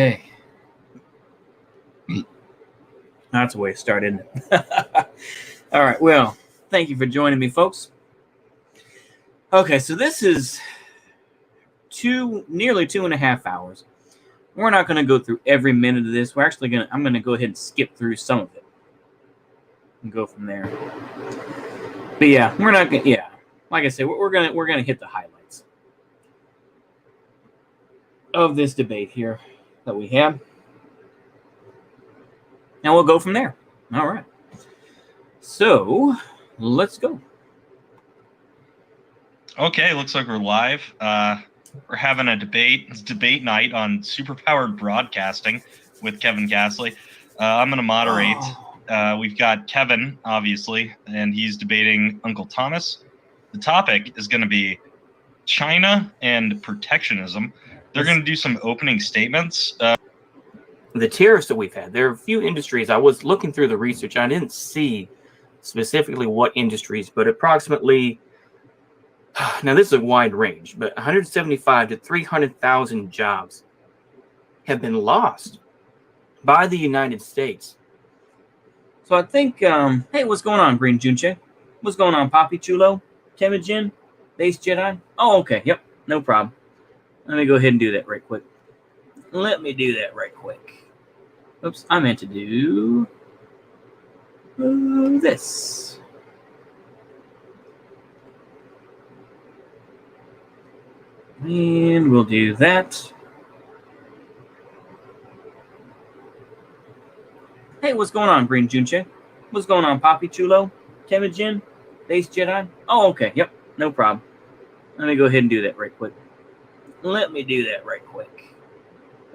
Hey, that's the way it started. All right. Well, thank you for joining me, folks. Okay, so this is nearly 2.5 hours. We're not going to go through every minute of this. I'm going to go ahead and skip through some of it and go from there. But yeah, we're not going. Yeah, like I said, we're gonna hit the highlights of this debate here that we have, and we'll go from there. All right. So let's go. Okay, looks like we're live. We're having a debate. It's debate night on superpowered broadcasting with Kevin Castley. I'm going to moderate. We've got Kevin, obviously, and he's debating Uncle Thomas. The topic is going to be China and protectionism. They're going to do some opening statements. The tariffs that we've had, there are a few industries. I was looking through the research. I didn't see specifically what industries, but approximately, now this is a wide range, but 175 to 300,000 jobs have been lost by the United States. So I think, hey, what's going on, Green Junche? What's going on, Poppy Chulo? Temujin? Base Jedi? Oh, okay. Yep, no problem. Let me go ahead and do that right quick. Oops, I meant to do this. And we'll do that. Hey, what's going on, Green Junche? What's going on, Poppy Chulo? Temujin? Base Jedi? Oh, okay. Yep, no problem. Let me go ahead and do that right quick.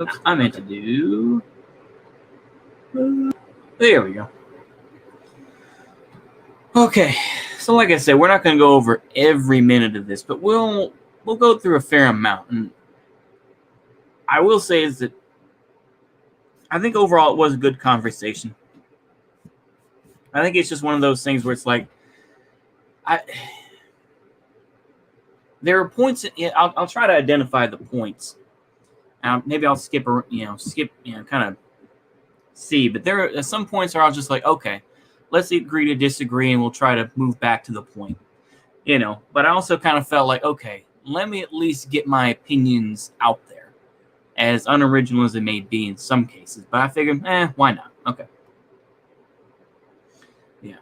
Oops, I meant to do... there we go. Okay, so like I said, we're not going to go over every minute of this, but we'll go through a fair amount. And I will say is that I think overall it was a good conversation. I think it's just one of those things where it's like, there are points. I'll try to identify the points. Maybe I'll skip, kind of see. But there are some points where I'll just like, okay, let's agree to disagree, and we'll try to move back to the point. But I also kind of felt like, okay, let me at least get my opinions out there, as unoriginal as it may be in some cases. But I figured, why not? Okay. Yeah.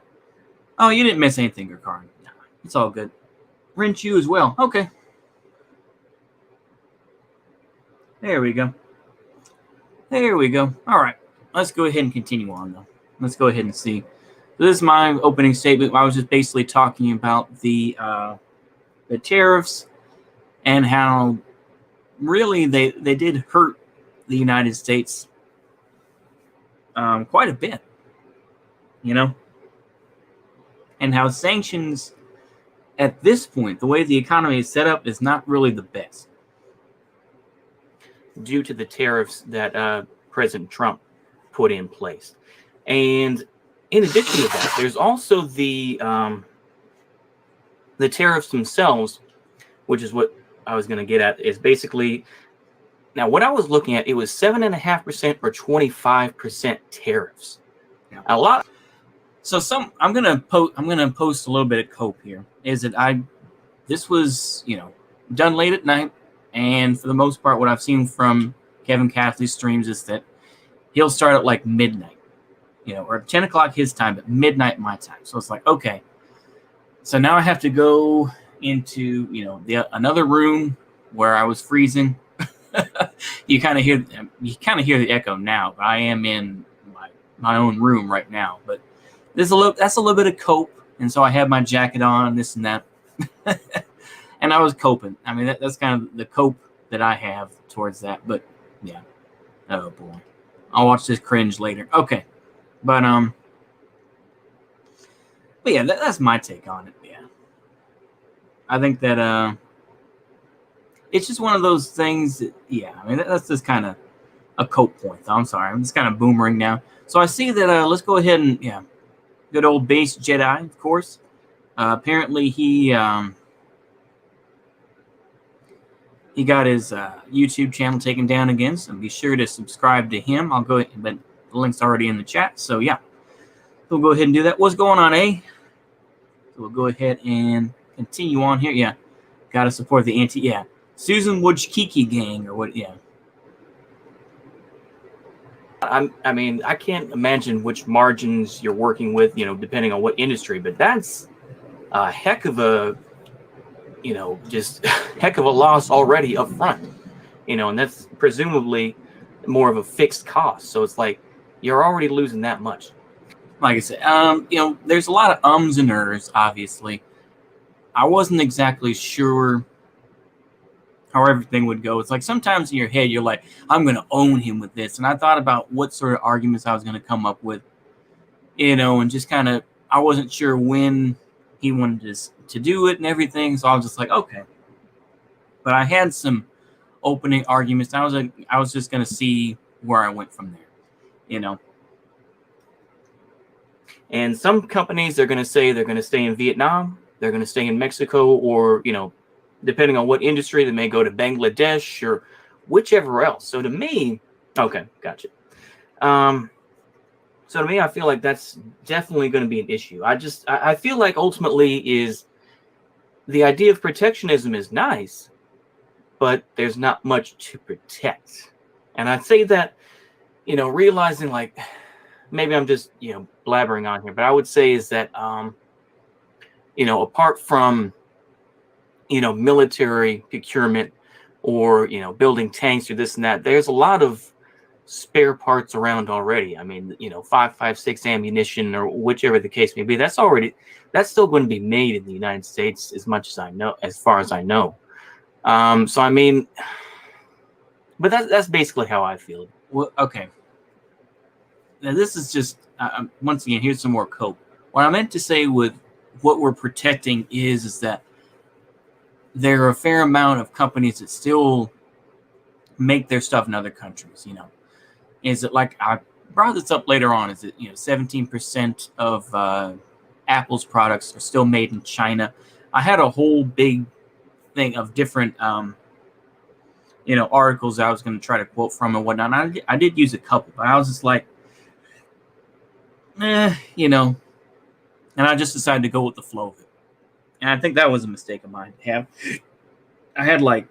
Oh, you didn't miss anything, Gurkhan. Nah, it's all good. Rinchu as well. Okay. There we go. All right. Let's go ahead and continue on, though. Let's go ahead and see. This is my opening statement. I was just basically talking about the tariffs and how really they did hurt the United States quite a bit, and how sanctions at this point, the way the economy is set up, is not really the best due to the tariffs that President Trump put in place. And in addition to that, there's also the tariffs themselves, which is what I was going to get at, is basically, now what I was looking at, it was 7.5% or 25% tariffs. Yeah. A lot. So I'm gonna post a little bit of cope here. Is that this was done late at night, and for the most part, what I've seen from Kevin Castley's streams is that he'll start at like midnight, or 10 o'clock his time, but midnight my time. So it's like, okay, so now I have to go into another room where I was freezing. You kind of hear the echo now, but I am in my own room right now. But that's a little bit of cope, and so I have my jacket on, this and that, and I was coping. I mean, that's kind of the cope that I have towards that. But yeah, oh boy, I'll watch this cringe later. Okay, but yeah, that's my take on it. Yeah, I think that it's just one of those things. I mean, that's just kind of a cope point. I'm sorry, I'm just kind of boomerang now. So I see that. Let's go ahead and good old Base Jedi, of course. Apparently, he he got his YouTube channel taken down again, so be sure to subscribe to him. I'll go, but the link's already in the chat, so yeah, we'll go ahead and do that. What's going on, eh? So we'll go ahead and continue on here. Yeah, got to support the Susan Wojcicki gang, or what? Yeah. I mean, I can't imagine which margins you're working with, depending on what industry, but that's a heck of a, just heck of a loss already up front, and that's presumably more of a fixed cost. So it's like you're already losing that much. Like I said, there's a lot of ums and ers, obviously. I wasn't exactly sure how everything would go. It's like sometimes in your head, you're like, I'm going to own him with this. And I thought about what sort of arguments I was going to come up with, and just kind of, I wasn't sure when he wanted to do it and everything. So I was just like, okay. But I had some opening arguments. I was just going to see where I went from there, And some companies, they're going to say they're going to stay in Vietnam, they're going to stay in Mexico, or, depending on what industry, they may go to Bangladesh or whichever else. So to me, okay, gotcha. So to me, I feel like that's definitely going to be an issue. I feel like ultimately is the idea of protectionism is nice, but there's not much to protect. And I'd say that, realizing like, maybe I'm just, blabbering on here, but I would say is that, apart from, military procurement or, building tanks or this and that, there's a lot of spare parts around already. I mean, 5.56 ammunition or whichever the case may be, that's still going to be made in the United States as far as I know. So, I mean, but that's basically how I feel. Well, okay. Now, this is just, once again, here's some more cope. What I meant to say with what we're protecting is that there are a fair amount of companies that still make their stuff in other countries, Is it like, I brought this up later on, is it, 17% of Apple's products are still made in China. I had a whole big thing of different, articles I was going to try to quote from and whatnot. I did use a couple, but I was just like, and I just decided to go with the flow of it. And I think that was a mistake of mine. I had like,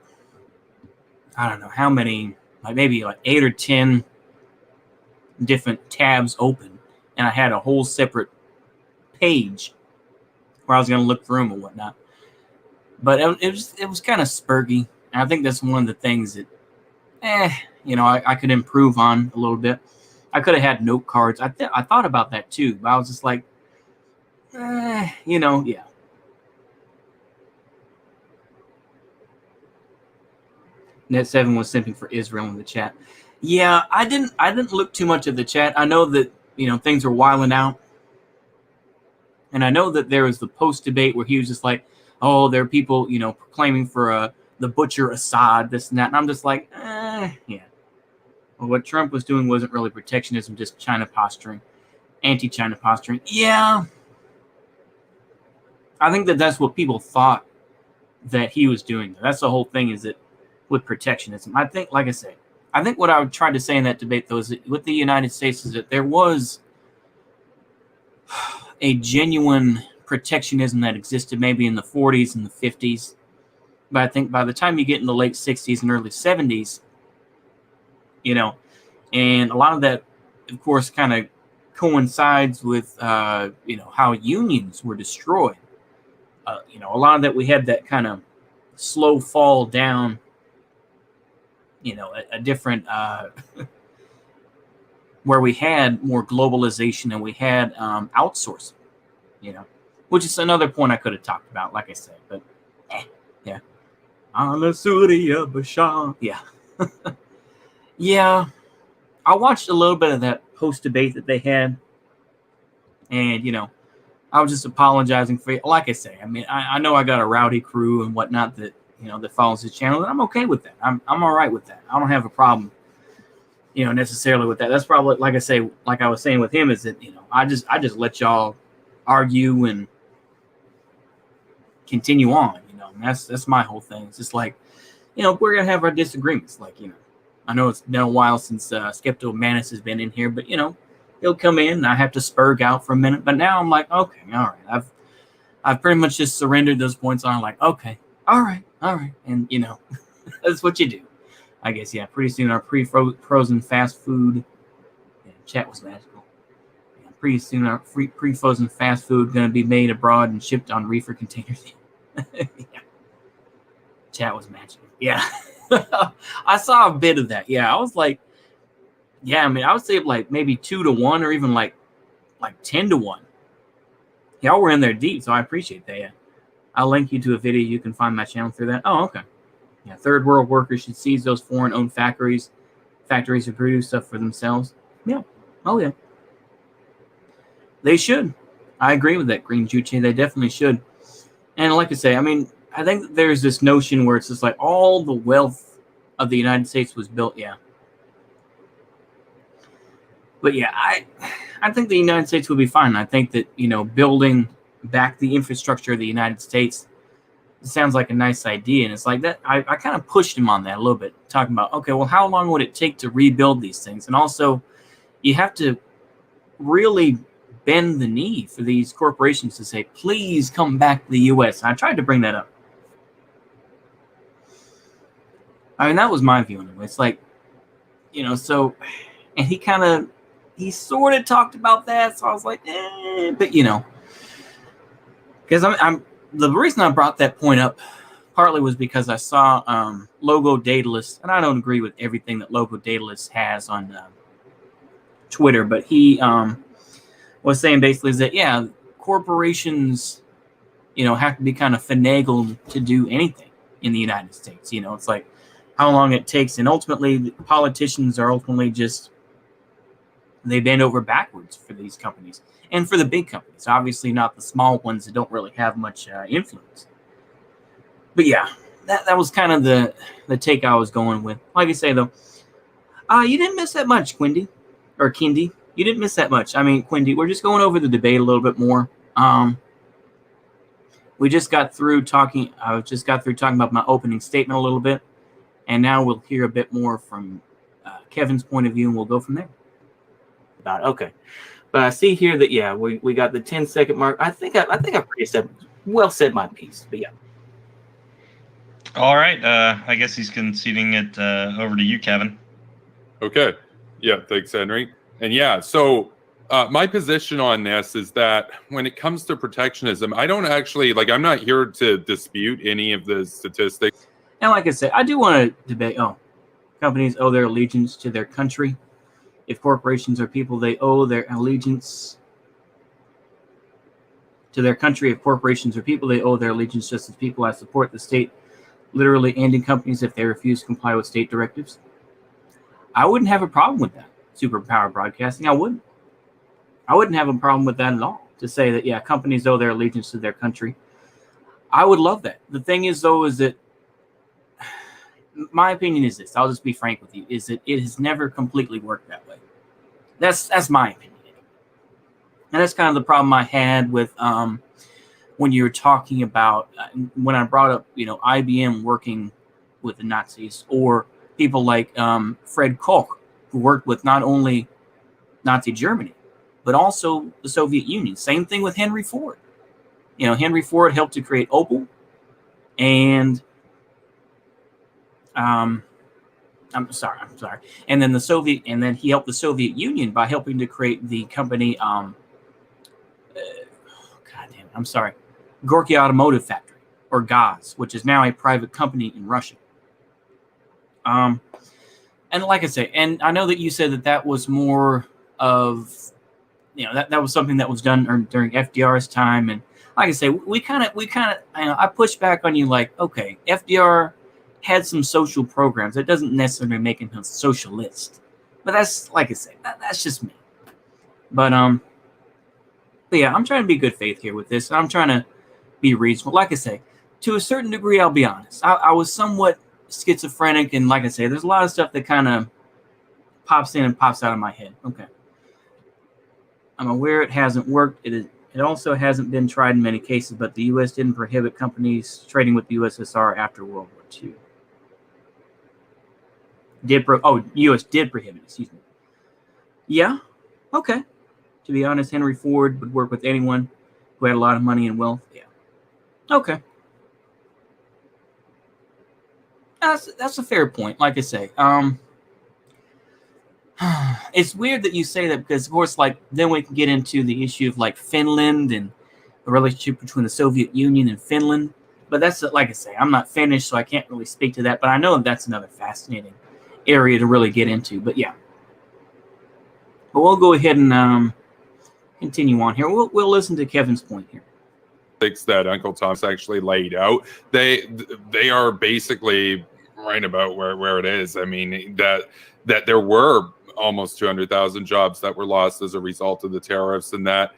I don't know how many, maybe 8 or 10 different tabs open. And I had a whole separate page where I was going to look through them and whatnot. But it was kind of spurgy. And I think that's one of the things that, I could improve on a little bit. I could have had note cards. I thought about that too, but I was just like, yeah. Net7 was simping for Israel in the chat. Yeah, I didn't look too much at the chat. I know that, things are wilding out. And I know that there was the post debate where he was just like, oh, there are people, proclaiming for the butcher Assad, this and that. And I'm just like, yeah. Well, what Trump was doing wasn't really protectionism, just China posturing, anti-China posturing. Yeah. I think that's what people thought that he was doing. That's the whole thing, is that with protectionism. I think, like I say, what I tried to say in that debate, though, is that with the United States, is that there was a genuine protectionism that existed maybe in the 40s and the 50s. But I think by the time you get in the late 60s and early 70s, and a lot of that, of course, kind of coincides with, how unions were destroyed. A lot of that, we had that kind of slow fall down, a different, where we had more globalization and we had outsourcing, which is another point I could have talked about, like I said, but yeah. Yeah. Yeah. I watched a little bit of that post debate that they had, and, I was just apologizing for it. Like I say, I mean, I know I got a rowdy crew and whatnot that, that follows the channel, and I'm okay with that. I'm all right with that. I don't have a problem, necessarily with that. That's probably, like I say, like I was saying with him, is that, I just let y'all argue and continue on, and that's my whole thing. It's just like, we're gonna have our disagreements. Like, I know it's been a while since Skepto Manus has been in here, but he'll come in and I have to spurg out for a minute. But now I'm like, okay, all right, I've pretty much just surrendered those points. I'm like, okay, all right, and that's what you do, I guess. Yeah, pretty soon our pre-frozen fast food. Yeah, chat was magical. Yeah, pretty soon our pre-frozen fast food going to be made abroad and shipped on reefer containers. Yeah. Chat was magical. Yeah. I saw a bit of that. Yeah, I was like, yeah, I mean, I would say like maybe 2-1 or even like 10-1. Y'all were in there deep, so I appreciate that. Yeah. I'll link you to a video. You can find my channel through that. Oh, okay. Yeah, third world workers should seize those foreign-owned factories to produce stuff for themselves. Yeah. Oh, yeah. They should. I agree with that, Green Juche. They definitely should. And like I say, I mean, I think that there's this notion where it's just like all the wealth of the United States was built. Yeah. But yeah, I think the United States would be fine. I think that, building back the infrastructure of the United States sounds like a nice idea. And it's like that. I kind of pushed him on that a little bit, talking about, okay, well, how long would it take to rebuild these things? And also, you have to really bend the knee for these corporations to say, please come back to the U.S. And I tried to bring that up. I mean, that was my view anyway. It's like, so, and he sort of talked about that. So I was like, but because I'm the reason I brought that point up partly was because I saw Logo Daedalus, and I don't agree with everything that Logo Daedalus has on Twitter, but he was saying basically is that, yeah, corporations, have to be kind of finagled to do anything in the United States. It's like how long it takes, and ultimately politicians are ultimately just, they bend over backwards for these companies and for the big companies, obviously not the small ones that don't really have much influence. But yeah, that was kind of the take I was going with. Like I say though, you didn't miss that much, Quindy or Kindy. You didn't miss that much. I mean, Quindy, we're just going over the debate a little bit more. We just got through talking. I just got through talking about my opening statement a little bit, and now we'll hear a bit more from Kevin's point of view, and we'll go from there. Okay, but I see here that we got the 10-second mark. I think I pretty said my piece. But yeah. All right. I guess he's conceding it over to you, Kevin. Okay. Yeah. Thanks, Henry. And yeah, so my position on this is that when it comes to protectionism, I don't actually I'm not here to dispute any of the statistics. And like I said, I do want to debate. Companies owe their allegiance to their country. If corporations are people, they owe their allegiance to their country. If corporations are people, they owe their allegiance just as people. I support the state literally ending companies if they refuse to comply with state directives. I wouldn't have a problem with that. Superpower broadcasting, I wouldn't have a problem with that at all. To say that, yeah, companies owe their allegiance to their country. I would love that. The thing is, though, is that my opinion is this. I'll just be frank with you. Is that it has never completely worked that way. That's my opinion. And that's kind of the problem I had with when you were talking about when I brought up, IBM working with the Nazis, or people like Fred Koch, who worked with not only Nazi Germany, but also the Soviet Union. Same thing with Henry Ford. Henry Ford helped to create Opel, and I'm sorry. And then he helped the Soviet Union by helping to create the company. Gorky Automotive Factory, or GAZ, which is now a private company in Russia. And like I say, and I know that you said that was more of, that was something that was done during FDR's time. And like I say, we kind of, I pushed back on you like, okay, FDR had some social programs. That doesn't necessarily make him a socialist. But that's, like I say, that's just me. But yeah, I'm trying to be good faith here with this. I'm trying to be reasonable. Like I say, to a certain degree, I'll be honest. I was somewhat schizophrenic, and like I say, there's a lot of stuff that kind of pops in and pops out of my head. Okay. I'm aware it hasn't worked. It also hasn't been tried in many cases, but the U.S. didn't prohibit companies trading with the USSR after World War II. U.S. did prohibit. Excuse me. Yeah. Okay. To be honest, Henry Ford would work with anyone who had a lot of money and wealth. Yeah. Okay. That's a fair point. Like I say, it's weird that you say that because, of course, like then we can get into the issue of like Finland and the relationship between the Soviet Union and Finland. But that's like I say, I'm not Finnish, so I can't really speak to that. But I know that's another fascinating area to really get into. But yeah, but we'll go ahead and continue on here. We'll listen to Kevin's point here. That Uncle Tom's actually laid out, they are basically right about where it is. I mean that there were almost 200,000 jobs that were lost as a result of the tariffs, and that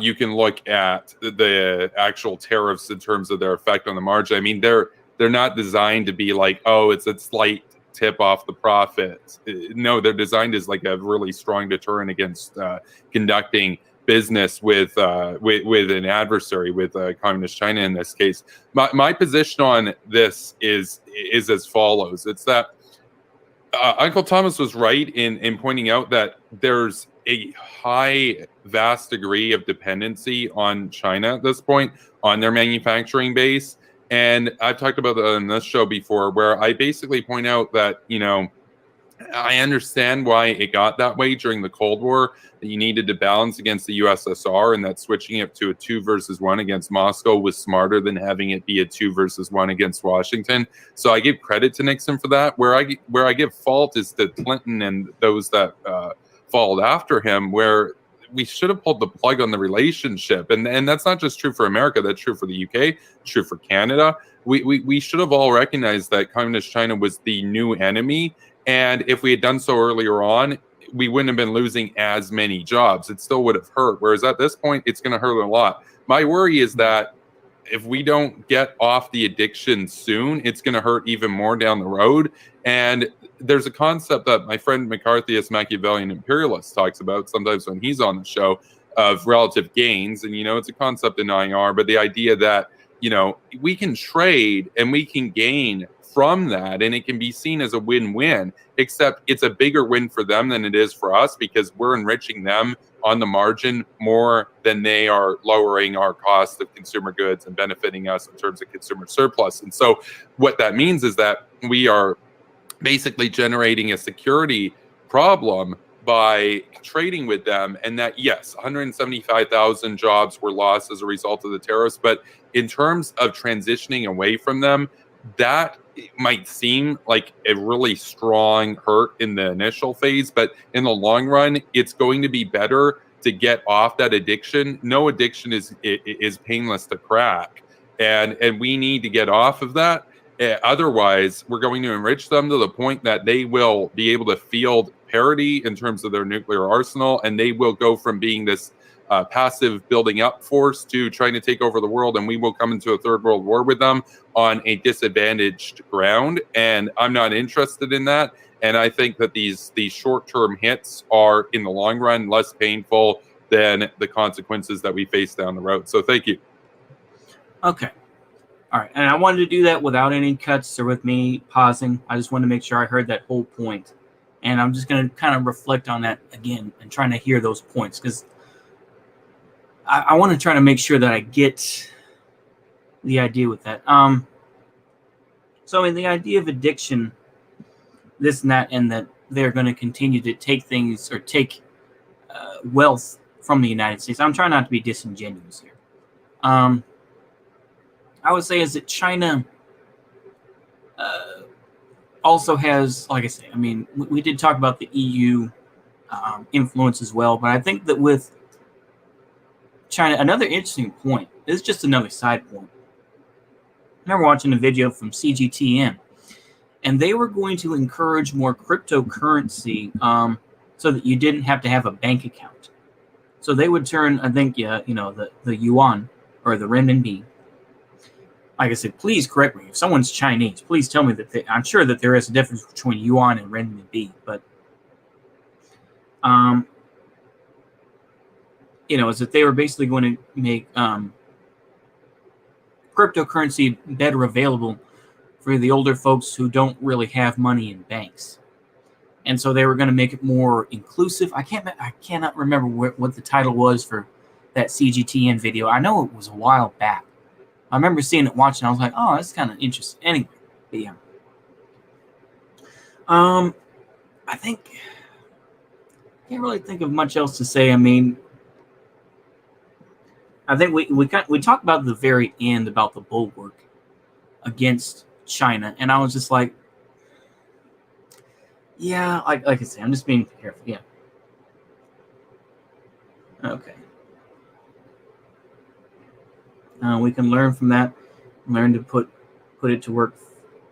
you can look at the actual tariffs in terms of their effect on the margin. I mean they're not designed to be like, oh, it's a slight tip off the profits. No, they're designed as like a really strong deterrent against conducting business with an adversary, with communist China in this case. My position on this is as follows. It's that Uncle Thomas was right in pointing out that there's a vast degree of dependency on China at this point, on their manufacturing base. And I've talked about that on this show before, where I basically point out that, I understand why it got that way during the Cold War, that you needed to balance against the USSR, and that switching it to a 2 versus 1 against Moscow was smarter than having it be a 2 versus 1 against Washington. So I give credit to Nixon for that. Where I give fault is to Clinton and those that followed after him, where we should have pulled the plug on the relationship. And that's not just true for America, that's true for the UK, true for Canada. We should have all recognized that communist China was the new enemy. And if we had done so earlier on, we wouldn't have been losing as many jobs. It still would have hurt. Whereas at this point, it's going to hurt a lot. My worry is that if we don't get off the addiction soon, it's going to hurt even more down the road. And there's a concept that my friend McCarthyist, Machiavellian imperialist, talks about sometimes when he's on the show, of relative gains. And, it's a concept in IR, but the idea that, we can trade and we can gain from that, and it can be seen as a win-win, except it's a bigger win for them than it is for us, because we're enriching them on the margin more than they are lowering our cost of consumer goods and benefiting us in terms of consumer surplus. And so what that means is that we are basically generating a security problem by trading with them, and that, yes, 175,000 jobs were lost as a result of the tariffs, but in terms of transitioning away from them, that might seem like a really strong hurt in the initial phase, but in the long run, it's going to be better to get off that addiction. No addiction is painless to crack, and we need to get off of that. Otherwise, we're going to enrich them to the point that they will be able to field parity in terms of their nuclear arsenal, and they will go from being this passive building up force to trying to take over the world, and we will come into a third world war with them on a disadvantaged ground. And I'm not interested in that. And I think that these short-term hits are, in the long run, less painful than the consequences that we face down the road. So thank you. Okay. All right. And I wanted to do that without any cuts or with me pausing. I just wanted to make sure I heard that whole point. And I'm just going to kind of reflect on that again and trying to hear those points, because I want to try to make sure that I get the idea with that. So in the idea of addiction, this and that they're going to continue to take things or take wealth from the United States. I'm trying not to be disingenuous here. I would say is that China also has, like I say, I mean, we did talk about the EU influence as well, but I think that with China, another interesting point, this is just another side point. I remember watching a video from CGTN, and they were going to encourage more cryptocurrency so that you didn't have to have a bank account. So they would turn, I think, the yuan or the renminbi. Like I said, please correct me. If someone's Chinese, please tell me that I'm sure that there is a difference between yuan and renminbi, but is that they were basically going to make cryptocurrency better available for the older folks who don't really have money in banks. and so they were going to make it more inclusive. I cannot remember what the title was for that CGTN video. I know it was a while back. I remember seeing it, watching. I was like, oh, that's kind of interesting. Anyway, but yeah. I think can't really think of much else to say. I mean, I think we talked about the very end about the bulwark against China, and I was just like, yeah, like I say, I'm just being careful. Yeah. Okay. We can learn from that. Learn to put it to work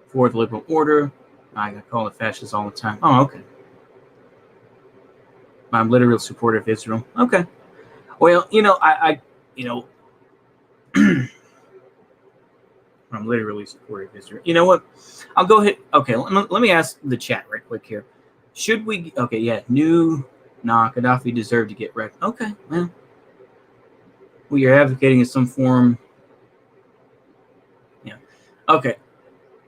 for the liberal order. I call it fascist all the time. Oh, okay. I'm literally a supporter of Israel. Okay. Well, I I'm literally supportive of Israel. You know what? I'll go ahead. Okay, let me ask the chat right quick here. Should we? Okay, yeah. Gaddafi deserved to get wrecked. Okay, well, you're advocating in some form. Yeah. Okay.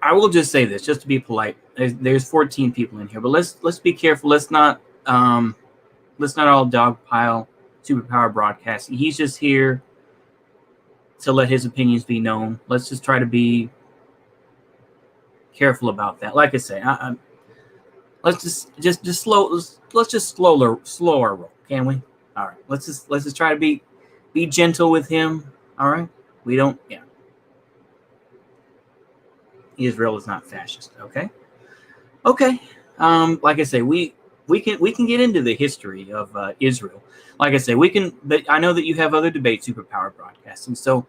I will just say this, just to be polite. There's 14 people in here, but let's be careful. Let's not all dogpile Superpower Broadcasting. He's just here to let his opinions be known. Let's just try to be careful about that. Like I say, let's just slow. Let's just slow our roll, can we? All right. Let's just try to be gentle with him. All right. We don't. Yeah. Israel is not fascist. Okay. Okay. Like I say, we can get into the history of Israel. Like I say, we can. But I know that you have other debates, Superpower Broadcasting. So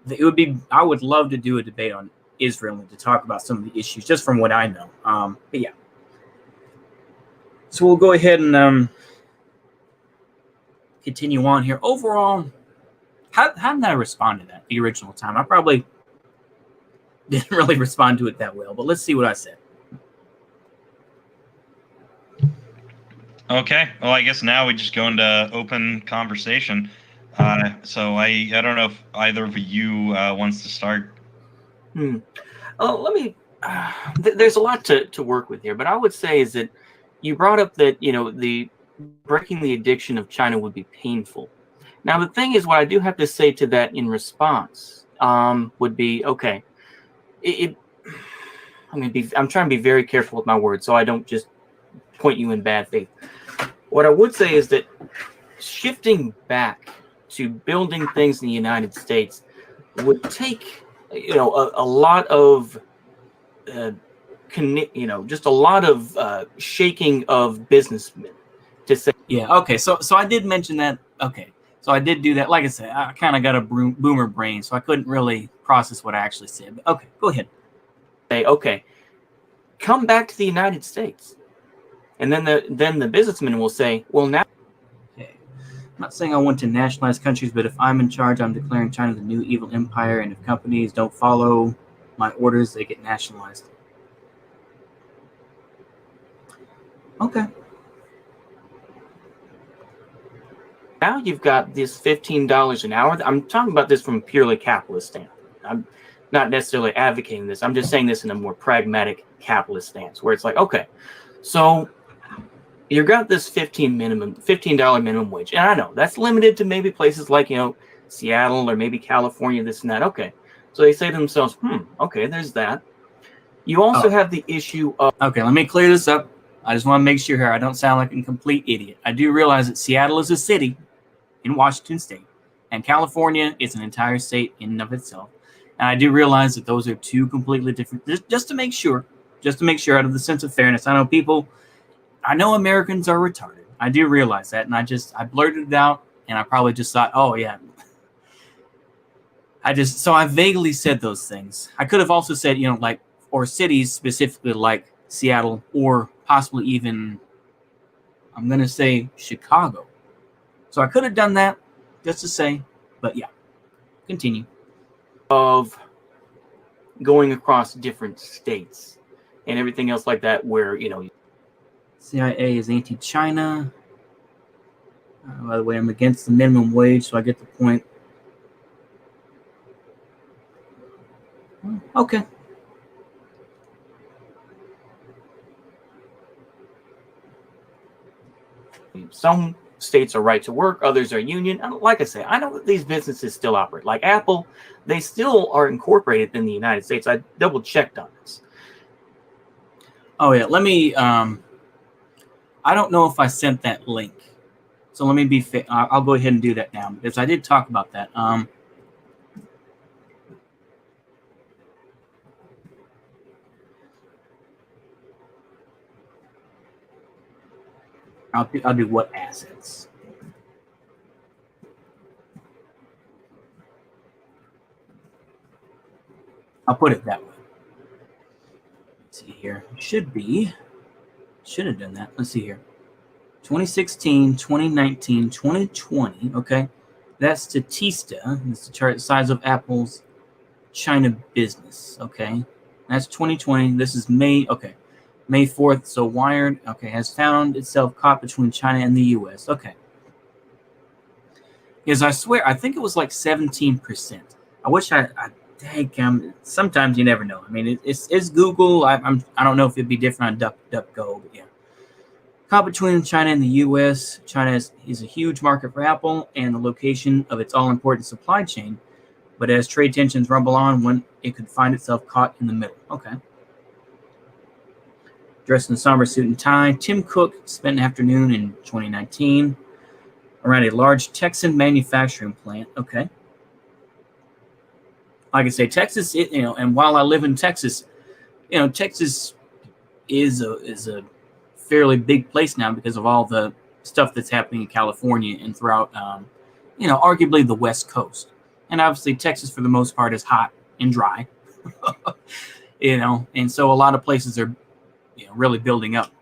it would be. I would love to do a debate on Israel and to talk about some of the issues, just from what I know. But yeah. So we'll go ahead and continue on here. Overall, how did I respond to that the original time? I probably didn't really respond to it that well, but let's see what I said. Okay. Well, I guess now we just go into open conversation. So I don't know if either of you wants to start. Let me. There's a lot to work with here, but I would say is that you brought up that the breaking the addiction of China would be painful. Now the thing is, what I do have to say to that in response would be okay. I'm trying to be very careful with my words, so I don't just point you in bad faith. What I would say is that shifting back to building things in the United States would take a lot of just a lot of shaking of businessmen to say. Yeah. Okay. So I did mention that. Okay. So I did do that. Like I said, I kind of got a boomer brain, so I couldn't really process what I actually said. But okay, go ahead. Say, okay, come back to the United States, and then the businessman will say, well, now. Okay. I'm not saying I want to nationalize countries, but if I'm in charge, I'm declaring China the new evil empire, and if companies don't follow my orders, they get nationalized. Okay. Now you've got this $15 an hour. I'm talking about this from a purely capitalist standpoint. I'm not necessarily advocating this. I'm just saying this in a more pragmatic capitalist stance, where it's like, okay, so you've got this $15 minimum wage, and I know that's limited to maybe places like Seattle or maybe California, this and that. Okay, so they say to themselves, okay, there's that. You also have the issue of. Okay, let me clear this up. I just want to make sure here I don't sound like a complete idiot. I do realize that Seattle is a city in Washington State, and California is an entire state in and of itself. And I do realize that those are two completely different. Just to make sure, out of the sense of fairness. I know Americans are retarded. I do realize that, and I blurted it out, and I probably just thought, oh yeah. So I vaguely said those things. I could have also said, or cities specifically like Seattle, or possibly even, I'm going to say Chicago. So I could have done that just to say, but yeah, continue. Of going across different states and everything else like that, where, CIA is anti-China. By the way, I'm against the minimum wage, so I get the point. Okay. Some states are right to work, others are union. Like I say, I know that these businesses still operate. Like Apple, they still are incorporated in the United States. I double checked on this. Oh yeah, let me. I don't know if I sent that link, so let me be fair. I'll go ahead and do that now because I did talk about that. I'll do what assets. I'll put it that way. Let's see here. Should have done that. Let's see here. 2016, 2019, 2020. Okay. That's Statista. That's the chart size of Apple's China business. Okay. That's 2020. This is May. Okay. May 4th. So Wired, okay, has found itself caught between China and the U.S. Okay. Because I swear, I think it was like 17%. I wish sometimes you never know. I mean, it's Google. I don't know if it'd be different on DuckDuckGo, but yeah. Caught between China and the U.S. China is a huge market for Apple and the location of its all-important supply chain. But as trade tensions rumble on, when it could find itself caught in the middle. Okay. Dressed in a somber suit and tie, Tim Cook spent an afternoon in 2019 around a large Texan manufacturing plant. Okay. Like I say, Texas, and while I live in Texas, Texas is a fairly big place now because of all the stuff that's happening in California and throughout, arguably the West Coast. And obviously Texas, for the most part, is hot and dry, and so a lot of places are, really building up.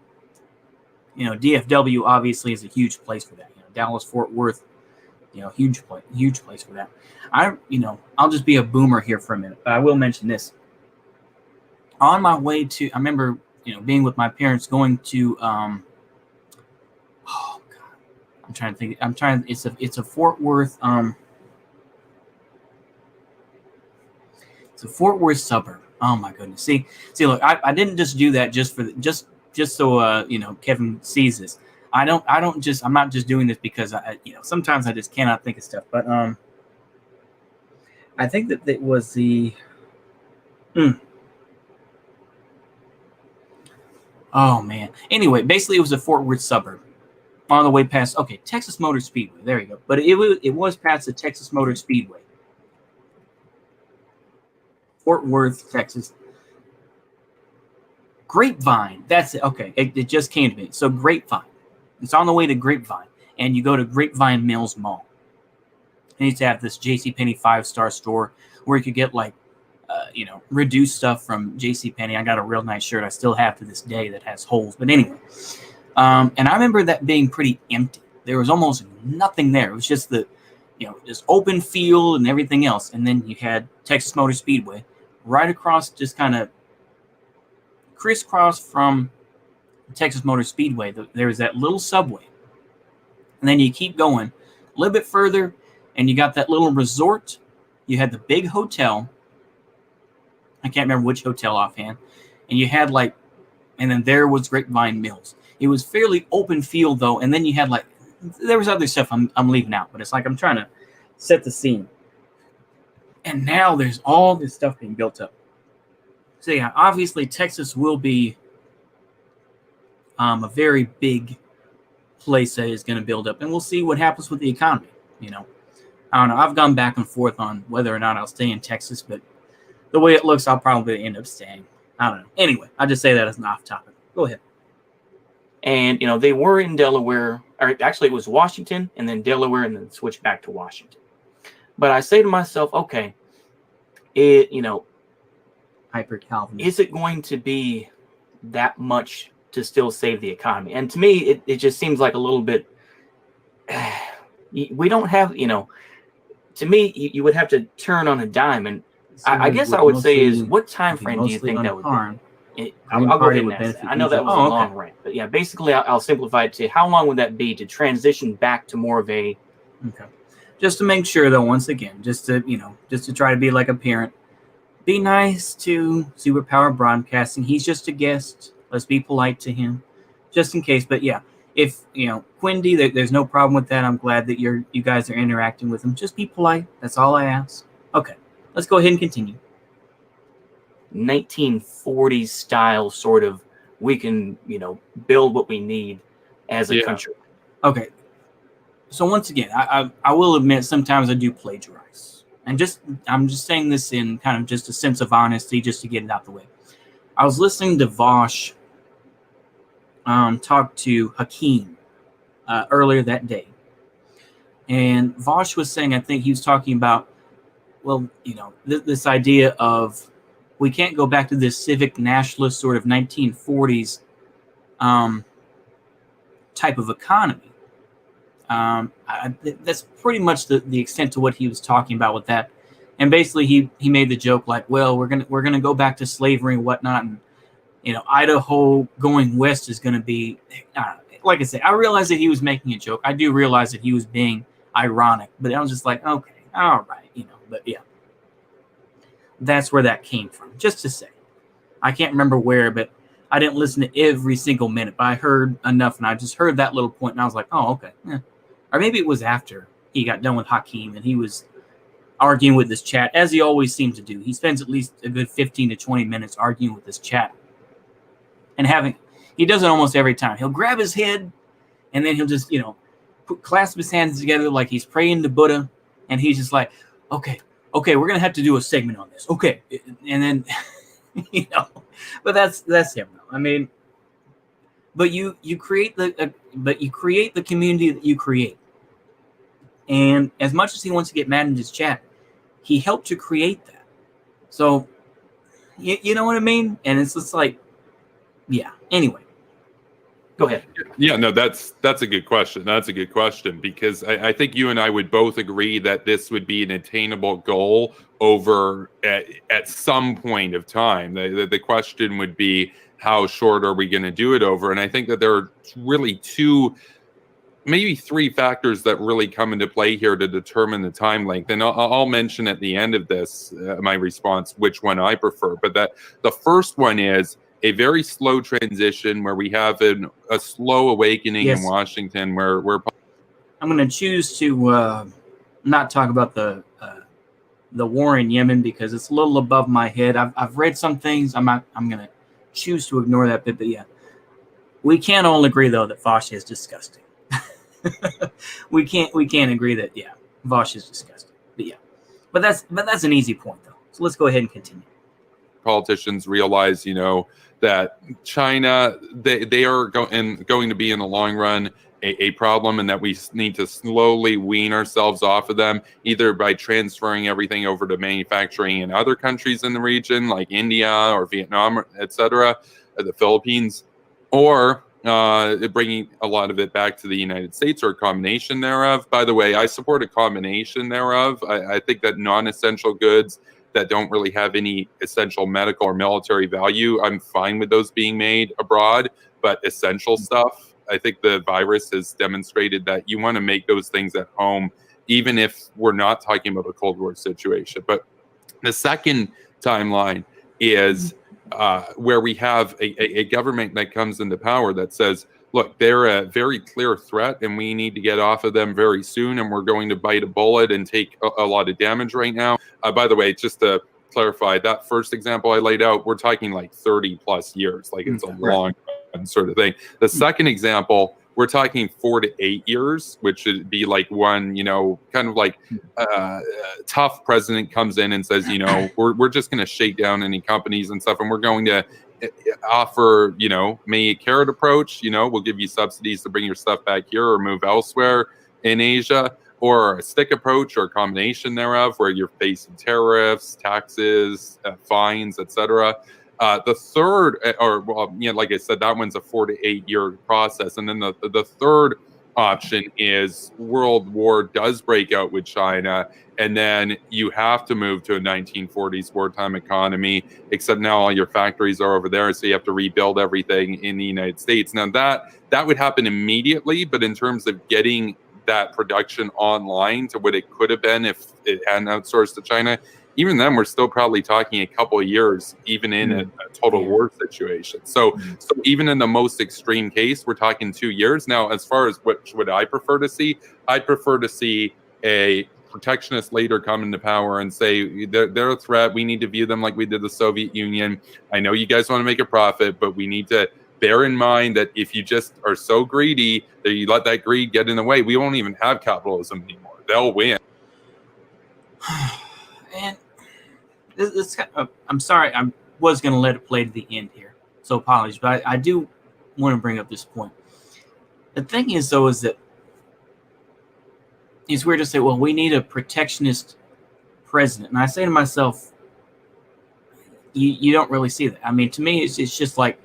DFW obviously is a huge place for that. Dallas, Fort Worth, huge place for that. I'll just be a boomer here for a minute, but I will mention this. On my way to, I remember, being with my parents going to, oh God, I'm trying to think. It's a Fort Worth, it's a Fort Worth suburb. Oh my goodness. See, look, I didn't just do that just so Kevin sees this. I'm not just doing this because sometimes I just cannot think of stuff. But I think that it was the oh man. Anyway, basically it was a Fort Worth suburb on the way past Texas Motor Speedway. There you go. But it was past the Texas Motor Speedway. Fort Worth, Texas. Grapevine. That's it. Okay. It just came to me. So Grapevine. It's on the way to Grapevine. And you go to Grapevine Mills Mall. And you have this JCPenney 5-star store where you could get reduced stuff from JCPenney. I got a real nice shirt I still have to this day that has holes. But anyway. And I remember that being pretty empty. There was almost nothing there. It was just this open field and everything else. And then you had Texas Motor Speedway right across, just kind of crisscross from Texas Motor Speedway. There was that little subway. And then you keep going a little bit further, and you got that little resort. You had the big hotel. I can't remember which hotel offhand. And you had and then there was Grapevine Mills. It was fairly open field, though. And then you had there was other stuff I'm leaving out, but it's I'm trying to set the scene. And now there's all this stuff being built up. So yeah, obviously Texas will be a very big place that is going to build up, and we'll see what happens with the economy. I don't know. I've gone back and forth on whether or not I'll stay in Texas, but the way it looks, I'll probably end up staying. I don't know. Anyway, I'll just say that as an off topic. Go ahead. And, they were in Delaware, or actually it was Washington and then Delaware and then switched back to Washington. But I say to myself, okay, Hyper Calvin. Is it going to be that much to still save the economy? And to me, it just seems like a little bit, we don't have, to me, you would have to turn on a dime. And I guess I would say is, what time frame do you think that would be? I'll go ahead and ask that. I know that was a long rant, but yeah, basically I'll simplify it to how long would that be to transition back to more of a. Okay. Just to make sure, though, once again, just to try to be like a parent, be nice to Superpower Broadcasting. He's just a guest. Let's be polite to him, just in case. But yeah, if Quindy, there's no problem with that. I'm glad that you guys are interacting with him. Just be polite. That's all I ask. Okay, let's go ahead and continue. 1940s style sort of, we can build what we need as a country. Okay, so once again, I will admit sometimes I do plagiarize, and I'm just saying this in kind of just a sense of honesty, just to get it out the way. I was listening to Vosh talk to Hakeem earlier that day, and Vosh was saying, I think he was talking about, well, this idea of we can't go back to this civic nationalist sort of 1940s type of economy. That's pretty much the extent to what he was talking about with that. And basically he made the joke like, well, we're gonna go back to slavery and whatnot, and Idaho going west is gonna be like I said, I realized that he was making a joke. I do realize that he was being ironic, but I was just like, okay, all right, but yeah. That's where that came from. Just to say, I can't remember where, but I didn't listen to every single minute, but I heard enough, and I just heard that little point, and I was like, oh, okay. Yeah. Or maybe it was after he got done with Hakeem, and he was arguing with this chat, as he always seems to do. He spends at least a good 15 to 20 minutes arguing with this chat. And he does it almost every time. He'll grab his head, and then he'll just, clasp his hands together like he's praying to Buddha, and he's just like, okay, we're going to have to do a segment on this. Okay. And then, but that's him though. I mean, but you create the community that you create. And as much as he wants to get mad in his chat, he helped to create that. So, you know what I mean? And it's just like, yeah. Anyway, go ahead. Yeah, no, that's a good question. That's a good question, because I think you and I would both agree that this would be an attainable goal over at some point of time. The question would be, how short are we going to do it over? And I think that there are really two, maybe three factors that really come into play here to determine the time length. And I'll mention at the end of this, my response, which one I prefer. But that the first one is a very slow transition where we have a slow awakening in Washington where I'm going to choose to not talk about the war in Yemen because it's a little above my head. I've read some things. I'm going to choose to ignore that bit. But yeah, we can't all agree though that Vosh is disgusting. we can't agree that Vosh is disgusting. But yeah, but that's an easy point though. So let's go ahead and continue. Politicians realize, that China, they are going to be in the long run a problem, and that we need to slowly wean ourselves off of them, either by transferring everything over to manufacturing in other countries in the region, like India or Vietnam, etc., the Philippines, or bringing a lot of it back to the United States, or a combination thereof. By the way, I support a combination thereof. I think that non-essential goods that don't really have any essential medical or military value, I'm fine with those being made abroad. But essential stuff, I think the virus has demonstrated that you want to make those things at home, even if we're not talking about a Cold War situation. But the second timeline is where we have a government that comes into power that says, look, they're a very clear threat and we need to get off of them very soon, and we're going to bite a bullet and take a lot of damage right now. By the way, just to clarify, that first example I laid out, we're talking like 30 plus years. Like it's a long sort of thing. The second example, we're talking 4 to 8 years, which would be like one, kind of like tough president comes in and says, we're just going to shake down any companies and stuff, and we're going to offer, maybe a carrot approach. We'll give you subsidies to bring your stuff back here or move elsewhere in Asia, or a stick approach, or a combination thereof, where you're facing tariffs, taxes, fines, etc. The third, like I said, that one's a 4 to 8 year process. And then the third option is world war does break out with China, and then you have to move to a 1940s wartime economy, except now all your factories are over there, so you have to rebuild everything in the United States. Now that would happen immediately, but in terms of getting that production online to what it could have been if it hadn't outsourced to China, even then we're still probably talking a couple of years, even in a total war situation. So even in the most extreme case, we're talking 2 years. Now, as far as what would I prefer to see, I'd prefer to see a protectionist leader come into power and say they're a threat. We need to view them like we did the Soviet Union. I know you guys want to make a profit, but we need to bear in mind that if you just are so greedy that you let that greed get in the way, we won't even have capitalism anymore. They'll win. And this I'm sorry, I was going to let it play to the end here, so apologies, but I do want to bring up this point. The thing is, though, is that it's weird to say, well, we need a protectionist president. And I say to myself, you don't really see that. I mean, to me, it's just like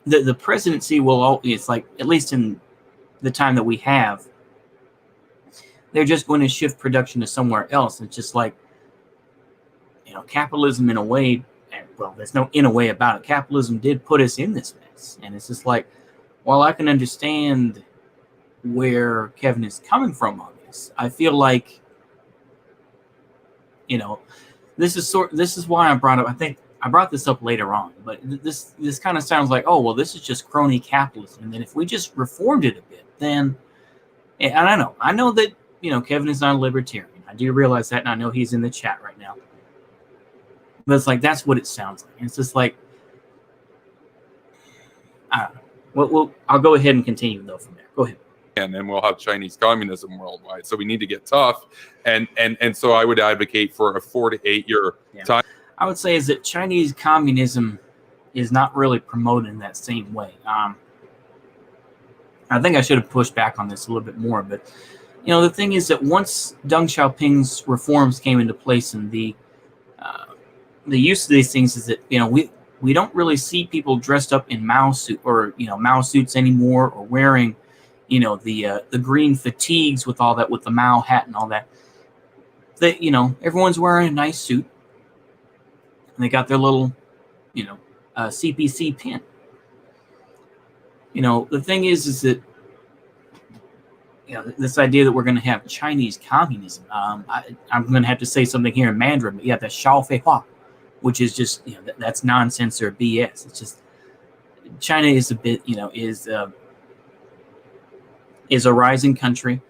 the presidency it's like, at least in the time that we have, they're just going to shift production to somewhere else. It's just like, capitalism in a way, well, there's no in a way about it. Capitalism did put us in this mess. And it's just like, while I can understand where Kevin is coming from on this, I feel like, this is why I brought up, I think I brought this up later on, but this kind of sounds like, oh, well, this is just crony capitalism. And then if we just reformed it a bit, then, and I know that, Kevin is not a libertarian. I do realize that, and I know he's in the chat right now. But it's like, that's what it sounds like. And it's just like, I don't know. Well, I'll go ahead and continue, though, from there. Go ahead. And then we'll have Chinese communism worldwide. So we need to get tough. And so I would advocate for a 4 to 8 year time. I would say is that Chinese communism is not really promoted in that same way. I think I should have pushed back on this a little bit more, but the thing is that once Deng Xiaoping's reforms came into place, and the use of these things is that we don't really see people dressed up in Mao suit or Mao suits anymore, or wearing the green fatigues with all that, with the Mao hat and all that. That everyone's wearing a nice suit, and they got their little CPC pin. The thing is that this idea that we're going to have Chinese communism. I'm going to have to say something here in Mandarin, but the Xiao Fei Hua, which is just that's nonsense or BS. It's just China is a bit is a rising country,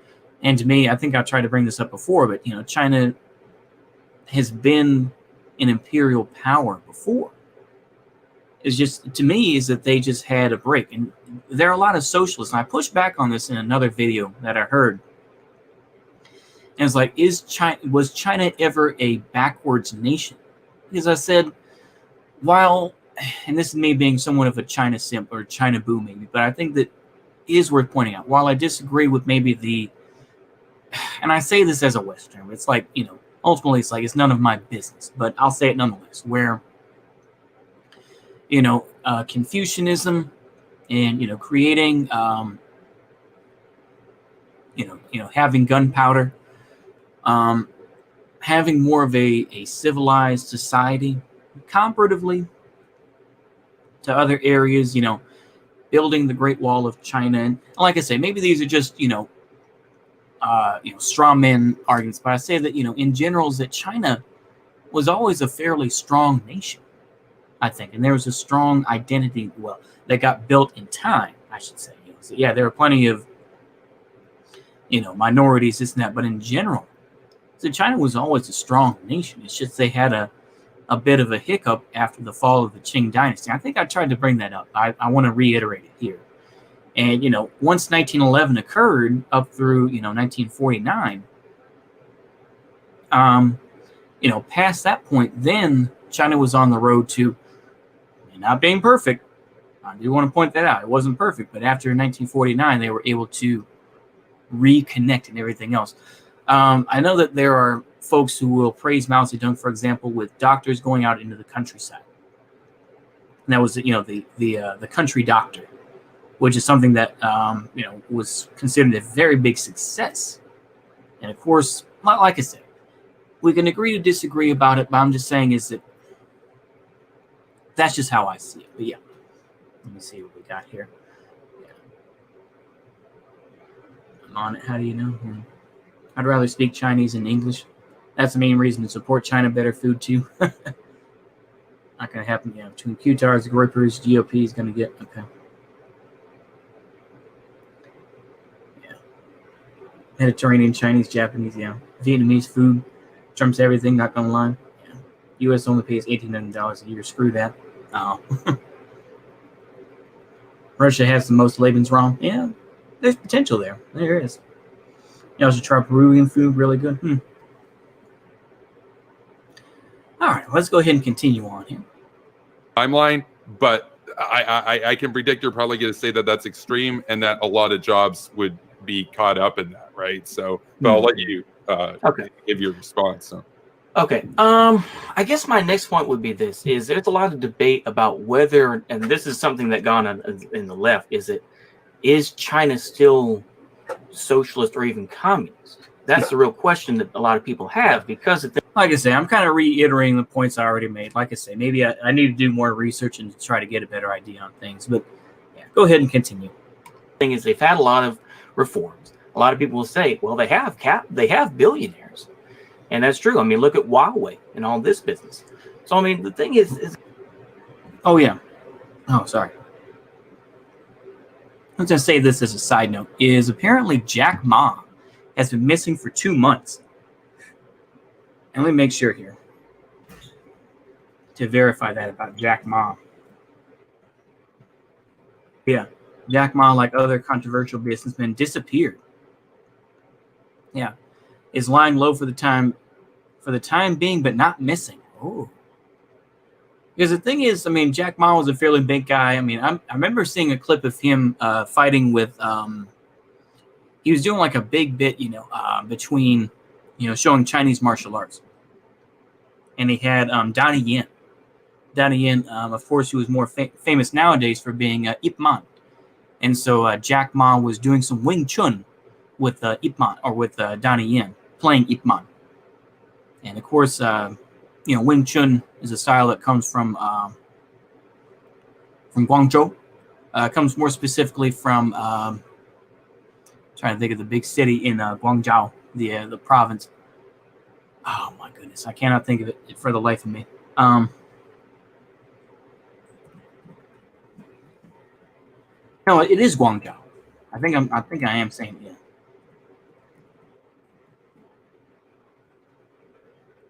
and to me, I think I tried to bring this up before, but China has been an imperial power before. It's just, to me, is that they just had a break. And there are a lot of socialists, and I pushed back on this in another video that I heard. And it's like, was China ever a backwards nation? Because I said, while, and this is me being somewhat of a China simp or China boo maybe, but I think that it is worth pointing out, while I disagree with maybe and I say this as a Westerner, it's like, ultimately it's like, it's none of my business, but I'll say it nonetheless, where Confucianism and creating having gunpowder, having more of a civilized society comparatively to other areas, building the Great Wall of China. And like I say, maybe these are just straw man arguments, but I say that in general is that China was always a fairly strong nation, I think, and there was a strong identity, that got built in time, I should say. So there were plenty of minorities, this and that, but in general, so China was always a strong nation. It's just they had a bit of a hiccup after the fall of the Qing dynasty. I think I tried to bring that up. I want to reiterate it here. And once 1911 occurred up through 1949, past that point, then China was on the road to not being perfect. I do want to point that out. It wasn't perfect, but after 1949, they were able to reconnect and everything else. I know that there are folks who will praise Mao Zedong, for example, with doctors going out into the countryside. And that was, the country doctor, which is something that, was considered a very big success. And of course, like I said, we can agree to disagree about it, but I'm just saying is that that's just how I see it. But let me see what we got here. I'm on it. How do you know? I'd rather speak Chinese than English. That's the main reason to support China. Better food too. Not gonna happen. Yeah, between QTARs, Groupers, GOP is gonna get okay. Yeah, Mediterranean, Chinese, Japanese. Yeah, Vietnamese food trumps everything. Not gonna lie. Yeah. U.S. only pays $1,800 a year. Screw that. Oh. Russia has the most Lebensraum. Yeah, there's potential there. There is. You also try Peruvian food, really good. All right, let's go ahead and continue on here. Timeline, but I can predict you're probably going to say that that's extreme and that a lot of jobs would be caught up in that, right? So, but I'll let you give your response. So. Okay. I guess my next point would be this: is there's a lot of debate about whether, and this is something that gone on in the left, is China still socialist or even communist? That's the real question that a lot of people have, because like I say, I'm kind of reiterating the points I already made. Like I say, maybe I need to do more research and try to get a better idea on things. But yeah, go ahead and continue. The thing is, they've had a lot of reforms. A lot of people will say, well, they have billionaires. And that's true. I mean, look at Huawei and all this business. So, I mean, the thing is oh, yeah. Oh, sorry. I was going to say this as a side note, is apparently Jack Ma has been missing for 2 months. And let me make sure here to verify that about Jack Ma. Yeah, Jack Ma, like other controversial businessmen, disappeared. Yeah, is lying low for the time being, but not missing. Oh, because the thing is, I mean, Jack Ma was a fairly big guy. I mean, I remember seeing a clip of him fighting with. He was doing like a big bit, between, showing Chinese martial arts, and he had Donnie Yen. Donnie Yen, of course, who was more famous nowadays for being Ip Man, and so Jack Ma was doing some Wing Chun with Ip Man, or with Donnie Yen playing Ip Man. And of course, Wing Chun is a style that comes from Guangzhou. Comes more specifically from trying to think of the big city in Guangzhou, the province. Oh my goodness, I cannot think of it for the life of me. No, it is Guangzhou. I think I am saying it. Yeah.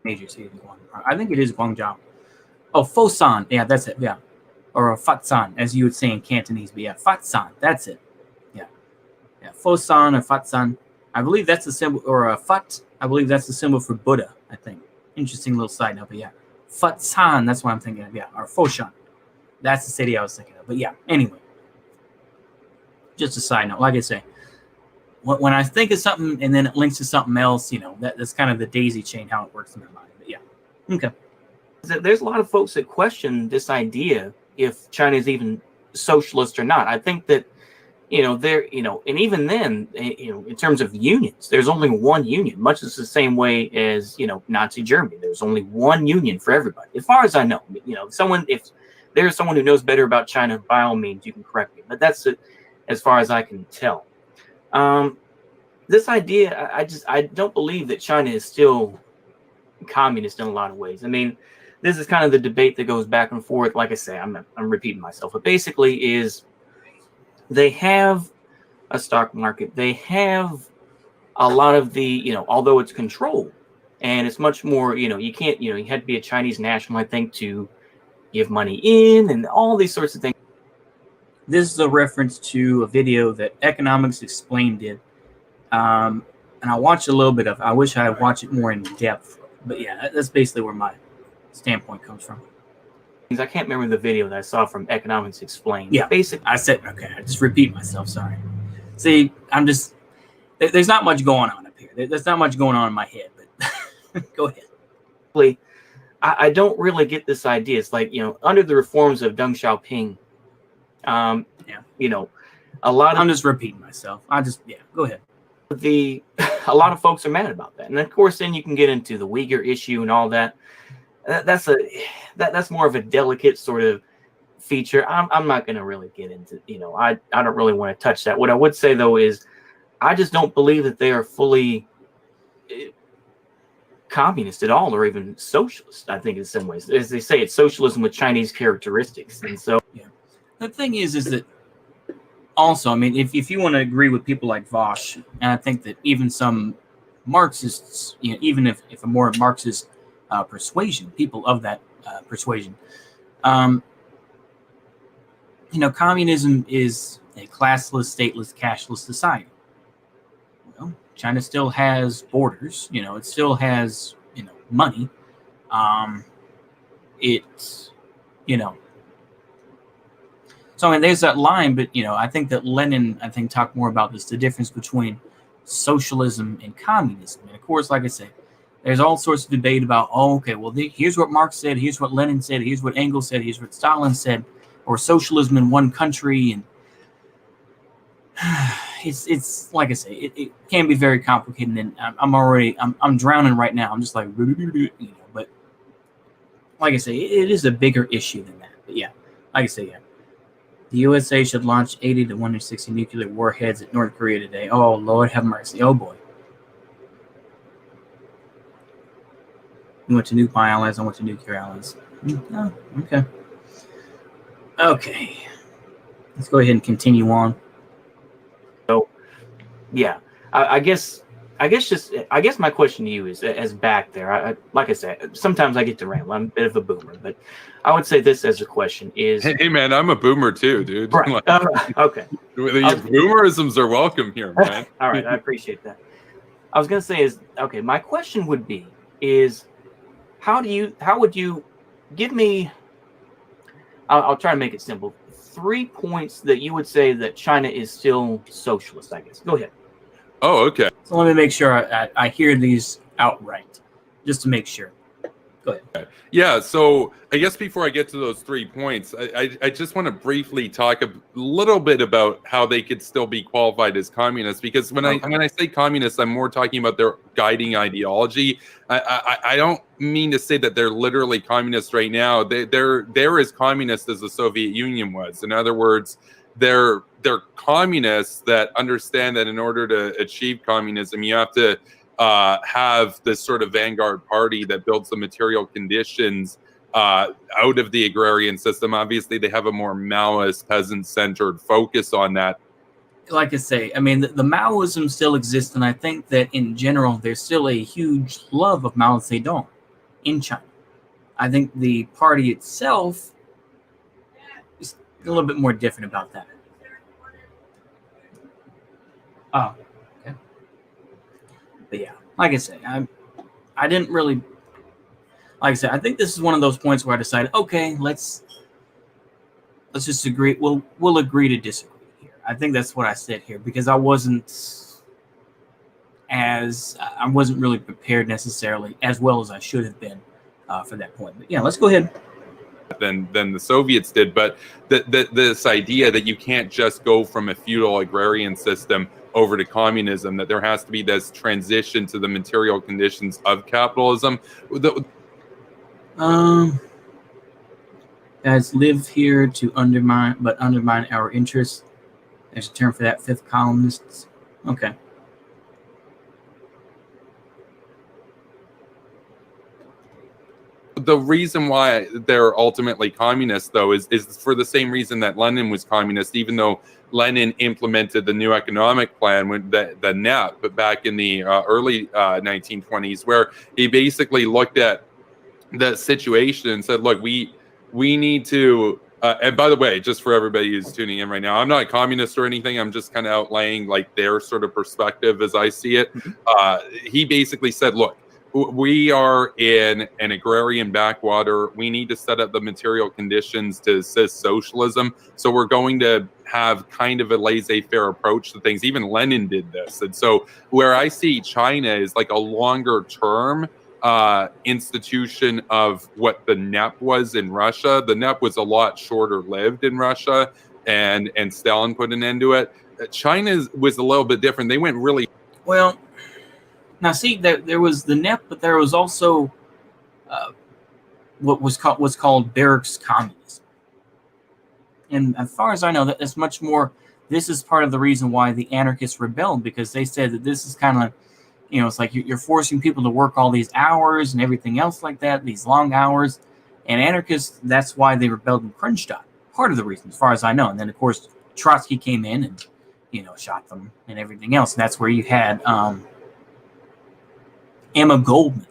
Major city in Guangzhou. I think it is Guangzhou. Oh, Fosan. Yeah, that's it. Yeah. Or Fatsan, as you would say in Cantonese. But yeah, Fatsan. That's it. Yeah. Yeah. Fosan or Fatsan. I believe that's the symbol. Or Fat. I believe that's the symbol for Buddha, I think. Interesting little side note. But yeah. Fatsan. That's what I'm thinking of. Yeah. Or Foshan. That's the city I was thinking of. But yeah. Anyway. Just a side note. Like I say. When I think of something and then it links to something else, that's kind of the daisy chain, how it works in my mind. But yeah. Okay. There's a lot of folks that question this idea if China is even socialist or not. I think that, and even then, in terms of unions, there's only one union, much the same way as, Nazi Germany. There's only one union for everybody. As far as I know, if there's someone who knows better about China, by all means, you can correct me. But that's it, as far as I can tell. This idea, I don't believe that China is still communist in a lot of ways. I mean, this is kind of the debate that goes back and forth. Like I say, I'm repeating myself, but basically is they have a stock market. They have a lot of the, although it's controlled and it's much more, you can't, you had to be a Chinese national, I think, to give money in and all these sorts of things. This is a reference to a video that Economics Explained did. And I watched a little bit of it. I wish I had watched it more in depth. But yeah, that's basically where my standpoint comes from. I can't remember the video that I saw from Economics Explained. Yeah, basically. I said, okay, I just repeat myself, sorry. See, there's not much going on up here. There's not much going on in my head, but go ahead. I don't really get this idea. It's like, under the reforms of Deng Xiaoping, a lot of... I'm just repeating myself. Go ahead. A lot of folks are mad about that. And of course, then you can get into the Uyghur issue and all that. That's more of a delicate sort of feature. I'm not going to really get into, I don't really want to touch that. What I would say, though, is I just don't believe that they are fully communist at all, or even socialist. I think in some ways, as they say, it's socialism with Chinese characteristics. And so, yeah. The thing is that also, I mean, if you want to agree with people like Vosh, and I think that even some Marxists, even if a more Marxist persuasion, people of that persuasion, communism is a classless, stateless, cashless society. China still has borders. It still has money. It's So I mean, there's that line, but I think that Lenin, talked more about this, the difference between socialism and communism. And of course, like I say, there's all sorts of debate about, here's what Marx said, here's what Lenin said, here's what Engels said, here's what Stalin said, or socialism in one country, and it's like I say, it can be very complicated, and I'm drowning right now. I'm just like, but like I say, it is a bigger issue than that. But yeah, like I say, yeah. The USA should launch 80 to 160 nuclear warheads at North Korea today. Oh, Lord have mercy. Oh, boy. You went to nuke my allies. I went to nuke your allies. Oh, okay. Okay. Let's go ahead and continue on. So, yeah. I guess my question to you is, as back there, like I said, sometimes I get to ramble. I'm a bit of a boomer, but I would say this as a question is... Hey, man, I'm a boomer too, dude. Right. Okay. Boomerisms are welcome here, man. All right, I appreciate that. I was going to say is, okay, my question would be is, how would you give me, I'll try to make it simple, 3 points that you would say that China is still socialist, I guess. Go ahead. Oh, okay. So let me make sure I hear these outright, just to make sure. Go ahead. Yeah, so I guess before I get to those 3 points, I just want to briefly talk a little bit about how they could still be qualified as communists. Because when I say communists, I'm more talking about their guiding ideology. I don't mean to say that they're literally communists right now. They're as communist as the Soviet Union was. In other words, they're communists that understand that in order to achieve communism, you have to have this sort of vanguard party that builds the material conditions out of the agrarian system. Obviously, they have a more Maoist, peasant-centered focus on that. Like I say, I mean, the Maoism still exists, and I think that in general, there's still a huge love of Mao Zedong in China. I think the party itself is a little bit more different about that. Oh, okay. But yeah, like I say, I didn't really, like I said, I think this is one of those points where I decided, okay, let's just agree. We'll agree to disagree here. I think that's what I said here, because I wasn't really prepared necessarily as well as I should have been for that point. But yeah, let's go ahead. Than the Soviets did, but this idea that you can't just go from a feudal agrarian system over to communism, that there has to be this transition to the material conditions of capitalism. Guys live here to undermine our interests. There's a term for that, fifth columnists. Okay. The reason why they're ultimately communist, though, is for the same reason that Lenin was communist, even though Lenin implemented the new economic plan, when the NEP, but back in the early 1920s, where he basically looked at the situation and said, look, we need to, and by the way, just for everybody who's tuning in right now, I'm not a communist or anything. I'm just kind of outlaying like their sort of perspective as I see it. He basically said, look, we are in an agrarian backwater. We need to set up the material conditions to assist socialism. So we're going to have kind of a laissez-faire approach to things. Even Lenin did this. And so where I see China is like a longer term institution of what the NEP was in Russia. The NEP was a lot shorter lived in Russia, and Stalin put an end to it. China was a little bit different. They went really well. Now, see, there was the NEP, but there was also what's called barracks communism. And as far as I know, that's much more. This is part of the reason why the anarchists rebelled, because they said that this is kind of, it's like you're forcing people to work all these hours and everything else like that, these long hours. And anarchists, that's why they rebelled in Kronstadt. Part of the reason, as far as I know. And then, of course, Trotsky came in and, shot them and everything else. And that's where you had Emma Goldman,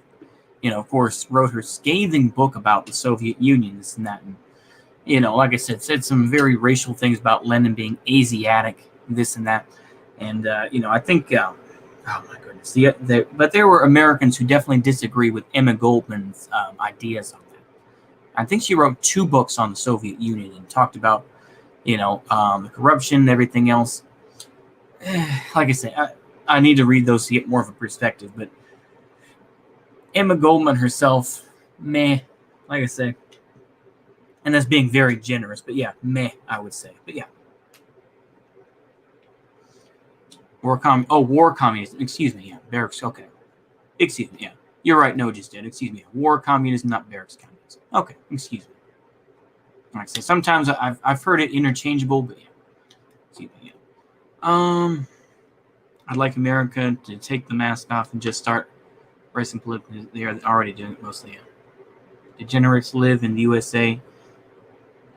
of course, wrote her scathing book about the Soviet Union, this and that. And, like I said some very racial things about Lenin being Asiatic, this and that. And, I think, oh my goodness. But there were Americans who definitely disagree with Emma Goldman's ideas on that. I think she wrote 2 books on the Soviet Union and talked about, the corruption and everything else. Like I say, I need to read those to get more of a perspective. But Emma Goldman herself, meh, like I say. And that's being very generous. But yeah, meh, I would say. But yeah. War communism. Excuse me. Yeah, barracks. Okay. Excuse me. Yeah. You're right. No, just did. Excuse me. War communism, not barracks communism. Okay. Excuse me. Like I say, sometimes I've heard it interchangeable, but yeah. Excuse me. Yeah. I'd like America to take the mask off and just start racing politically. They are already doing it mostly. Yeah. Degenerates live in the USA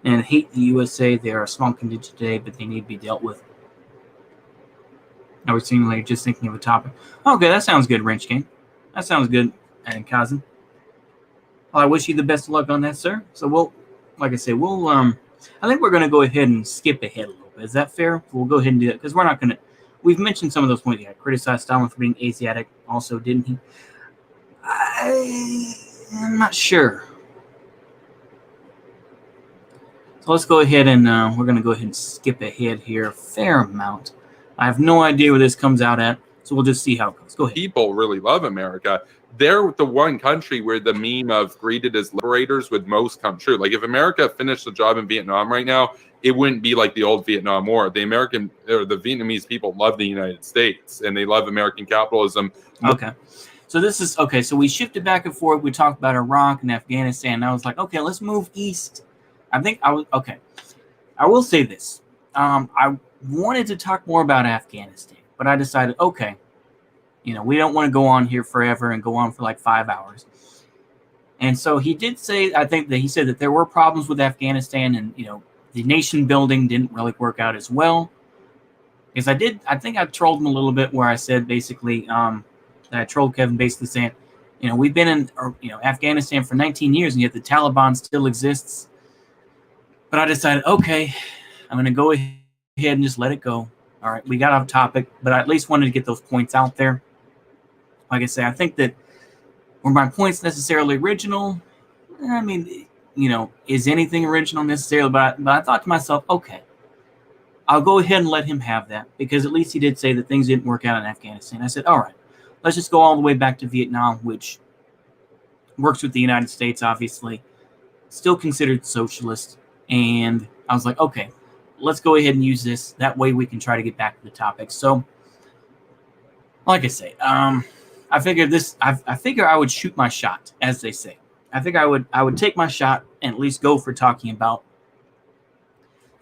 and hate the USA. They are a small contingent today, but they need to be dealt with. I was seeming like just thinking of a topic. Okay, that sounds good, Wrench King. That sounds good, and Kazan. Well, I wish you the best of luck on that, sir. So I think we're gonna go ahead and skip ahead a little bit. Is that fair? We'll go ahead and do it because we're not gonna. We've mentioned some of those points. Yeah, criticized Stalin for being Asiatic, also, didn't he? I'm not sure. So let's go ahead and we're gonna go ahead and skip ahead here a fair amount. I have no idea where this comes out at, so we'll just see how it goes. Go ahead. People really love America. They're the one country where the meme of greeted as liberators would most come true. Like if America finished the job in Vietnam right now, it wouldn't be like the old Vietnam War. The Vietnamese people love the United States and they love American capitalism. Okay. So this is okay. So we shifted back and forth. We talked about Iraq and Afghanistan. And I was like, okay, let's move east. I will say this. I wanted to talk more about Afghanistan, but I decided, okay, we don't want to go on here forever and go on for like 5 hours. And so he did say, I think that he said that there were problems with Afghanistan and, the nation building didn't really work out as well. Because I think I trolled him a little bit where I said basically, that I trolled Kevin basically saying, we've been in, Afghanistan for 19 years and yet the Taliban still exists. But I decided, okay, I'm going to go ahead and just let it go. All right, we got off topic, but I at least wanted to get those points out there. Like I say, I think that were my points necessarily original? I mean, is anything original necessarily? But I thought to myself, okay, I'll go ahead and let him have that because at least he did say that things didn't work out in Afghanistan. I said, all right, let's just go all the way back to Vietnam, which works with the United States, obviously, still considered socialist. And I was like, okay, let's go ahead and use this. That way we can try to get back to the topic. So, like I say, I figure I would shoot my shot, as they say. I think I would take my shot and at least go for talking about,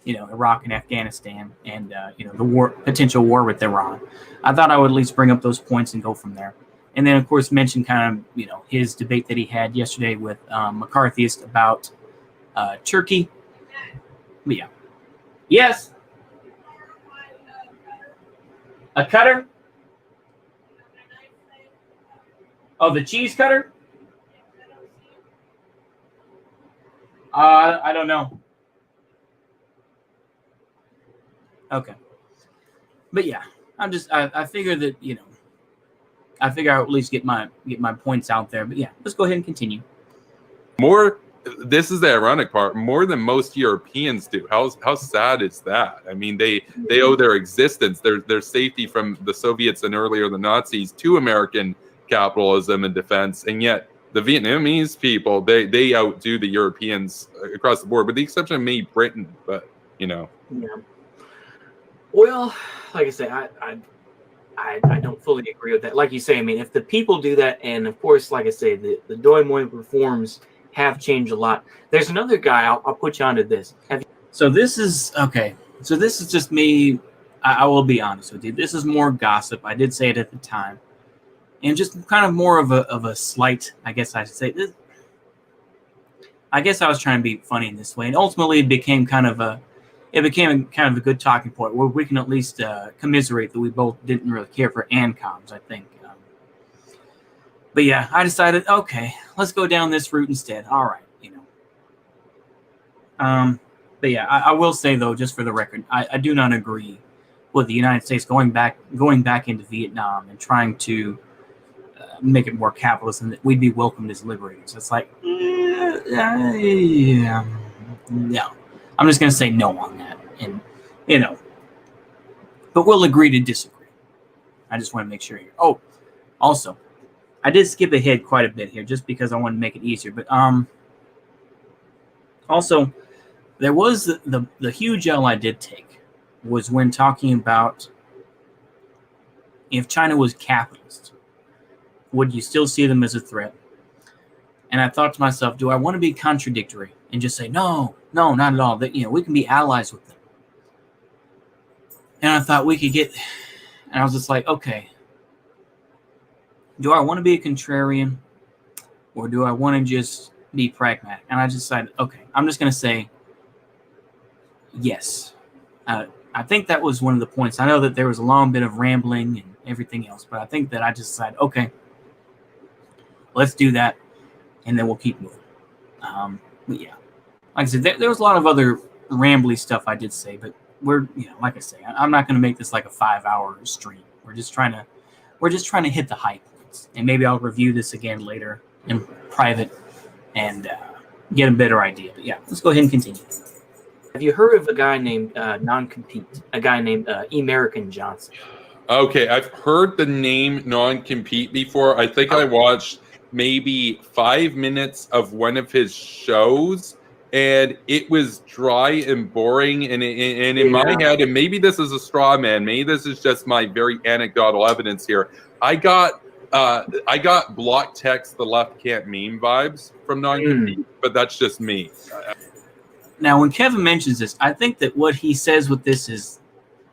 Iraq and Afghanistan and, the potential war with Iran. I thought I would at least bring up those points and go from there. And then, of course, mention kind of, his debate that he had yesterday with McCarthyist about Turkey. But yeah. Yes. A cutter? Oh, the cheese cutter? I don't know. Okay. But yeah, I figure that, I figure I'll at least get my points out there. But yeah, let's go ahead and continue. This is the ironic part, more than most Europeans do. How sad is that? I mean, they owe their existence, their safety from the Soviets and earlier the Nazis to American capitalism and defense, and yet the Vietnamese people, they outdo the Europeans across the board, with the exception of maybe Britain. But Yeah. Well, like I say, I don't fully agree with that. Like you say, I mean, if the people do that, and of course, like I say, the Doi Moi reforms have changed a lot. There's another guy, I'll put you onto this. So this is just me. I will be honest with you. This is more gossip. I did say it at the time. and just kind of more of a slight, I guess I should say. I guess I was trying to be funny in this way, and ultimately it became kind of a good talking point where we can at least commiserate that we both didn't really care for ANCOMs, I think. But yeah, I decided, okay, let's go down this route instead. All right, But yeah, I will say though, just for the record, I do not agree with the United States going back into Vietnam and trying to make it more capitalist and that we'd be welcomed as liberators. It's like, yeah, no. I'm just gonna say no on that, and but we'll agree to disagree. I just want to make sure here. Oh, also, I did skip ahead quite a bit here just because I wanted to make it easier. But also, there was the huge L I did take was when talking about if China was capitalist, would you still see them as a threat? And I thought to myself, do I want to be contradictory and just say no, not at all? That we can be allies with them. And I thought we could get, and I was just like, okay, do I want to be a contrarian or do I want to just be pragmatic? And I just decided, okay, I'm just going to say yes. I think that was one of the points. I know that there was a long bit of rambling and everything else, but I think that I just decided, okay, let's do that, and then we'll keep moving. But yeah, like I said, there was a lot of other rambly stuff I did say, but we're, like I say, I'm not going to make this like a 5-hour stream. We're just trying to hit the high points, and maybe I'll review this again later in private and get a better idea. But yeah, let's go ahead and continue. Have you heard of a guy named Non-Compete? A guy named American Johnson? Okay, I've heard the name Non-Compete before. I think I watched maybe 5 minutes of one of his shows, and it was dry and boring. And in my head, and maybe this is a straw man, maybe this is just my very anecdotal evidence here. I got block text the left can't meme vibes from Non-Compete, but that's just me. Now, when Kevin mentions this, I think that what he says with this is,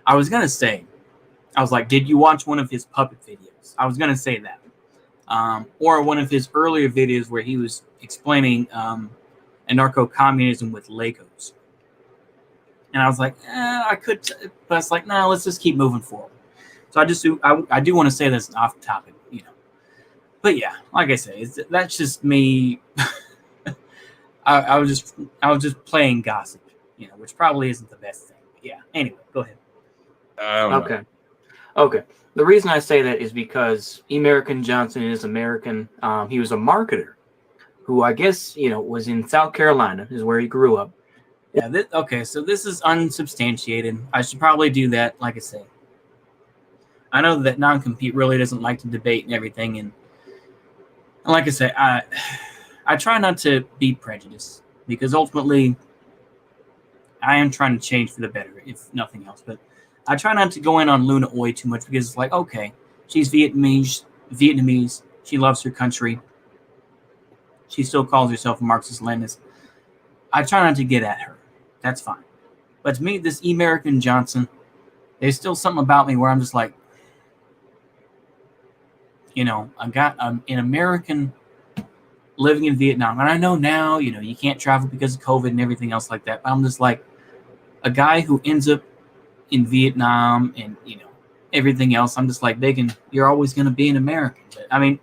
I was like, did you watch one of his puppet videos? I was going to say that. Or one of his earlier videos where he was explaining anarcho-communism with Legos. And I was like, I could, but it's like, no, let's just keep moving forward. So I do want to say this off topic, But yeah, like I say, that's just me. I was just playing gossip, which probably isn't the best thing. But yeah. Anyway, go ahead. Okay. The reason I say that is because American Johnson is American. He was a marketer who I guess, was in South Carolina is where he grew up. Yeah. Okay. So this is unsubstantiated. I should probably do that. Like I say, I know that Non-Compete really doesn't like to debate and everything. And like I say, I try not to be prejudiced because ultimately I am trying to change for the better, if nothing else. But I try not to go in on Luna Oi too much because it's like, okay, she's Vietnamese. She loves her country. She still calls herself a Marxist-Leninist. I try not to get at her. That's fine. But to me, this American Johnson, there's still something about me where I'm just like, I got an American living in Vietnam. And I know now, you can't travel because of COVID and everything else like that. But I'm just like a guy who ends up in Vietnam and, everything else. I'm just like, you're always going to be an American. But, I mean,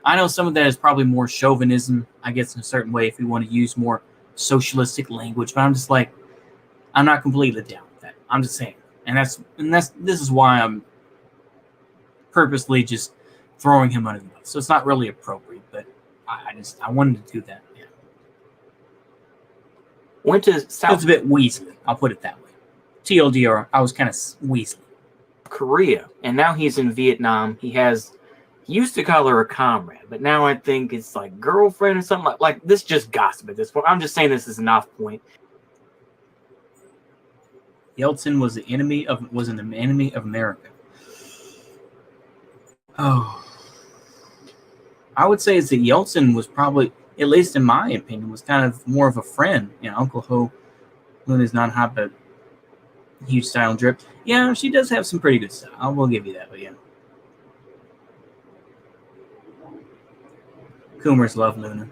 I know some of that is probably more chauvinism, I guess, in a certain way, if we want to use more socialistic language. But I'm just like, I'm not completely down with that. I'm just saying. And this is why I'm purposely just throwing him under the bus. So it's not really appropriate, but I wanted to do that. Yeah. Went to South. It's a bit Weasley. I'll put it that way. TLDR, I was kind of Weasley. Korea, and now he's in Vietnam. He used to call her a comrade, but now I think it's like girlfriend or something like this. Just gossip at this point. I'm just saying this is an off point. Yeltsin was an enemy of America. Oh. I would say is that Yeltsin was probably, at least in my opinion, was kind of more of a friend. Uncle Ho, Luna's not hot, but huge style and drip. Yeah, she does have some pretty good style. I will give you that, but yeah. Coomers love Luna.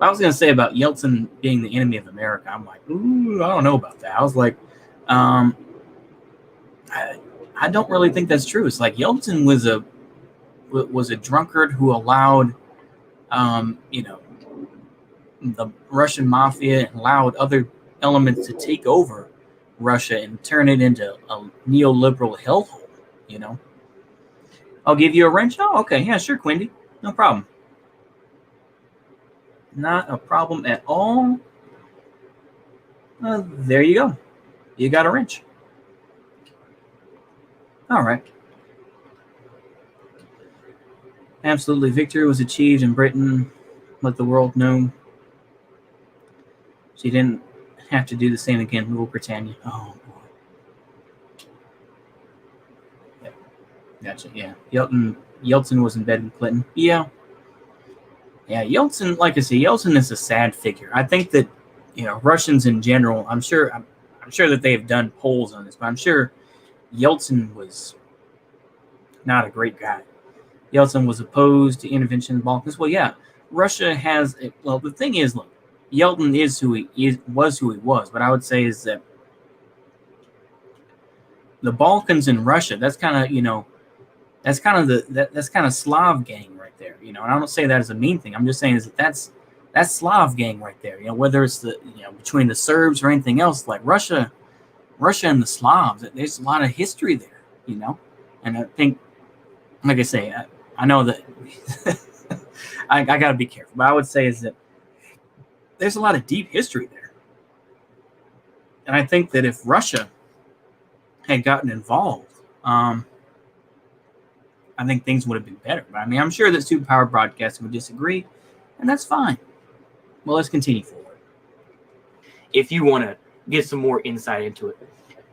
I was going to say about Yeltsin being the enemy of America. I'm like, ooh, I don't know about that. I was like, I don't really think that's true. It's like Yeltsin was a drunkard who allowed, the Russian mafia and allowed other elements to take over Russia and turn it into a neoliberal hellhole. I'll give you a wrench. Oh, okay, yeah, sure, Quindy, no problem. Not a problem at all. There you go. You got a wrench. All right. Absolutely, victory was achieved in Britain. Let the world know. She didn't have to do the same again. Rule Britannia. Oh boy. Yep. Gotcha. Yeah. Yeltsin was in bed with Clinton. Yeah. Yeah. Yeltsin, like I say, Yeltsin is a sad figure. I think that Russians in general. I'm sure that they have done polls on this, but I'm sure Yeltsin was not a great guy. Yeltsin was opposed to intervention in the Balkans. Well, yeah, Russia has. Well, the thing is, look, Yeltsin is who he was who he was. But I would say is that the Balkans and Russia. That's kind of that's kind of Slav gang right there. And I don't say that as a mean thing. I'm just saying is that's Slav gang right there. Whether it's the between the Serbs or anything else, like Russia and the Slavs. There's a lot of history there. And I think, like I say, I know that I got to be careful, but I would say is that there's a lot of deep history there. And I think that if Russia had gotten involved, I think things would have been better. But I mean, I'm sure that Superpower Broadcasting would disagree, and that's fine. Well, let's continue forward. If you want to get some more insight into it,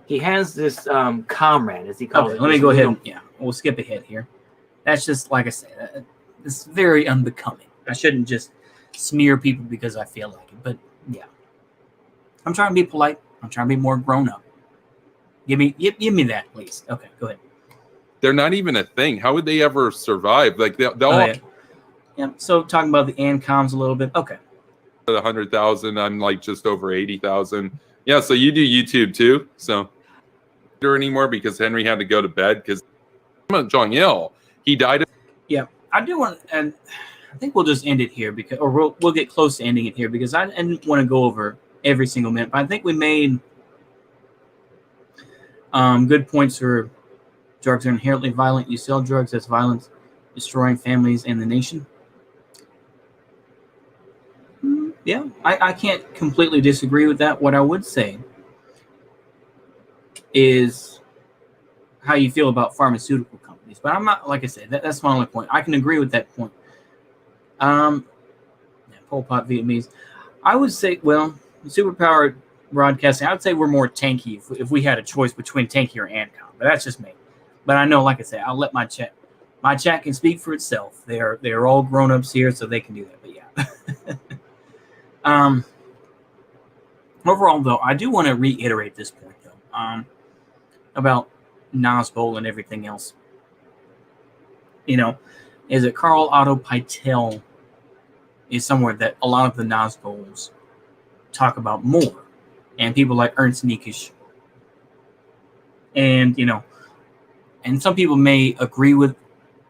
he has this comrade, as he calls it. Let me go ahead. We'll skip ahead here. That's just, like I said, it's very unbecoming. I shouldn't just smear people because I feel like it. But, yeah. I'm trying to be polite. I'm trying to be more grown up. Give me that, please. Okay, go ahead. They're not even a thing. How would they ever survive? Like, they'll yeah, so talking about the ANCOMs a little bit. Okay. 100,000. I'm like just over 80,000. Yeah, so you do YouTube too. So anymore because Henry had to go to bed because Jong Il, he died. Yeah, I do want, and I think we'll just end it here because, or we'll get close to ending it here because I didn't want to go over every single minute. But I think we made good points for drugs are inherently violent. You sell drugs, that's violence, destroying families and the nation. Yeah, I can't completely disagree with that. What I would say is how you feel about pharmaceutical companies. But I'm not, like I said, that's my only point. I can agree with that point. Pol Pot Vietnamese. I would say, well, Superpowered Broadcasting, I would say we're more tanky if we had a choice between tanky or ANCOM. But that's just me. But I know, like I said, I'll let my chat can speak for itself. They're all grown-ups here, so they can do that. But yeah. Overall, though, I do want to reiterate this point, though, about Nosbol and everything else. Is that Carl Otto Pytel is somewhere that a lot of the Nosbols talk about more, and people like Ernst Niekisch, and and some people may agree with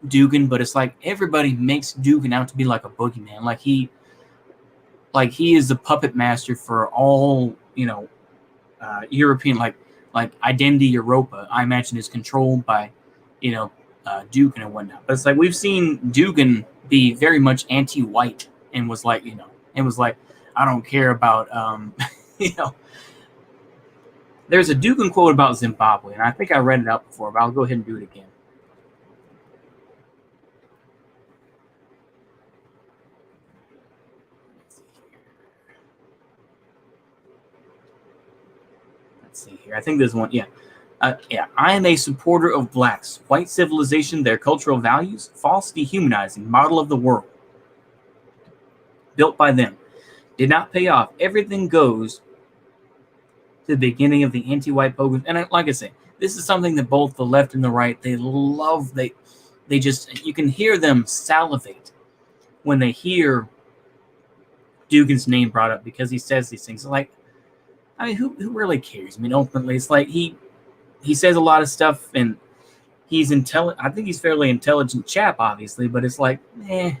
Dugan, but it's like everybody makes Dugan out to be like a boogeyman, like he is the puppet master for all European, like Identity Europa. I imagine is controlled by Dugan and whatnot. But it's like we've seen Dugan be very much anti-white and was like I don't care about There's a Dugan quote about Zimbabwe, and I think I read it out before, but I'll go ahead and do it again. Let's see here. I think there's one. Yeah. I am a supporter of blacks, white civilization, their cultural values, false dehumanizing model of the world built by them. Did not pay off. Everything goes to the beginning of the anti-white pogrom. And like I say, this is something that both the left and the right, they love. They just, you can hear them salivate when they hear Dugan's name brought up because he says these things. Like, I mean, who really cares? I mean, ultimately, it's like he says a lot of stuff, and he's intelligent. I think he's fairly intelligent chap, obviously, but it's like, yeah.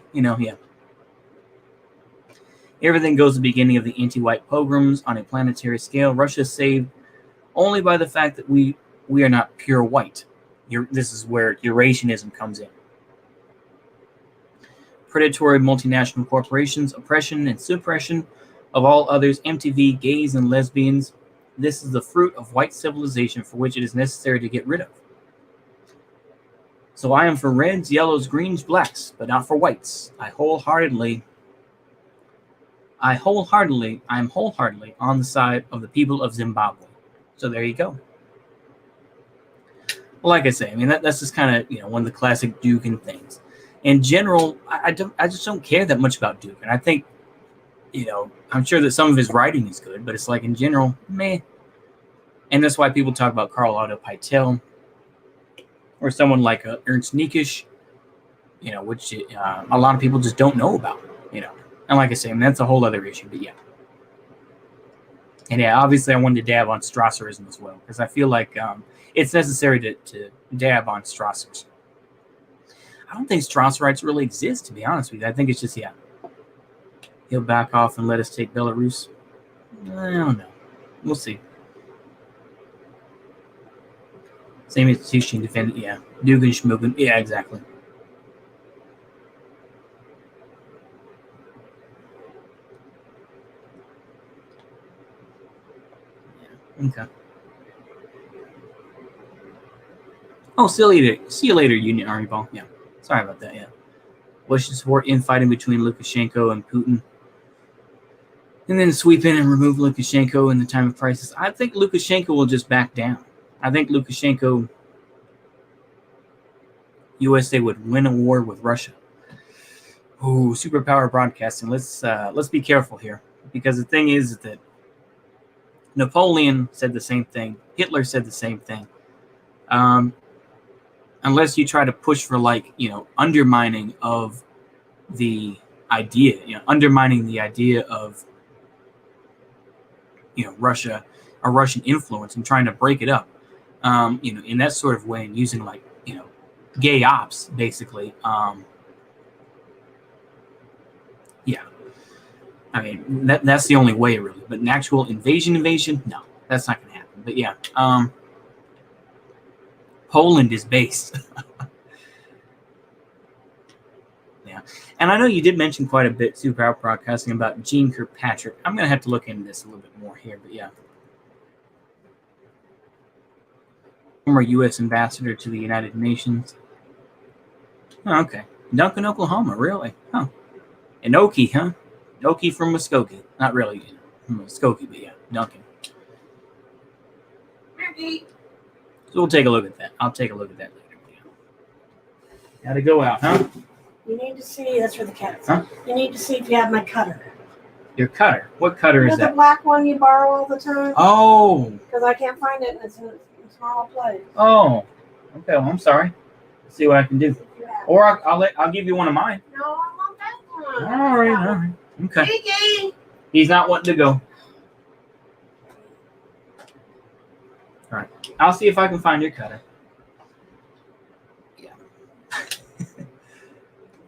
Everything goes to the beginning of the anti-white pogroms on a planetary scale. Russia is saved only by the fact that we are not pure white. This is where Eurasianism comes in. Predatory multinational corporations, oppression and suppression of all others, MTV, gays, and lesbians. This is the fruit of white civilization for which it is necessary to get rid of. So I am for reds, yellows, greens, blacks, but not for whites. I am wholeheartedly on the side of the people of Zimbabwe. So there you go. Well, like I say, I mean, that's just kind of, one of the classic Dugan things. In general, I just don't care that much about Dugan. I think, I'm sure that some of his writing is good, but it's like in general, meh. And that's why people talk about Carl Otto Pytel or someone like Ernst Niekisch, which a lot of people just don't know about, And like I say, I mean, that's a whole other issue, but yeah. And yeah, obviously I wanted to dab on Strasserism as well, because I feel like it's necessary to dab on Strassers. I don't think Strasserites really exist, to be honest with you. I think it's just, he'll back off and let us take Belarus. I don't know. We'll see. Same institution defended, Dugan, Schmugan, yeah, exactly. Okay. Oh, see you later, Union Army Ball. Yeah. Sorry about that, yeah. Bush to support infighting between Lukashenko and Putin. And then sweep in and remove Lukashenko in the time of crisis. I think Lukashenko will just back down. I think Lukashenko, USA would win a war with Russia. Ooh, superpower broadcasting. Let's be careful here. Because the thing is that Napoleon said the same thing. Hitler said the same thing. Unless you try to push for undermining of the idea, undermining the idea of, Russia or Russian influence and trying to break it up, in that sort of way and using gay ops, basically. I mean, that's the only way, really. But an actual invasion, no, that's not going to happen. But yeah, Poland is based. Yeah. And I know you did mention quite a bit, Superpower Broadcasting, about Gene Kirkpatrick. I'm going to have to look into this a little bit more here, but yeah. Former U.S. ambassador to the United Nations. Oh, okay. Duncan, Oklahoma, really? Huh. Inoki, huh? Inoki from Muskogee. Not really from Muskogee, but yeah, Duncan. So we'll take a look at that. I'll take a look at that later. Yeah. Gotta go out, huh? You need to see, that's for the cats. Huh? You need to see if you have my cutter. Your cutter? What cutter is The that? black one you borrow all the time? Oh. Because I can't find it and it's in a small place. Oh. Okay, well, I'm sorry. Let's see what I can do. Yeah. Or I'll give you one of mine. No, I want that one. All right. Okay. Kiki! He's not wanting to go. All right. I'll see if I can find your cutter. Yeah.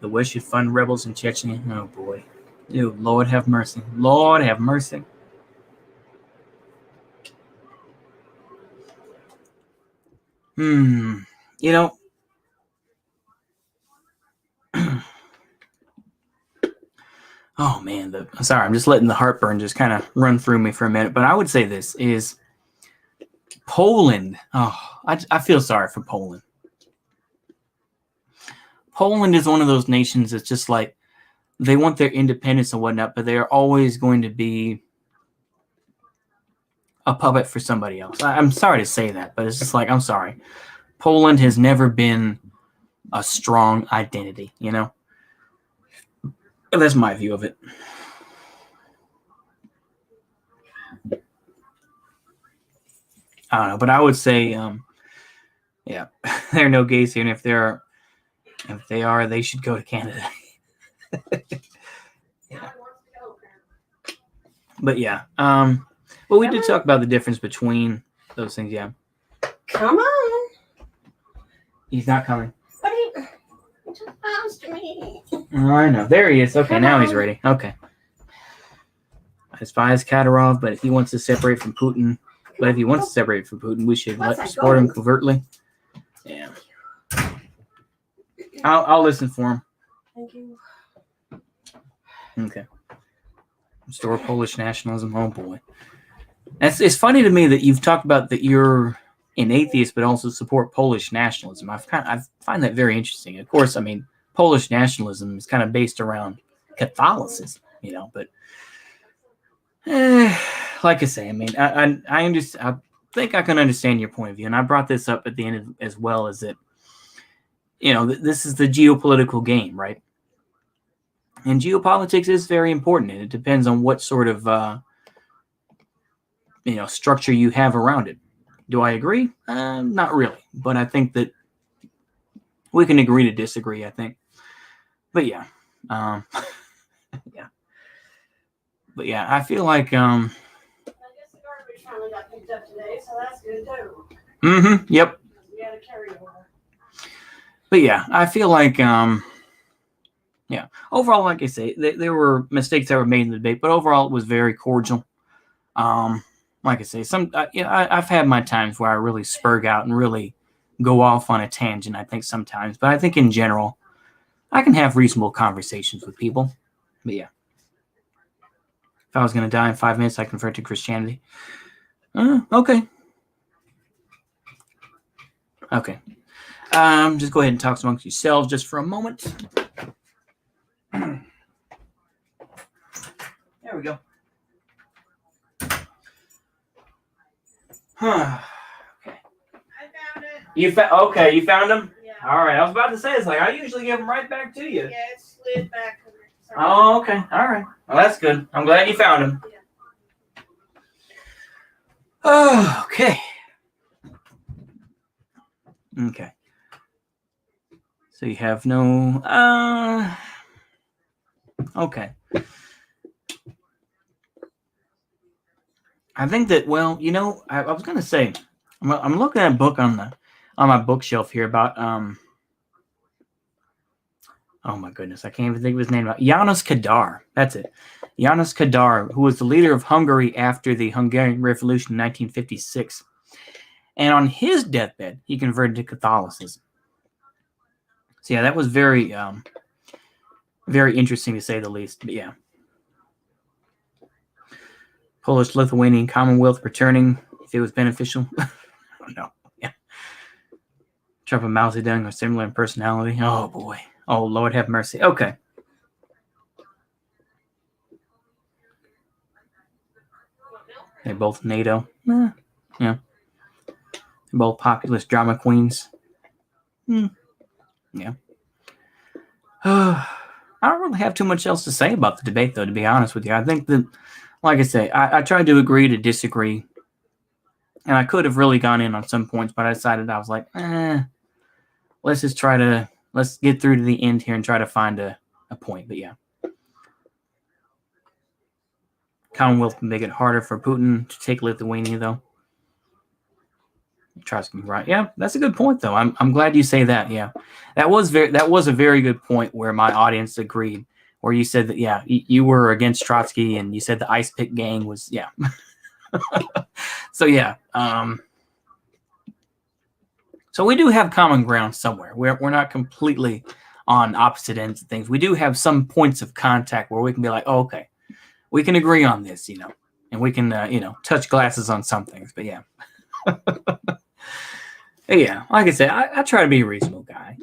The West should fund rebels in Chechnya. Oh, boy. Dude, Lord have mercy. Lord have mercy. Oh, man. Sorry, I'm just letting the heartburn just kind of run through me for a minute. But I would say this is Poland. Oh, I feel sorry for Poland. Poland is one of those nations that's just like, they want their independence and whatnot, but they are always going to be a puppet for somebody else. I'm sorry to say that, but it's just like, I'm sorry. Poland has never been a strong identity, But that's my view of it. I don't know, but I would say, there are no gays here, and if they are, they should go to Canada. But yeah, well, we did talk about the difference between those things. Yeah, Come on. he's not coming. But he just asked me. Oh, I know. There he is. Okay, Come now he's on. ready. Okay. I despise Kadyrov, but if he wants to separate from Putin, we should support him covertly. Yeah. I'll listen for him. Thank you. Okay. Restore Polish nationalism. Oh boy. It's funny to me that you've talked about that you're an atheist, but also support Polish nationalism. I find that very interesting. Of course, I mean, Polish nationalism is kind of based around Catholicism, but like I say, I mean, I understand. I think I can understand your point of view, and I brought this up at the end as well, as that, this is the geopolitical game, right? And geopolitics is very important, and it depends on what sort of structure you have around it. Do I agree? Not really, but I think that we can agree to disagree, I think. But yeah, yeah. But yeah, I feel like I guess the garbage finally got picked up today, so that's good too. Yep. We had a carryover. But yeah, I feel like yeah. Overall, like I say, there were mistakes that were made in the debate, but overall it was very cordial. Like I say, I've had my times where I really spurg out and really go off on a tangent, I think sometimes. But I think in general, I can have reasonable conversations with people. But yeah. If I was going to die in 5 minutes, I convert to Christianity. Okay. Okay. Just go ahead and talk amongst yourselves just for a moment. There we go. Okay. I found it. You found them? Yeah. All right. I was about to say, it's like I usually give them right back to you. Yeah, it slid back. Sorry. Oh, okay. All right. Well, that's good. I'm glad you found them. Yeah. Oh, okay. Okay. So you have no. Okay. I think that, well, I was gonna say, I'm looking at a book on my bookshelf here about oh my goodness, I can't even think of his name. János Kadar. That's it. János Kadar, who was the leader of Hungary after the Hungarian Revolution in 1956. And on his deathbed, he converted to Catholicism. So yeah, that was very, very interesting to say the least. But yeah. Polish-Lithuanian Commonwealth returning, if it was beneficial. I don't know. Yeah. Trump and Mao Zedong are similar in personality. Oh boy. Oh, Lord have mercy. Okay. They're both NATO. Yeah. They're both populist drama queens. Yeah. I don't really have too much else to say about the debate, though, to be honest with you. I think that, like I say, I tried to agree to disagree. And I could have really gone in on some points, but I decided I was like, let's get through to the end here and try to find a point. But yeah. Commonwealth can make it harder for Putin to take Lithuania, though. Tries to be right. Yeah, that's a good point, though. I'm glad you say that. Yeah, that was a very good point where my audience agreed. Where you said that, yeah, you were against Trotsky, and you said the Ice Pick Gang was, yeah. So yeah, so we do have common ground somewhere. We're not completely on opposite ends of things. We do have some points of contact where we can be like, oh, okay, we can agree on this, and we can, touch glasses on some things. But yeah. Yeah, like I said, I try to be a reasonable guy.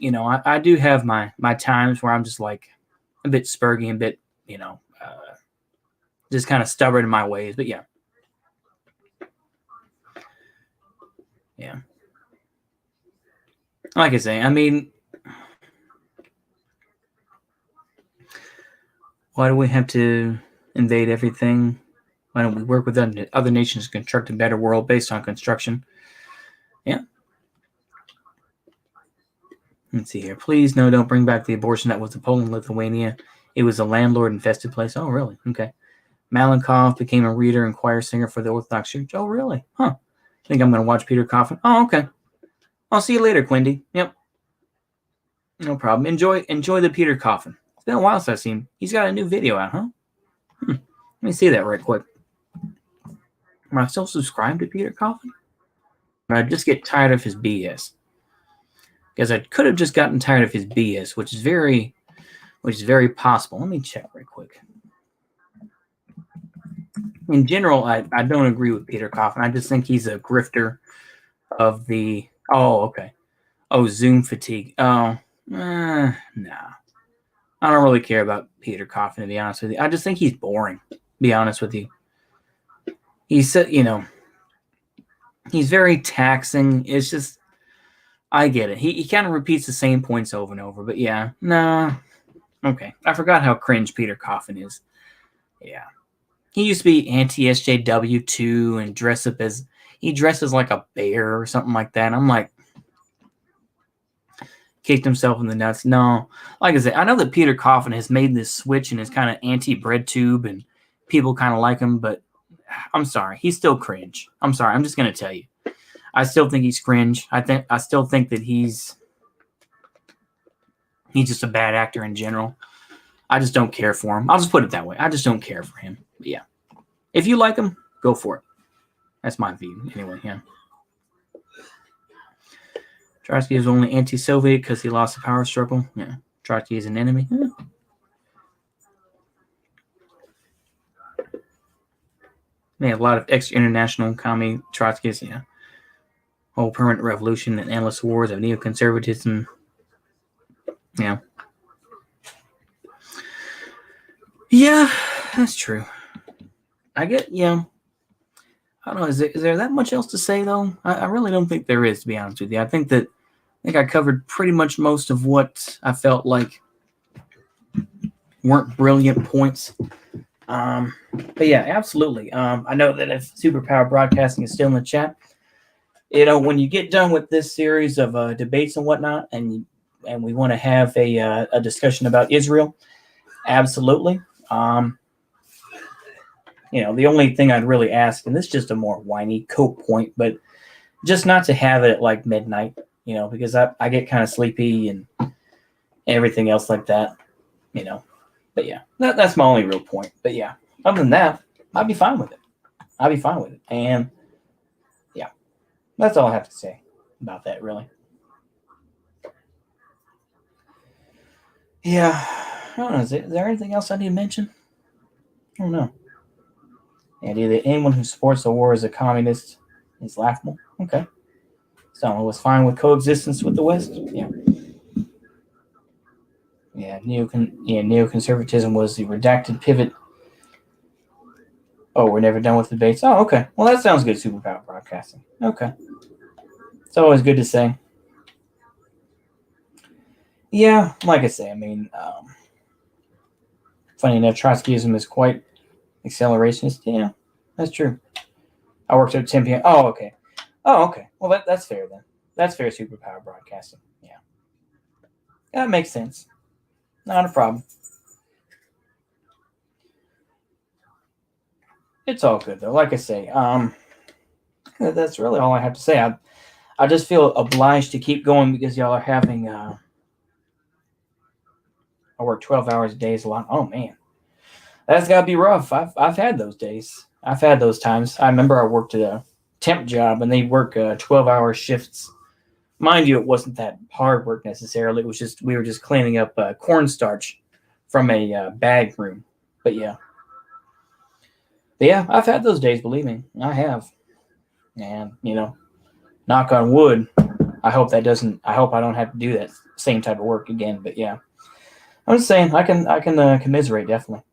I do have my times where I'm just like a bit spurgy, a bit, just kind of stubborn in my ways. But yeah. Yeah. Like I say, I mean, why do we have to invade everything? Why don't we work with other nations to construct a better world based on construction? Yeah. Let's see here. Please, no, don't bring back the abortion that was in Poland, Lithuania, It was a landlord-infested place. Oh, really? Okay. Malenkov became a reader and choir singer for the Orthodox Church. Oh, really? Huh. I think I'm going to watch Peter Coffin. Oh, okay. I'll see you later, Quindy. Yep. No problem. Enjoy the Peter Coffin. It's been a while since I've seen him. He's got a new video out, huh? Let me see that right quick. Am I still subscribed to Peter Coffin? Or I just get tired of his BS. Because I could have just gotten tired of his BS, which is very possible. Let me check right quick. In general, I don't agree with Peter Coffin. I just think he's a grifter of the... Oh, okay. Oh, Zoom fatigue. Oh, nah. I don't really care about Peter Coffin, to be honest with you. I just think he's boring, to be honest with you. He's, he's very taxing. It's just... I get it. He kind of repeats the same points over and over. But yeah, no. Okay. I forgot how cringe Peter Coffin is. Yeah. He used to be anti-SJW too and he dresses like a bear or something like that. I'm like, kicked himself in the nuts. No. Like I said, I know that Peter Coffin has made this switch and is kind of anti-bread tube and people kind of like him, but I'm sorry. He's still cringe. I'm sorry. I'm just going to tell you. I still think he's cringe. I still think that he's just a bad actor in general. I just don't care for him. I'll just put it that way. I just don't care for him. But yeah. If you like him, go for it. That's my view. Anyway, yeah. Trotsky is only anti-Soviet because he lost the power struggle. Yeah. Trotsky is an enemy. Yeah. They have a lot of extra-international commie Trotskyists, yeah. Whole permanent revolution and endless wars of neoconservatism. Yeah. Yeah, that's true. I get, yeah. I don't know, is there that much else to say, though? I really don't think there is, to be honest with you. I think I covered pretty much most of what I felt like weren't brilliant points. But yeah, absolutely. I know that if Superpower Broadcasting is still in the chat, when you get done with this series of debates and whatnot, and we want to have a discussion about Israel, absolutely. The only thing I'd really ask, and this is just a more whiny cope point, but just not to have it at like midnight, because I get kind of sleepy and everything else like that, But yeah, that's my only real point. But yeah, other than that, I'd be fine with it. And yeah, that's all I have to say about that, really. Yeah, I don't know. Is there anything else I need to mention? I don't know. And anyone who supports the war as a communist is laughable. Okay. Someone was fine with coexistence with the West. Yeah. Yeah, neoconservatism was the redacted pivot. Oh, we're never done with debates. Oh, okay. Well, that sounds good, Superpower Broadcasting. Okay. It's always good to say. Yeah, like I say, funny enough, Trotskyism is quite accelerationist. Yeah, that's true. I worked at 10 p.m. Oh, okay. Well, that's fair then. That's fair, Superpower Broadcasting. Yeah. That makes sense. Not a problem. It's all good, though. Like I say, that's really all I have to say. I just feel obliged to keep going because y'all are having... I work 12 hours a day is a lot. Oh, man. That's got to be rough. I've had those days. I've had those times. I remember I worked at a temp job, and they work 12-hour shifts. Mind you, it wasn't that hard work necessarily. It was just we were just cleaning up cornstarch from a bag room. But yeah, I've had those days. Believe me, I have. And knock on wood. I hope I don't have to do that same type of work again. But yeah, I'm just saying I can commiserate definitely.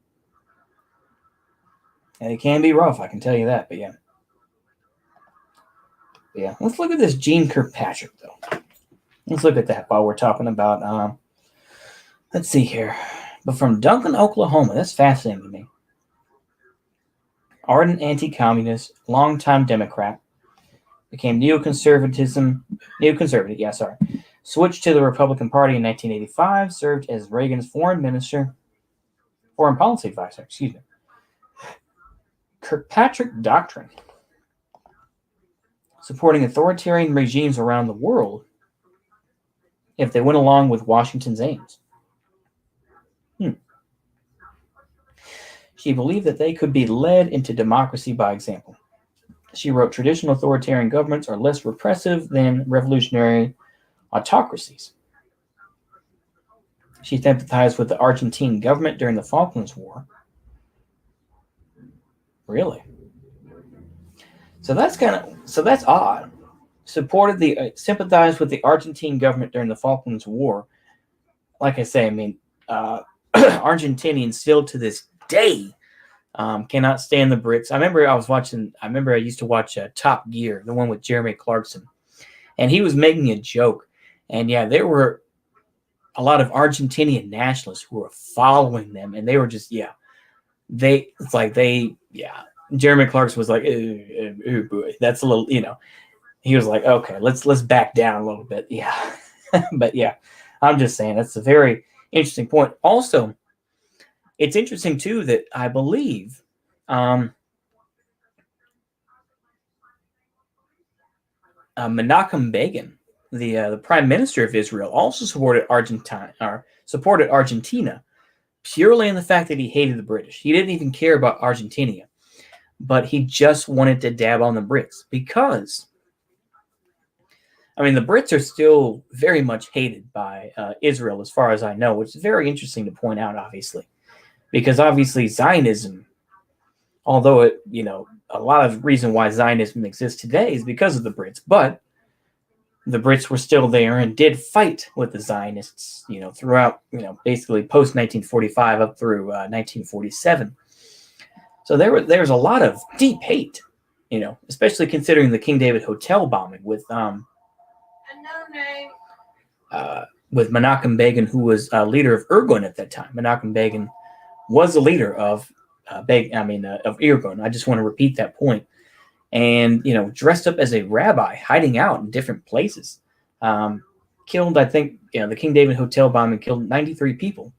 And it can be rough, I can tell you that. But yeah. Yeah, let's look at this Gene Kirkpatrick, though. Let's look at that while we're talking about, let's see here. But from Duncan, Oklahoma, that's fascinating to me. Ardent anti-communist, longtime Democrat, became neoconservative, switched to the Republican Party in 1985, served as Reagan's foreign minister, foreign policy advisor, excuse me. Kirkpatrick Doctrine, supporting authoritarian regimes around the world if they went along with Washington's aims. She believed that they could be led into democracy by example. She wrote, traditional authoritarian governments are less repressive than revolutionary autocracies. She sympathized with the Argentine government during the Falklands War. Really? So that's odd. Sympathized with the Argentine government during the Falklands War. Like I say, I mean, Argentinians still to this day cannot stand the Brits. I remember I used to watch Top Gear, the one with Jeremy Clarkson, and he was making a joke. And yeah, there were a lot of Argentinian nationalists who were following them, and they were just, Jeremy Clarkson was like, ooh, boy, that's a little, he was like, okay, let's back down a little bit. Yeah. But yeah, I'm just saying that's a very interesting point. Also, it's interesting too that I believe Menachem Begin, the prime minister of Israel, also supported Argentina purely in the fact that he hated the British. He didn't even care about Argentina, but he just wanted to dab on the Brits because, I mean, the Brits are still very much hated by Israel, as far as I know, which is very interesting to point out, obviously, because obviously Zionism, although it, a lot of reason why Zionism exists today is because of the Brits, but the Brits were still there and did fight with the Zionists, throughout, basically post 1945 up through 1947. So there was a lot of deep hate, especially considering the King David Hotel bombing with Menachem Begin, who was leader of Irgun at that time. Menachem Begin was the leader of Irgun. I just want to repeat that point. And, dressed up as a rabbi, hiding out in different places. Killed, I think, the King David Hotel bombing killed 93 people.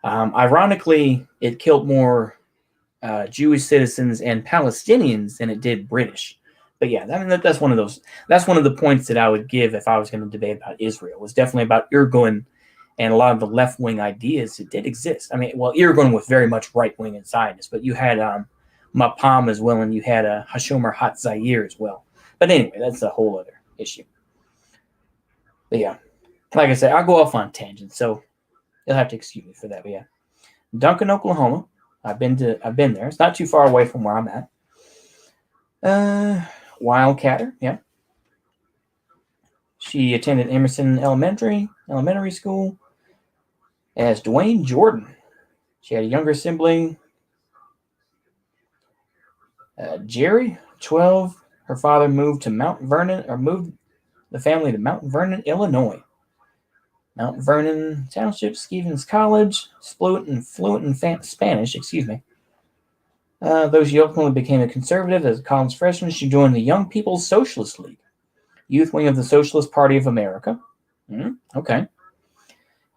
Ironically, it killed more Jewish citizens and Palestinians than it did British. But yeah, I mean, that's one of those. That's one of the points that I would give if I was going to debate about Israel. It was definitely about Irgun and a lot of the left-wing ideas that did exist. I mean, well, Irgun was very much right-wing and Zionist, but you had Mapam as well, and you had Hashomer Hatzair as well. But anyway, that's a whole other issue. But yeah, like I said, I'll go off on tangents, so you'll have to excuse me for that. But yeah, Duncan, Oklahoma. I've been there. It's not too far away from where I'm at. Wildcatter, yeah. She attended Emerson Elementary School as Dwayne Jordan. She had a younger sibling, Jerry, 12. Her father moved the family to Mount Vernon, Illinois. Mount Vernon Township, Stevens College, fluent in Spanish, Though she ultimately became a conservative as a college freshman, she joined the Young People's Socialist League, youth wing of the Socialist Party of America. Okay.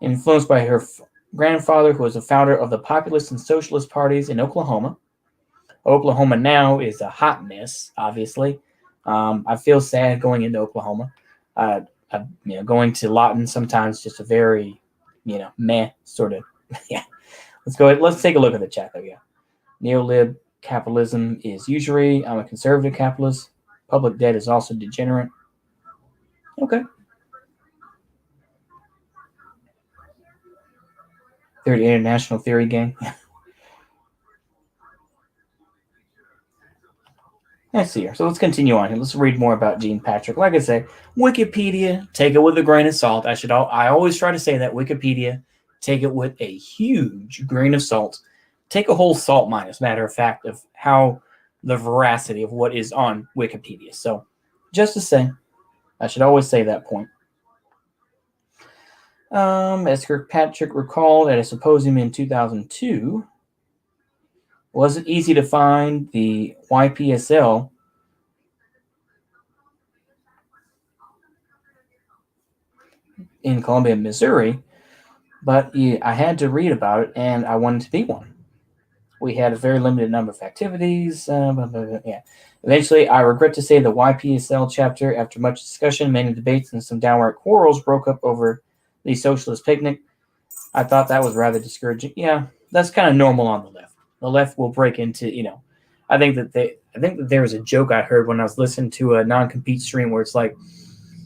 Influenced by her grandfather, who was a founder of the populist and socialist parties in Oklahoma. Oklahoma now is a hot mess, obviously. I feel sad going into Oklahoma. Going to Lawton sometimes just a very, meh sort of. Yeah. Let's take a look at the chat though. Yeah. Neolib capitalism is usury. I'm a conservative capitalist. Public debt is also degenerate. Okay. Third International Theory Gang. Let's see here. So let's continue on here. Let's read more about Jean Patrick. Like I say, Wikipedia, take it with a grain of salt. I always try to say that. Wikipedia, take it with a huge grain of salt. Take a whole salt mine, as a matter of fact, of how the veracity of what is on Wikipedia. So just to say, I should always say that point. As Kirkpatrick recalled at a symposium in 2002, it wasn't easy to find the YPSL in Columbia, Missouri, But yeah, I had to read about it, and I wanted to be one. We had a very limited number of activities. Yeah. Eventually, I regret to say the YPSL chapter, after much discussion, many debates, and some downright quarrels, broke up over the socialist picnic. I thought that was rather discouraging. Yeah, that's kind of normal on the left. The left will break into, I think that there was a joke I heard when I was listening to a non-compete stream where it's like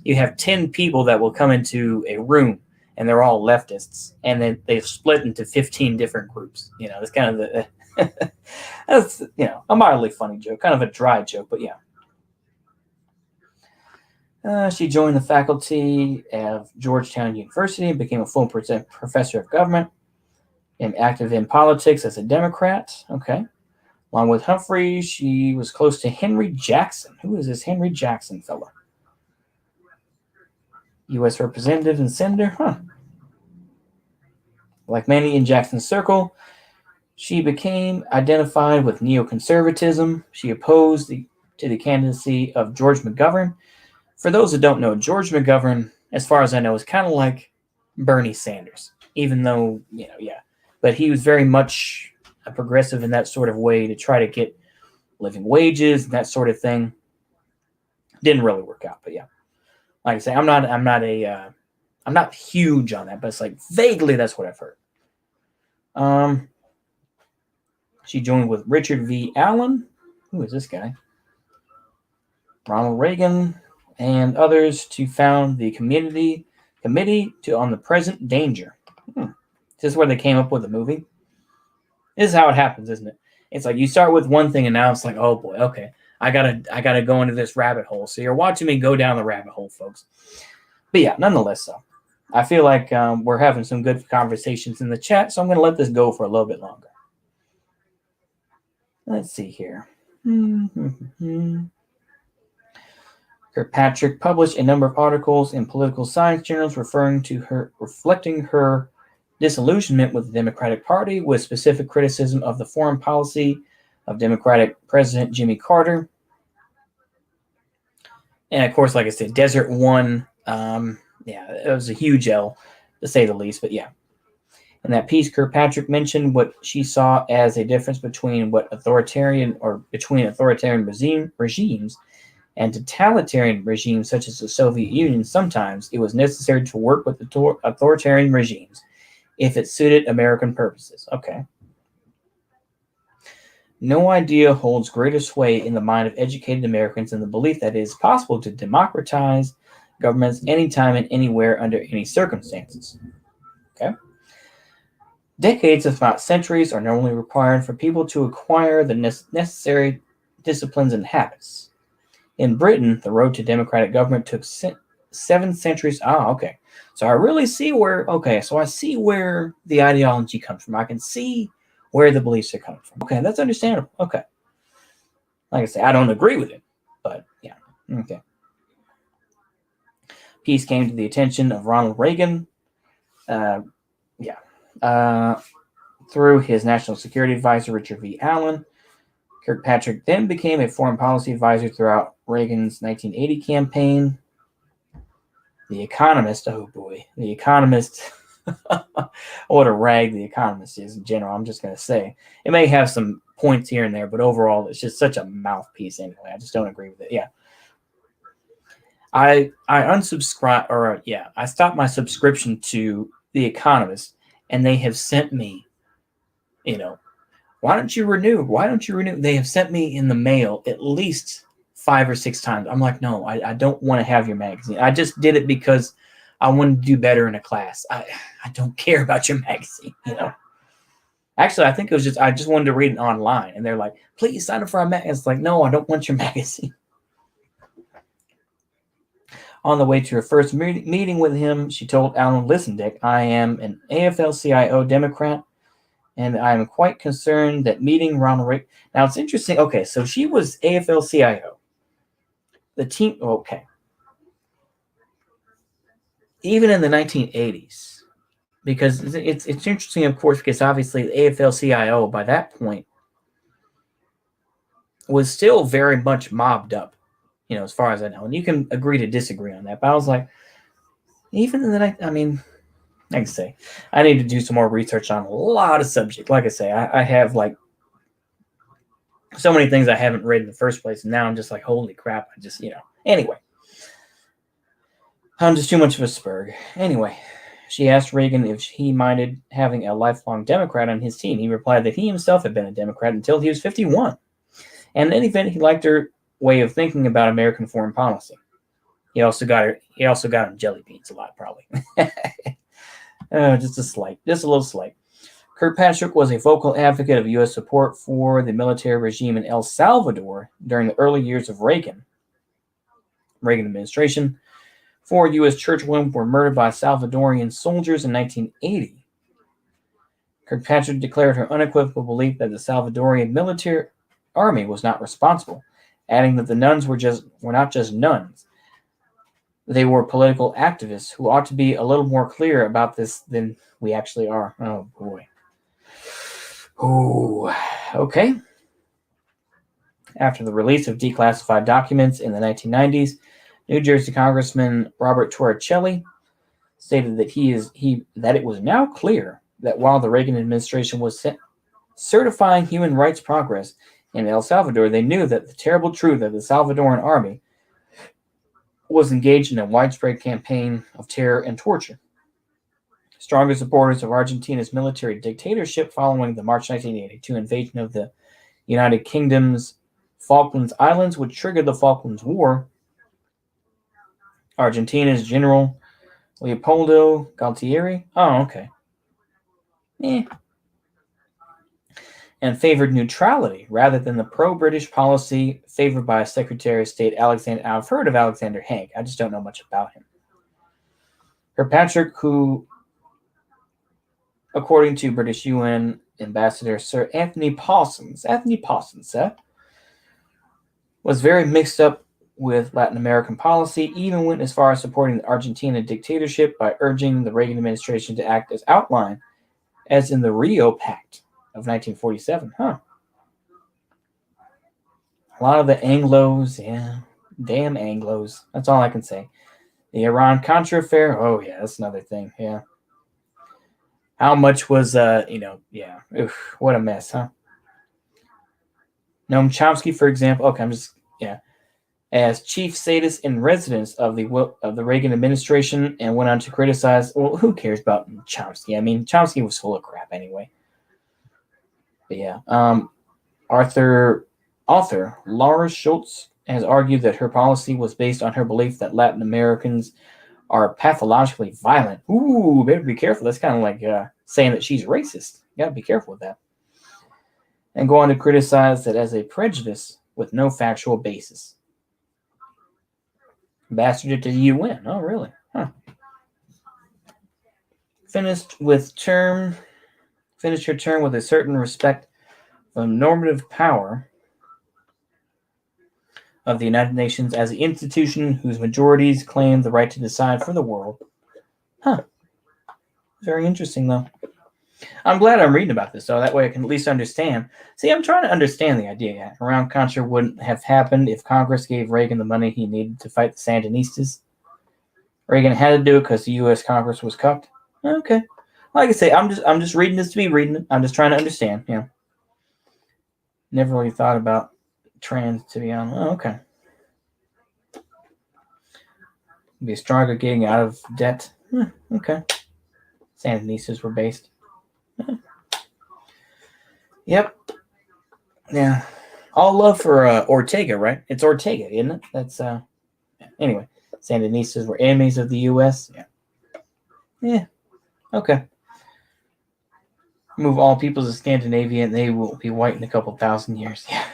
you have 10 people that will come into a room and they're all leftists, and then they've split into 15 different groups. It's kind of the that's a mildly funny joke, kind of a dry joke, but yeah. She joined the faculty of Georgetown University and became a full professor of government and active in politics as a Democrat. Okay. Along with Humphrey, she was close to Henry Jackson. Who is this Henry Jackson fella? U.S. Representative and Senator? Huh. Like many in Jackson's circle, she became identified with neoconservatism. She opposed to the candidacy of George McGovern. For those who don't know, George McGovern, as far as I know, is kind of like Bernie Sanders, even though, yeah. But he was very much a progressive in that sort of way to try to get living wages and that sort of thing. Didn't really work out, but yeah. Like I say, I'm not huge on that, but it's like vaguely that's what I've heard. She joined with Richard V. Allen. Who is this guy? Ronald Reagan and others to found the Committee on the Present Danger. This is where they came up with the movie. This is how it happens, isn't it? It's like you start with one thing and now it's like, oh boy, okay, I gotta go into this rabbit hole. So you're watching me go down the rabbit hole, folks. But yeah, nonetheless, so I feel like we're having some good conversations in the chat, so I'm going to let this go for a little bit longer. Let's see here. Kirkpatrick published a number of articles in political science journals reflecting her disillusionment with the Democratic Party, with specific criticism of the foreign policy of Democratic President Jimmy Carter. And of course, like I said, Desert One, it was a huge L, to say the least, but yeah. In that piece, Kirkpatrick mentioned what she saw as a difference between authoritarian regimes and totalitarian regimes such as the Soviet Union. Sometimes it was necessary to work with authoritarian regimes if it suited American purposes. Okay. No idea holds greater sway in the mind of educated Americans than the belief that it is possible to democratize governments anytime and anywhere under any circumstances. Okay. Decades, if not centuries, are normally required for people to acquire the necessary disciplines and habits. In Britain, the road to democratic government took 7 centuries. Okay. So I really see where the ideology comes from. I can see where the beliefs are coming from. Okay, that's understandable. Okay. Like I say, I don't agree with it, but yeah. Okay. Piece came to the attention of Ronald Reagan. Through his national security advisor, Richard V. Allen. Kirkpatrick then became a foreign policy advisor throughout Reagan's 1980 campaign. The Economist, oh boy, The Economist. What a rag The Economist is in general, I'm just going to say. It may have some points here and there, but overall, it's just such a mouthpiece anyway. I just don't agree with it. Yeah. I unsubscribed, I stopped my subscription to The Economist, and they have sent me, why don't you renew? Why don't you renew? They have sent me in the mail at least 5 or 6 times. I'm like, no, I don't want to have your magazine. I just did it because I wanted to do better in a class. I don't care about your magazine, Actually, I think it was I just wanted to read it online. And they're like, please sign up for our magazine. It's like, no, I don't want your magazine. On the way to her first meeting with him, she told Alan, listen, Dick, I am an AFL-CIO Democrat, and I am quite concerned that meeting Ronald Reagan. Now, it's interesting. Okay, so she was AFL-CIO. The team, okay. Even in the 1980s, because it's interesting, of course, because obviously the AFL-CIO by that point was still very much mobbed up, as far as I know. And you can agree to disagree on that. But I was like, even in the night, like I say, I need to do some more research on a lot of subjects. Like I say, I have like so many things I haven't read in the first place, and now I'm just like, holy crap! I just, Anyway, I'm just too much of a spurg. Anyway, she asked Reagan if he minded having a lifelong Democrat on his team. He replied that he himself had been a Democrat until he was 51, and in any event, he liked her way of thinking about American foreign policy. He also got him jelly beans a lot, probably. Just a little slight. Kirkpatrick was a vocal advocate of U.S. support for the military regime in El Salvador during the early years of Reagan administration. 4 U.S. churchwomen were murdered by Salvadorian soldiers in 1980. Kirkpatrick declared her unequivocal belief that the Salvadorian military army was not responsible, adding that the nuns were not just nuns. They were political activists who ought to be a little more clear about this than we actually are. Oh, boy. Oh, okay. After the release of declassified documents in the 1990s, New Jersey Congressman Robert Torricelli stated that it was now clear that while the Reagan administration was certifying human rights progress in El Salvador, they knew that the terrible truth that the Salvadoran army was engaged in a widespread campaign of terror and torture. Stronger supporters of Argentina's military dictatorship following the March 1982 invasion of the United Kingdom's Falklands Islands, which triggered the Falklands War. Argentina's General Leopoldo Galtieri. Oh, okay. And favored neutrality rather than the pro-British policy favored by Secretary of State Alexander. I've heard of Alexander Haig. I just don't know much about him. Kirkpatrick, who, according to British UN Ambassador Sir Anthony Parsons, was very mixed up with Latin American policy, even went as far as supporting the Argentina dictatorship by urging the Reagan administration to act as outlined as in the Rio Pact of 1947. A lot of the Anglos, damn Anglos. That's all I can say. The Iran-Contra affair, oh yeah, that's another thing, yeah. How much was, oof, what a mess, huh? Noam Chomsky, for example, as chief sadist in residence of the Reagan administration, and went on to criticize, well, who cares about Chomsky? I mean, Chomsky was full of crap anyway. But yeah, author Laura Schultz has argued that her policy was based on her belief that Latin Americans are pathologically violent. Ooh, better be careful. That's kind of like saying that she's racist. You gotta be careful with that. And go on to criticize that as a prejudice with no factual basis. Ambassador to the UN. Oh, really? Huh. Finished her term with a certain respect for the normative power of the United Nations as the institution whose majorities claim the right to decide for the world. Huh. Very interesting, though. I'm glad I'm reading about this, so that way I can at least understand. See, I'm trying to understand the idea. Iran-Contra wouldn't have happened if Congress gave Reagan the money he needed to fight the Sandinistas. Reagan had to do it because the U.S. Congress was cucked. Okay. Like I say, I'm just reading this to be reading it. I'm just trying to understand. Yeah. Never really thought about trans, to be honest. Oh, okay. Be stronger getting out of debt. Okay. Sandinistas were based. Yep. Yeah. All love for Ortega, right? It's Ortega, isn't it? That's anyway. Sandinistas were enemies of the U.S. Yeah. Yeah. Okay. Move all peoples of Scandinavia, and they will be white in a couple thousand years. Yeah.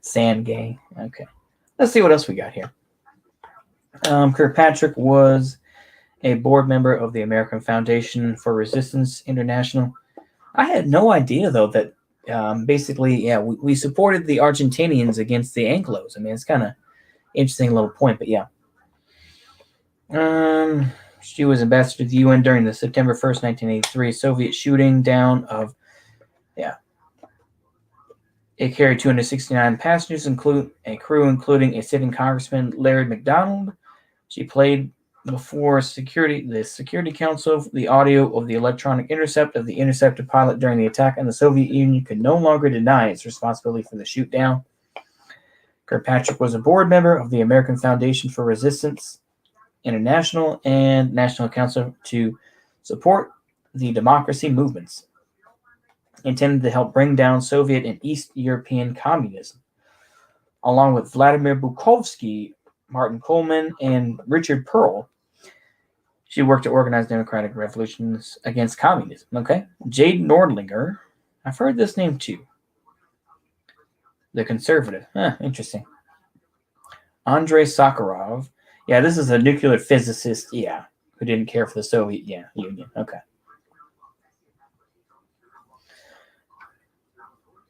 Sand gang. Okay. Let's see what else we got here. Kirkpatrick was a board member of the American Foundation for Resistance International. I had no idea, though, that we supported the Argentinians against the Anglos. I mean, it's kind of interesting little point, but yeah. She was ambassador to the UN during the September 1st, 1983 Soviet shooting down of, it carried 269 passengers, including a sitting congressman, Larry McDonald. She played before the Security Council, the audio of the electronic intercept of the interceptor pilot during the attack on the Soviet Union could no longer deny its responsibility for the shoot-down. Kirkpatrick was a board member of the American Foundation for Resistance International and National Council to support the democracy movements intended to help bring down Soviet and East European communism. Along with Vladimir Bukovsky, Martin Coleman, and Richard Pearl, she worked to organize democratic revolutions against communism. Okay. Jade Nordlinger. I've heard this name too. The conservative. Interesting. Andrei Sakharov. Yeah, this is a nuclear physicist, who didn't care for the Soviet Union. Okay.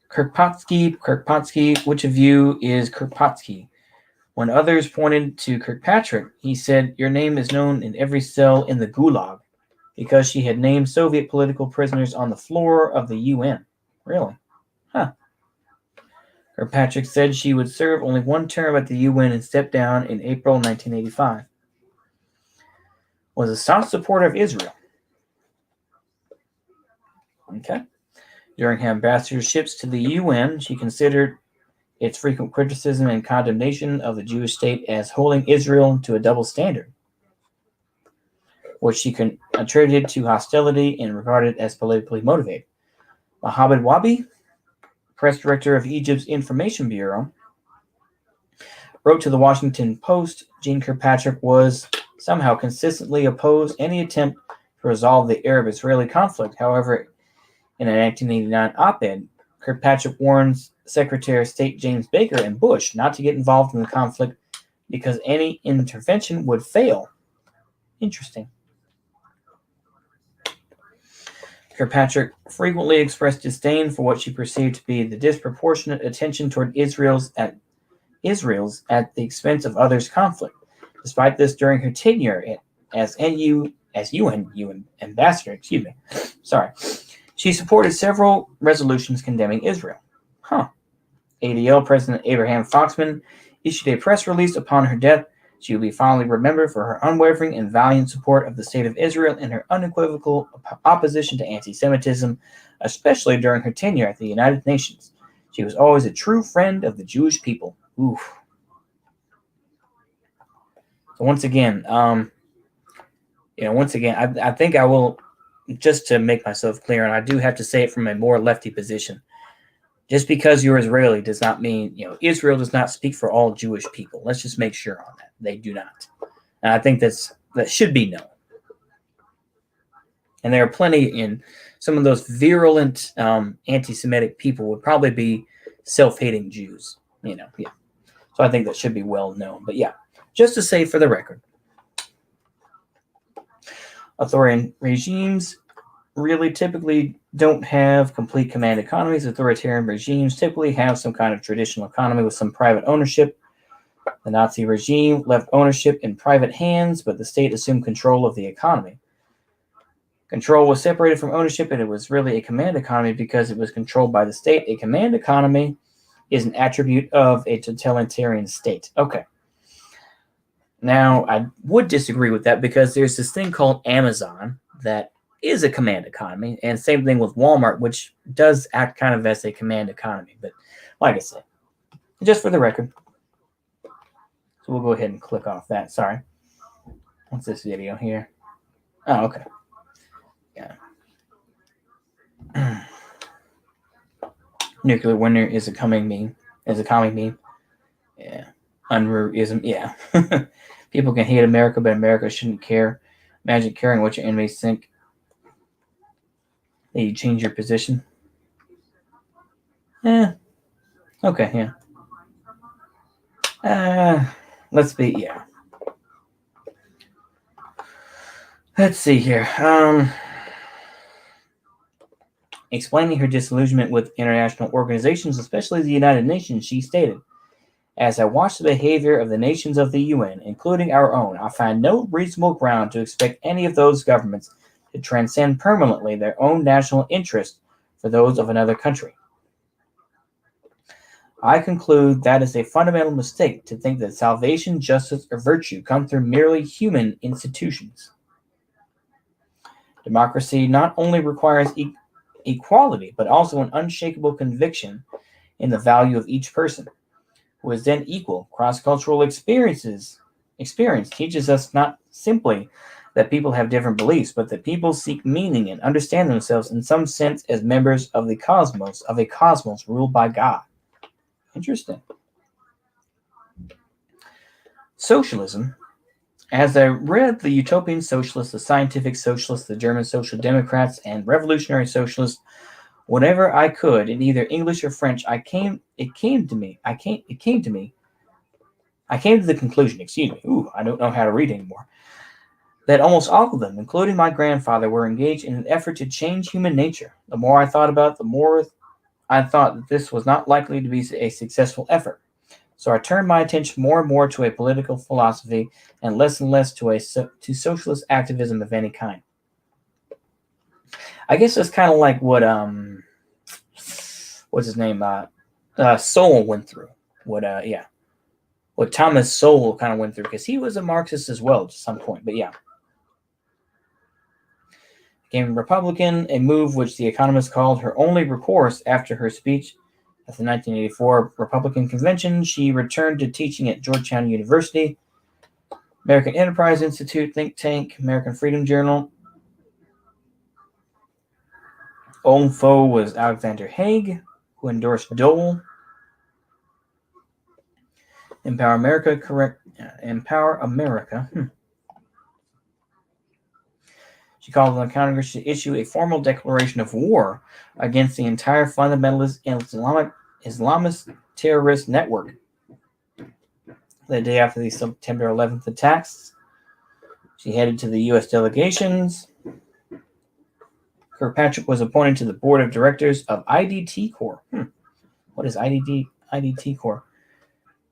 Kirkpatsky, which of you is Kirkpatsky? When others pointed to Kirkpatrick, he said, "Your name is known in every cell in the Gulag," because she had named Soviet political prisoners on the floor of the UN. Really? Huh. Kirkpatrick said she would serve only one term at the UN and step down in April 1985. Was a staunch supporter of Israel. Okay. During her ambassadorships to the UN, she considered its frequent criticism and condemnation of the Jewish state as holding Israel to a double standard, which she attributed to hostility and regarded as politically motivated. Mohammed Wabi, press director of Egypt's Information Bureau, wrote to the Washington Post, Jean Kirkpatrick was somehow consistently opposed any attempt to resolve the Arab-Israeli conflict. However, in a 1989 op-ed, Kirkpatrick warns Secretary of State James Baker and Bush not to get involved in the conflict because any intervention would fail. Interesting. Kirkpatrick frequently expressed disdain for what she perceived to be the disproportionate attention toward Israel's at the expense of others' conflict. Despite this, during her tenure as UN ambassador, she supported several resolutions condemning Israel. ADL President Abraham Foxman issued a press release upon her death. She will be fondly remembered for her unwavering and valiant support of the state of Israel and her unequivocal opposition to anti-Semitism, especially during her tenure at the United Nations. She was always a true friend of the Jewish people. Oof. So once again, I think I will, just to make myself clear, and I do have to say it from a more lefty position. Just because you're Israeli does not mean, Israel does not speak for all Jewish people. Let's just make sure on that. They do not. And I think that should be known. And there are plenty in some of those virulent anti-Semitic people would probably be self-hating Jews, So I think that should be well known. But just to say for the record, authoritarian regimes really typically don't have complete command economies. Authoritarian regimes typically have some kind of traditional economy with some private ownership. The Nazi regime left ownership in private hands, but the state assumed control of the economy. Control was separated from ownership, and it was really a command economy because it was controlled by the state. A command economy is an attribute of a totalitarian state. Okay. Now, I would disagree with that because there's this thing called Amazon that is a command economy, and same thing with Walmart, which does act kind of as a command economy. But like I said, just for the record, so we'll go ahead and click off that. Sorry. What's this video here? Oh, okay. Yeah. Nuclear winter is a coming meme. Yeah. Unruism. Yeah. People can hate America, but America shouldn't care. Imagine caring what your enemies think. That you change your position. Yeah. Okay, yeah. Let's see here. Explaining her disillusionment with international organizations, especially the United Nations, she stated, "As I watch the behavior of the nations of the UN, including our own, I find no reasonable ground to expect any of those governments to transcend permanently their own national interests for those of another country. I conclude that is a fundamental mistake to think that salvation, justice, or virtue come through merely human institutions. Democracy not only requires equality, but also an unshakable conviction in the value of each person, who is then equal. Cross-cultural experience teaches us not simply that people have different beliefs, but that people seek meaning and understand themselves in some sense as members of a cosmos ruled by God. Interesting. Socialism. As I read the utopian socialists, the scientific socialists, the German social democrats, and revolutionary socialists, whenever I could, in either English or French, I came to the conclusion, I don't know how to read anymore, that almost all of them, including my grandfather, were engaged in an effort to change human nature. The more I thought about it, the more I thought that this was not likely to be a successful effort. So I turned my attention more and more to a political philosophy and less to socialist activism of any kind. I guess that's kind of like what what's his name Sowell went through. What Thomas Sowell kind of went through, because he was a Marxist as well to some point. But yeah, became Republican, a move which the Economist called her only recourse after her speech at the 1984 Republican Convention. She returned to teaching at Georgetown University, American Enterprise Institute, think tank, American Freedom Journal. Own foe was Alexander Haig, who endorsed Dole. Empower America. She called on Congress to issue a formal declaration of war against the entire fundamentalist Islamist terrorist network. The day after the September 11th attacks, she headed to the U.S. delegations. Kirkpatrick was appointed to the board of directors of IDT Corps. What is IDT Corps?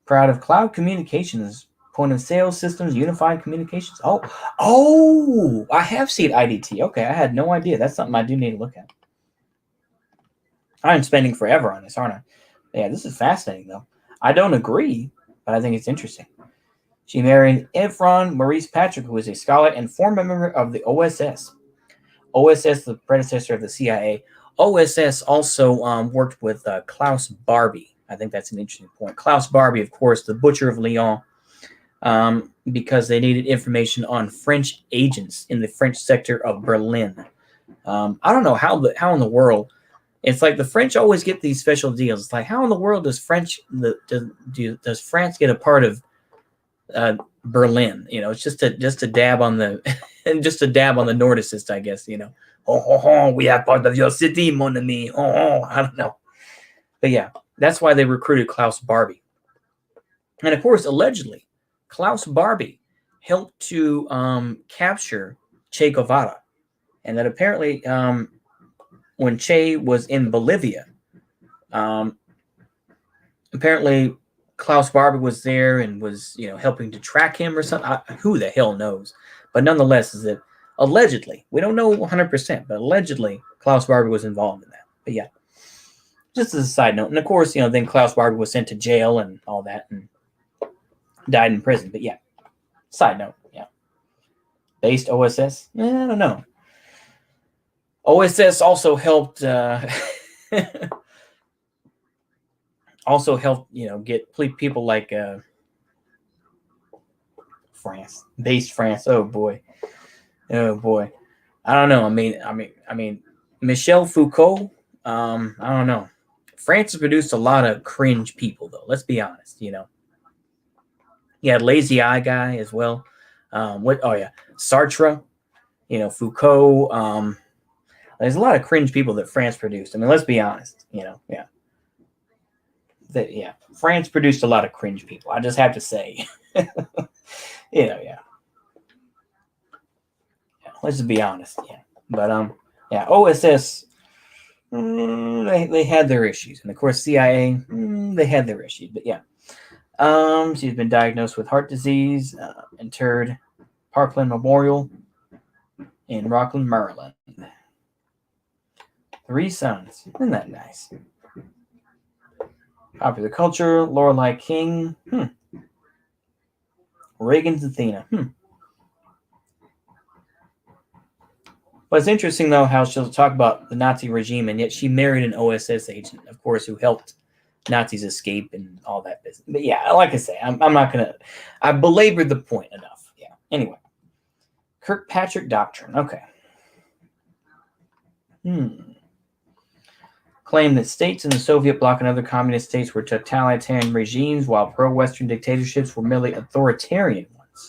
Proud of cloud communications, point of sale systems, unified communications. Oh, I have seen IDT. Okay, I had no idea. That's something I do need to look at. I'm spending forever on this, aren't I? Yeah, this is fascinating, though. I don't agree, but I think it's interesting. She married Ephron Maurice Patrick, who is a scholar and former member of the OSS. OSS, the predecessor of the CIA. OSS also worked with Klaus Barbie. I think that's an interesting point. Klaus Barbie, of course, the Butcher of Lyon, because they needed information on French agents in the French sector of Berlin. I don't know how in the world. It's like the French always get these special deals. It's like, how in the world does does France get a part of Berlin? It's just a dab on the Nordicist, I guess. We are part of your city, mon ami. I don't know, but yeah, that's why they recruited Klaus Barbie. And of course, allegedly, Klaus Barbie helped to capture Che Guevara, and that apparently, when Che was in Bolivia, apparently Klaus Barbie was there and was, helping to track him or something. Who the hell knows? But nonetheless, is that allegedly, we don't know 100%, but allegedly Klaus Barbie was involved in that. But yeah, just as a side note. And of course, then Klaus Barbie was sent to jail and all that and died in prison. But yeah, side note. Yeah. Based OSS? I don't know. OSS also helped get people like France, based France. Oh boy. I don't know. I mean, Michel Foucault. I don't know. France has produced a lot of cringe people, though. Let's be honest. You had Lazy Eye guy as well. Sartre. Foucault. There's a lot of cringe people that France produced. I mean, let's be honest. France produced a lot of cringe people. I just have to say. Let's just be honest. Yeah. But OSS, they had their issues, and of course CIA, they had their issues. But yeah, she's been diagnosed with heart disease, interred Parkland Memorial in Rockland, Maryland. 3 sons. Isn't that nice? Popular culture, Lorelei King. Reagan's Athena. But it's interesting, though, how she'll talk about the Nazi regime, and yet she married an OSS agent, of course, who helped Nazis escape and all that business. But yeah, like I say, I'm not going to... I belabored the point enough. Yeah. Anyway. Kirkpatrick Doctrine. Okay. Claimed that states in the Soviet bloc and other communist states were totalitarian regimes, while pro-Western dictatorships were merely authoritarian ones.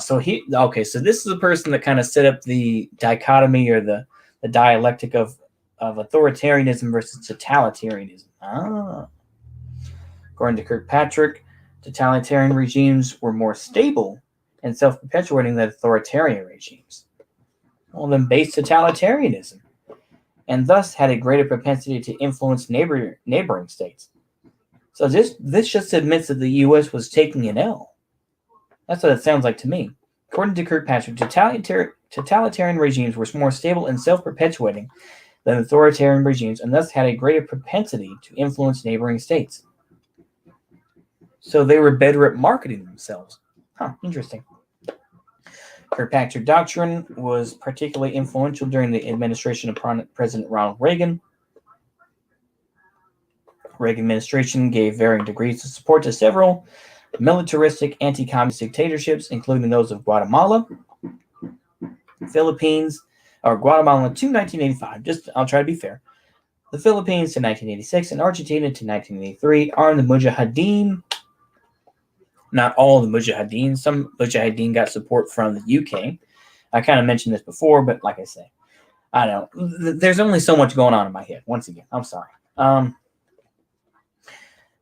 So so this is a person that kind of set up the dichotomy or the dialectic of authoritarianism versus totalitarianism. According to Kirkpatrick, totalitarian regimes were more stable and self-perpetuating than authoritarian regimes. Well, then based totalitarianism, and thus had a greater propensity to influence neighboring states. So this just admits that the U.S. was taking an L. That's what it sounds like to me. According to Kirkpatrick, totalitarian regimes were more stable and self-perpetuating than authoritarian regimes, and thus had a greater propensity to influence neighboring states. So they were better at marketing themselves. Interesting. Kirkpatrick Doctrine was particularly influential during the administration of President Ronald Reagan. Reagan administration gave varying degrees of support to several militaristic anti-communist dictatorships, including those of Guatemala, Philippines, or Guatemala to 1985. I'll try to be fair. The Philippines to 1986 and Argentina to 1983 armed the Mujahideen. Not all the Mujahideen. Some Mujahideen got support from the UK. I kind of mentioned this before, but like I say, I don't know. There's only so much going on in my head. Once again, I'm sorry.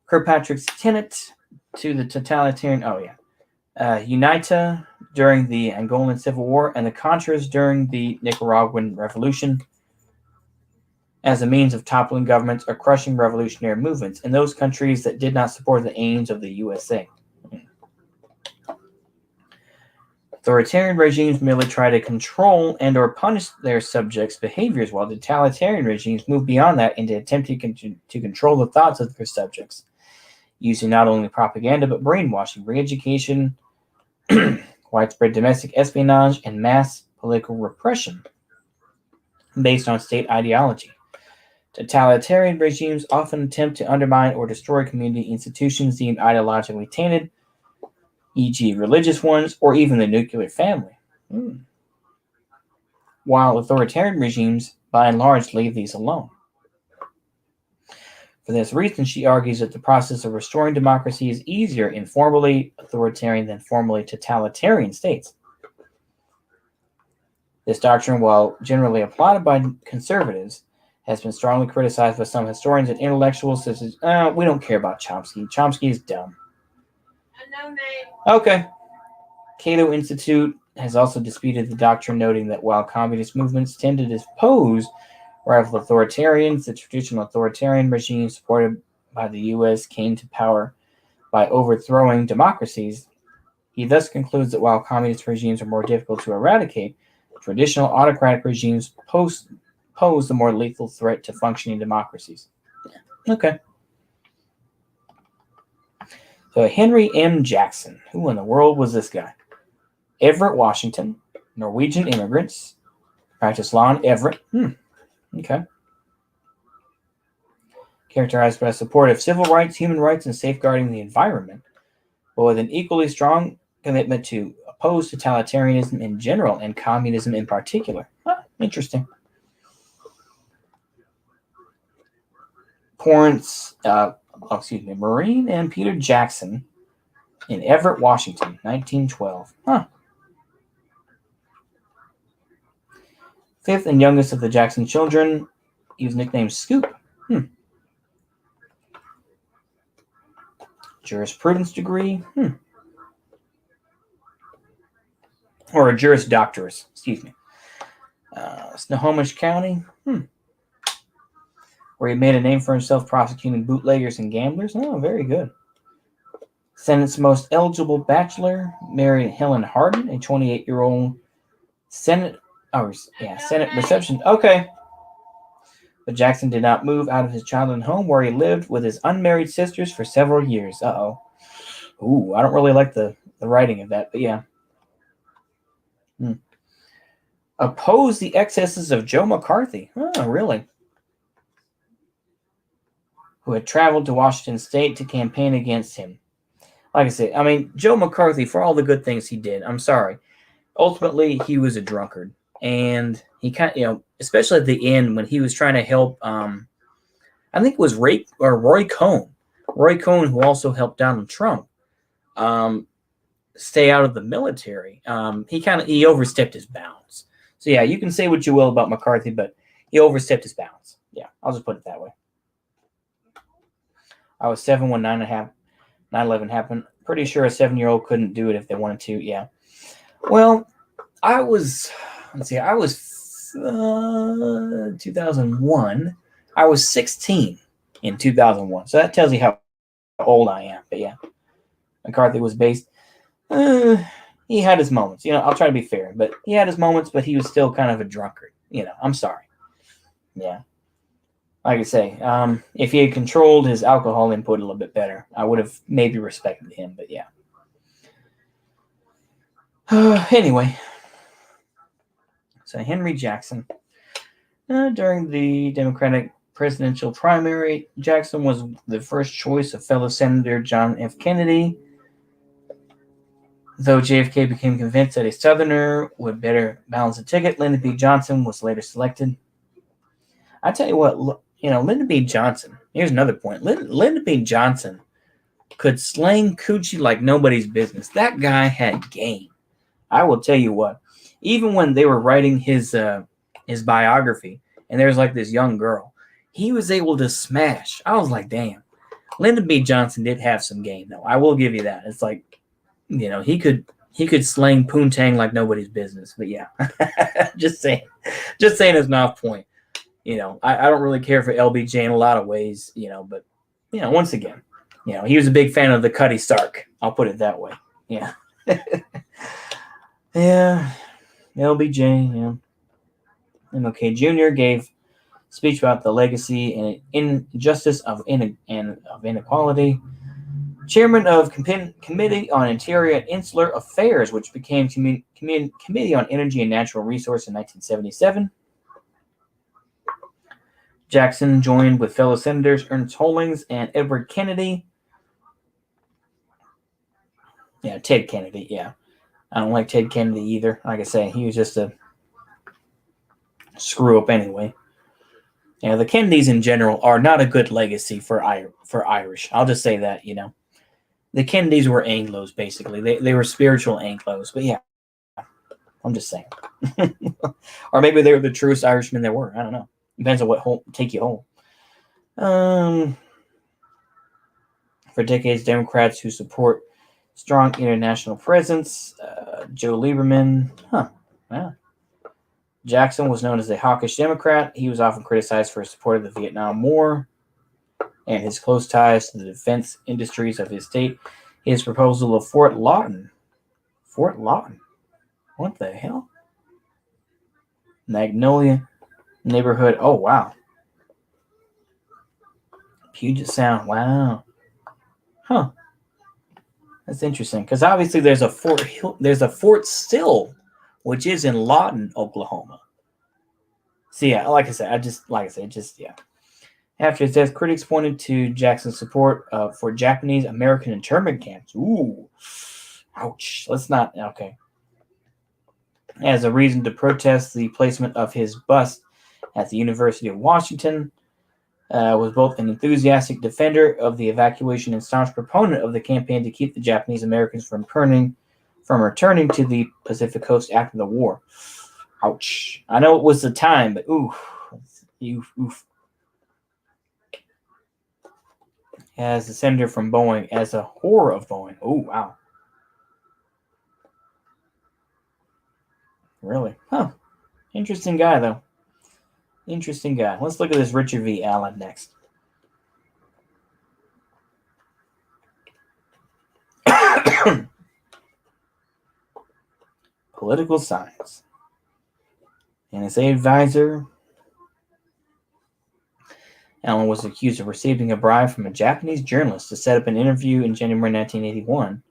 Kirkpatrick's tenet to the totalitarian... UNITA during the Angolan Civil War and the Contras during the Nicaraguan Revolution as a means of toppling governments or crushing revolutionary movements in those countries that did not support the aims of the USA. Authoritarian regimes merely try to control and or punish their subjects' behaviors, while totalitarian regimes move beyond that into attempting to control the thoughts of their subjects, using not only propaganda but brainwashing, re-education, widespread domestic espionage, and mass political repression based on state ideology. Totalitarian regimes often attempt to undermine or destroy community institutions deemed ideologically tainted, e.g. religious ones, or even the nuclear family. While authoritarian regimes, by and large, leave these alone. For this reason, she argues that the process of restoring democracy is easier in formally authoritarian than formally totalitarian states. This doctrine, while generally applauded by conservatives, has been strongly criticized by some historians and intellectuals such as, we don't care about Chomsky. Chomsky is dumb. Okay. Cato Institute has also disputed the doctrine, noting that while communist movements tend to dispose rival authoritarians, the traditional authoritarian regime supported by the U.S. came to power by overthrowing democracies. He thus concludes that while communist regimes are more difficult to eradicate, traditional autocratic regimes pose a more lethal threat to functioning democracies. Okay. So Henry M. Jackson. Who in the world was this guy? Everett, Washington. Norwegian immigrants. Practiced law in Everett. Okay. Characterized by support of civil rights, human rights, and safeguarding the environment, but with an equally strong commitment to oppose totalitarianism in general and communism in particular. Interesting. Maureen and Peter Jackson in Everett, Washington, 1912. Fifth and youngest of the Jackson children. He was nicknamed Scoop. Jurisprudence degree. Or a Juris Doctorate, excuse me. Snohomish County. Where he made a name for himself prosecuting bootleggers and gamblers. Oh, very good. Senate's most eligible bachelor, married Helen Hardin, a 28-year-old Senate reception. Okay. But Jackson did not move out of his childhood home where he lived with his unmarried sisters for several years. Uh-oh. Ooh, I don't really like the writing of that, but yeah. Oppose the excesses of Joe McCarthy. Oh, really? Who had traveled to Washington State to campaign against him. Like I said, I mean, Joe McCarthy, for all the good things he did, I'm sorry. Ultimately, he was a drunkard. And he kind of, especially at the end when he was trying to help, I think it was Roy Cohn. Roy Cohn, who also helped Donald Trump stay out of the military. He overstepped his bounds. So yeah, you can say what you will about McCarthy, but he overstepped his bounds. Yeah, I'll just put it that way. I was 7 when 9/11 happened. Pretty sure a 7-year-old couldn't do it if they wanted to. Yeah. Well, I was 2001. I was 16 in 2001. So that tells you how old I am. But yeah, McCarthy was based. He had his moments. I'll try to be fair, but he had his moments, but he was still kind of a drunkard. I'm sorry. Yeah. Like I say, if he had controlled his alcohol input a little bit better, I would have maybe respected him, but yeah. Anyway, so Henry Jackson. During the Democratic presidential primary, Jackson was the first choice of fellow Senator John F. Kennedy. Though JFK became convinced that a Southerner would better balance the ticket, Lyndon B. Johnson was later selected. I tell you what, Lyndon B. Johnson, here's another point. Lyndon B. Johnson could slang coochie like nobody's business. That guy had game. I will tell you what, even when they were writing his biography, and there's like this young girl, he was able to smash. I was like, damn. Lyndon B. Johnson did have some game, though. I will give you that. It's like, he could slang poontang like nobody's business. But yeah, just saying as an off point. I don't really care for LBJ in a lot of ways, but once again, he was a big fan of the Cutty Sark. I'll put it that way. Yeah. Yeah. LBJ, yeah. MLK Jr. gave speech about the legacy and injustice of inequality. Chairman of Committee on Interior and Insular Affairs, which became Committee on Energy and Natural Resource in 1977. Jackson joined with fellow senators Ernest Hollings and Edward Kennedy. Yeah, Ted Kennedy, yeah. I don't like Ted Kennedy either. Like I say, he was just a screw up anyway. The Kennedys in general are not a good legacy for Irish. I'll just say that, The Kennedys were Anglos, basically. They were spiritual Anglos. But yeah, I'm just saying. Or maybe they were the truest Irishmen there were. I don't know. Depends on what take you home. For decades, Democrats who support strong international presence. Joe Lieberman. Wow. Jackson was known as a hawkish Democrat. He was often criticized for his support of the Vietnam War and his close ties to the defense industries of his state. His proposal of Fort Lawton. Fort Lawton? What the hell? Magnolia neighborhood. Oh, wow. Puget Sound. Wow. Huh. That's interesting, because obviously there's a Fort Sill, which is in Lawton, Oklahoma. So yeah, like I said, yeah. After his death, critics pointed to Jackson's support for Japanese American internment camps. Ooh, ouch. Let's not. Okay. As a reason to protest the placement of his bust at the University of Washington. Was both an enthusiastic defender of the evacuation and staunch proponent of the campaign to keep the Japanese Americans from returning to the Pacific coast after the war. Ouch. I know it was the time, but oof. As a senator from Boeing, as a whore of Boeing. Oh, wow. Really? Huh. Interesting guy, though. Interesting guy. Let's look at this Richard V. Allen next. Political science. NSA advisor. Allen was accused of receiving a bribe from a Japanese journalist to set up an interview in January 1981.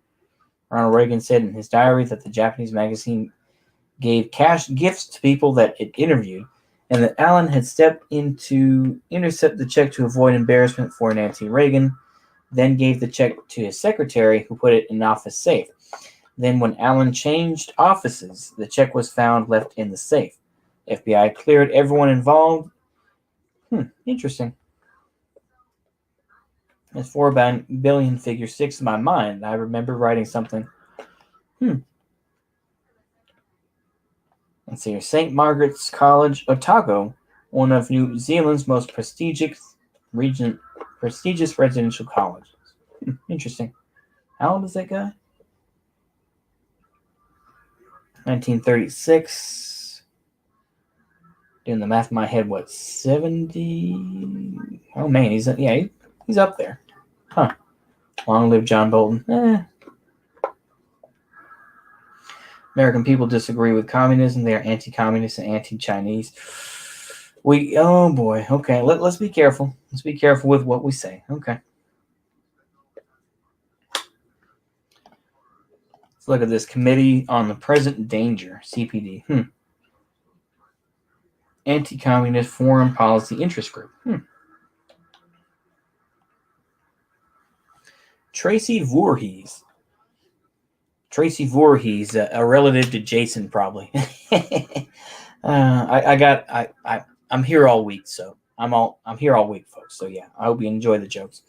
Ronald Reagan said in his diary that the Japanese magazine gave cash gifts to people that it interviewed, and that Allen had stepped in to intercept the check to avoid embarrassment for Nancy Reagan, then gave the check to his secretary, who put it in an office safe. Then when Allen changed offices, the check was found left in the safe. FBI cleared everyone involved. Interesting. As for billion figure 6 in my mind, I remember writing something. Let's see here. St. Margaret's College, Otago, one of New Zealand's most prestigious residential colleges. Interesting. How old is that guy? 1936. Doing the math in my head, what, 70? Oh man, he's up there. Huh. Long live John Bolton. American people disagree with communism. They are anti-communist and anti-Chinese. Oh boy. Okay, let's be careful. Let's be careful with what we say. Okay. Let's look at this Committee on the Present Danger, CPD. Anti-Communist Foreign Policy Interest Group. Tracy Voorhees. Tracy Voorhees, a relative to Jason, probably. I'm here all week, so I'm here all week, folks. So yeah, I hope you enjoy the jokes.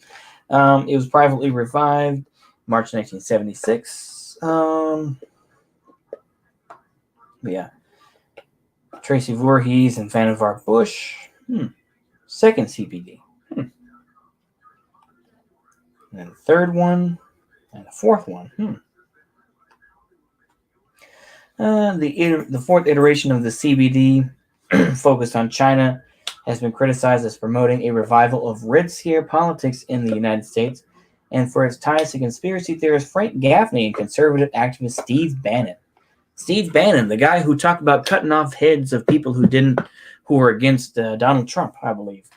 It was privately revived March 1976. Yeah. Tracy Voorhees and Vannevar Bush. Second CPD. And then the third one. And the fourth one. The fourth iteration of the CBD, focused on China, has been criticized as promoting a revival of Red Scare politics in the United States and for its ties to conspiracy theorist Frank Gaffney and conservative activist Steve Bannon. Steve Bannon, the guy who talked about cutting off heads of people who were against Donald Trump, I believe.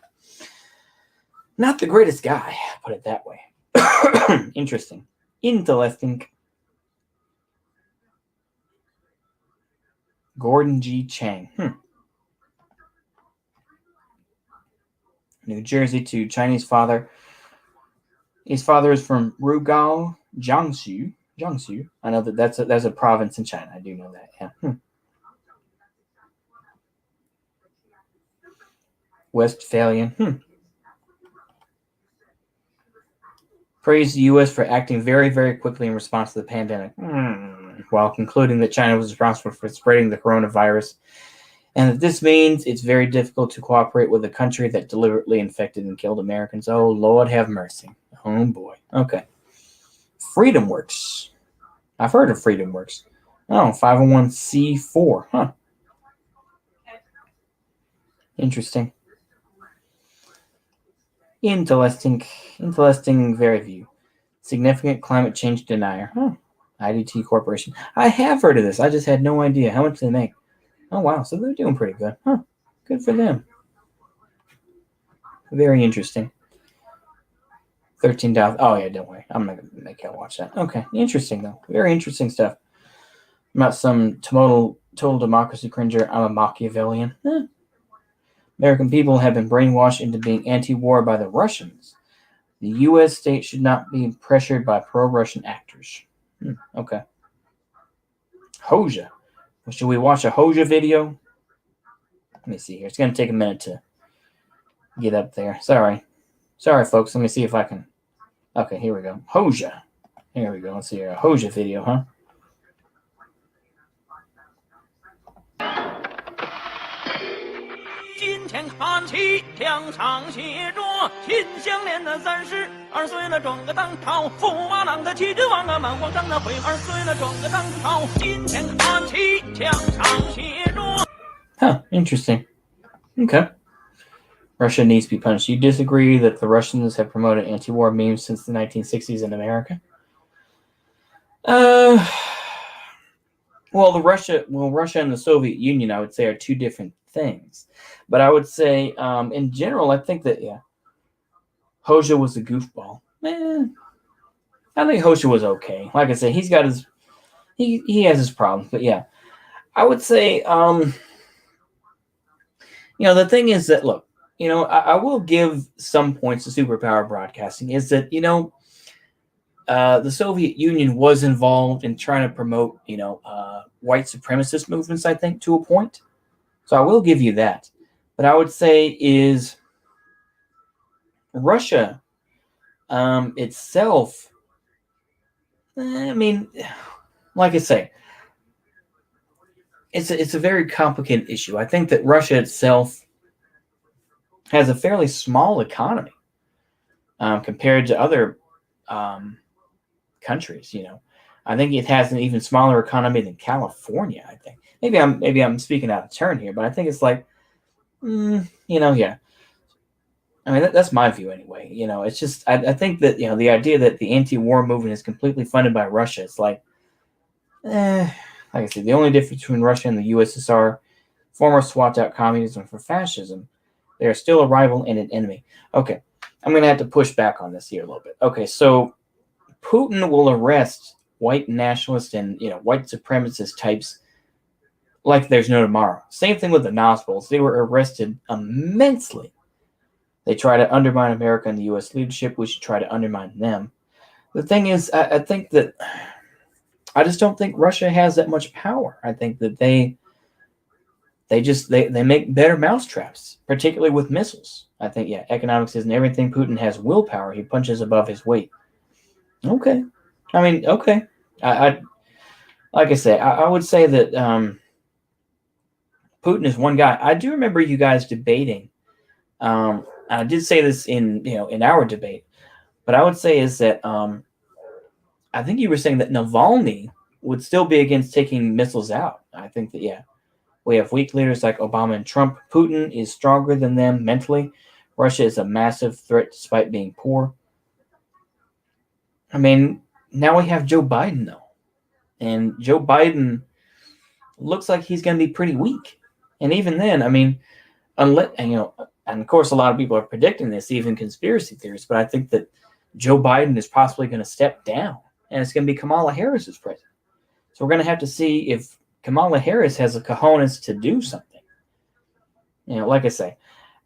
Not the greatest guy, put it that way. Interesting. Interesting. Gordon G. Chang. New Jersey to Chinese father. His father is from Rugao, Jiangsu. I know that's a province in China. I do know that. Yeah. Westphalian. Praised the U.S. for acting very, very quickly in response to the pandemic, while concluding that China was responsible for spreading the coronavirus, and that this means it's very difficult to cooperate with a country that deliberately infected and killed Americans. Oh, Lord have mercy. Oh, boy. Okay. FreedomWorks. I've heard of FreedomWorks. Oh, 501c4. Huh. Interesting. Interesting very view. Significant climate change denier. IDT Corporation. I have heard of this. I just had no idea. How much do they make? Oh, wow. So they're doing pretty good. Good for them. Very interesting. $13. Oh, yeah, don't worry. I'm not going to make y'all watch that. Okay. Interesting, though. Very interesting stuff. I'm not some total democracy cringer. I'm a Machiavellian. American people have been brainwashed into being anti-war by the Russians. The U.S. state should not be pressured by pro-Russian actors. Okay. Hoja. Should we watch a Hoja video? Let me see here. It's going to take a minute to get up there. Sorry, folks. Let me see if I can. Okay, here we go. Hoja. Here we go. Let's see here. A Hoja video, huh? Interesting. Okay. Russia needs to be punished. You disagree that the Russians have promoted anti-war memes since the 1960s in America? Well, Russia and the Soviet Union, I would say, are two different things. But I would say, in general, I think that, yeah. Hoja was a goofball. I think Hoja was okay. Like I said, he's got his he has his problems, but yeah, I would say the thing is that look, I will give some points to superpower broadcasting. Is that the Soviet Union was involved in trying to promote white supremacist movements. I think to a point, so I will give you that. But I would say is Russia itself. I mean, like I say, it's a very complicated issue. I think that Russia itself has a fairly small economy compared to other countries. I think it has an even smaller economy than California. I think maybe I'm speaking out of turn here, but I think it's like, yeah. I mean, that's my view anyway. It's just I think that the idea that the anti-war movement is completely funded by Russia. It's like, like I said, the only difference between Russia and the USSR, former swapped out communism for fascism, they are still a rival and an enemy. Okay, I'm gonna have to push back on this here a little bit. Okay, so Putin will arrest white nationalist and white supremacist types like there's no tomorrow. Same thing with the Nazis. They were arrested immensely. They try to undermine America and the U.S. leadership. We should try to undermine them. The thing is, I think that I just don't think Russia has that much power. I think that they make better mousetraps, particularly with missiles. I think, economics isn't everything. Putin has willpower. He punches above his weight. Okay. I mean, okay. I like I say, I would say that Putin is one guy. I do remember you guys debating. I did say this in our debate, but I would say is that I think you were saying that Navalny would still be against taking missiles out. I think that we have weak leaders like Obama and Trump. Putin is stronger than them mentally. Russia is a massive threat despite being poor. I mean, now we have Joe Biden though, and Joe Biden looks like he's going to be pretty weak. And even then, I mean, unless and of course, a lot of people are predicting this, even conspiracy theorists. But I think that Joe Biden is possibly going to step down, and it's going to be Kamala Harris as president. So we're going to have to see if Kamala Harris has the cojones to do something. Like I say,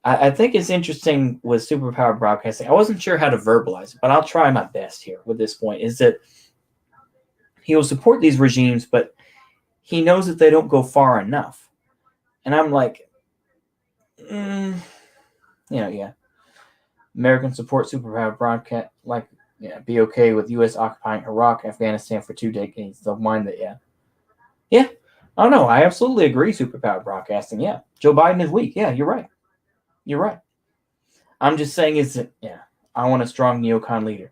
I think it's interesting with superpower broadcasting. I wasn't sure how to verbalize it, but I'll try my best here with this point, is that he will support these regimes, but he knows that they don't go far enough. And I'm like, American support superpower broadcast, be okay with U.S. occupying Iraq, Afghanistan for 2 decades. They'll mind that, yeah. Oh no, I absolutely agree. Superpower broadcasting, yeah. Joe Biden is weak. Yeah, you're right. I'm just saying is that I want a strong neocon leader.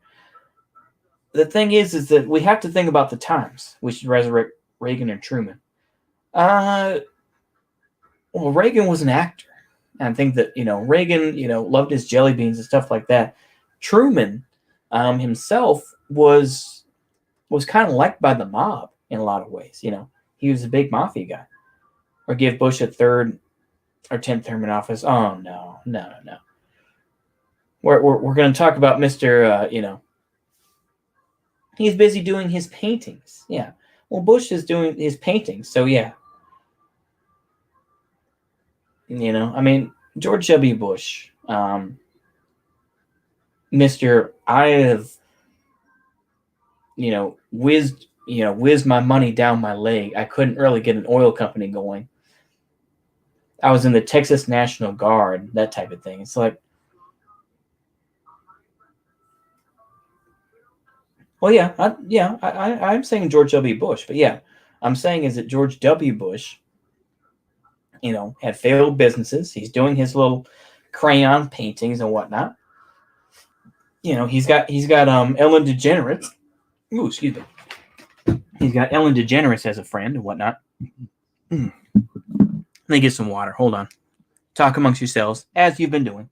The thing is that we have to think about the times. We should resurrect Reagan or Truman. Well, Reagan was an actor. And I think that, Reagan, loved his jelly beans and stuff like that. Truman himself was kind of liked by the mob in a lot of ways. He was a big mafia guy. Or give Bush a 3rd or 10th term in office. Oh, no. We're going to talk about Mr., he's busy doing his paintings. Yeah. Well, Bush is doing his paintings. So, yeah. I mean, George W. Bush, Mr. I have, whizzed my money down my leg. I couldn't really get an oil company going. I was in the Texas National Guard, that type of thing. It's like, well, I'm saying George W. Bush, but I'm saying is that George W. Bush, had failed businesses. He's doing his little crayon paintings and whatnot. He's got Ellen DeGeneres. Ooh, excuse me. He's got Ellen DeGeneres as a friend and whatnot. Let me get some water. Hold on. Talk amongst yourselves, as you've been doing.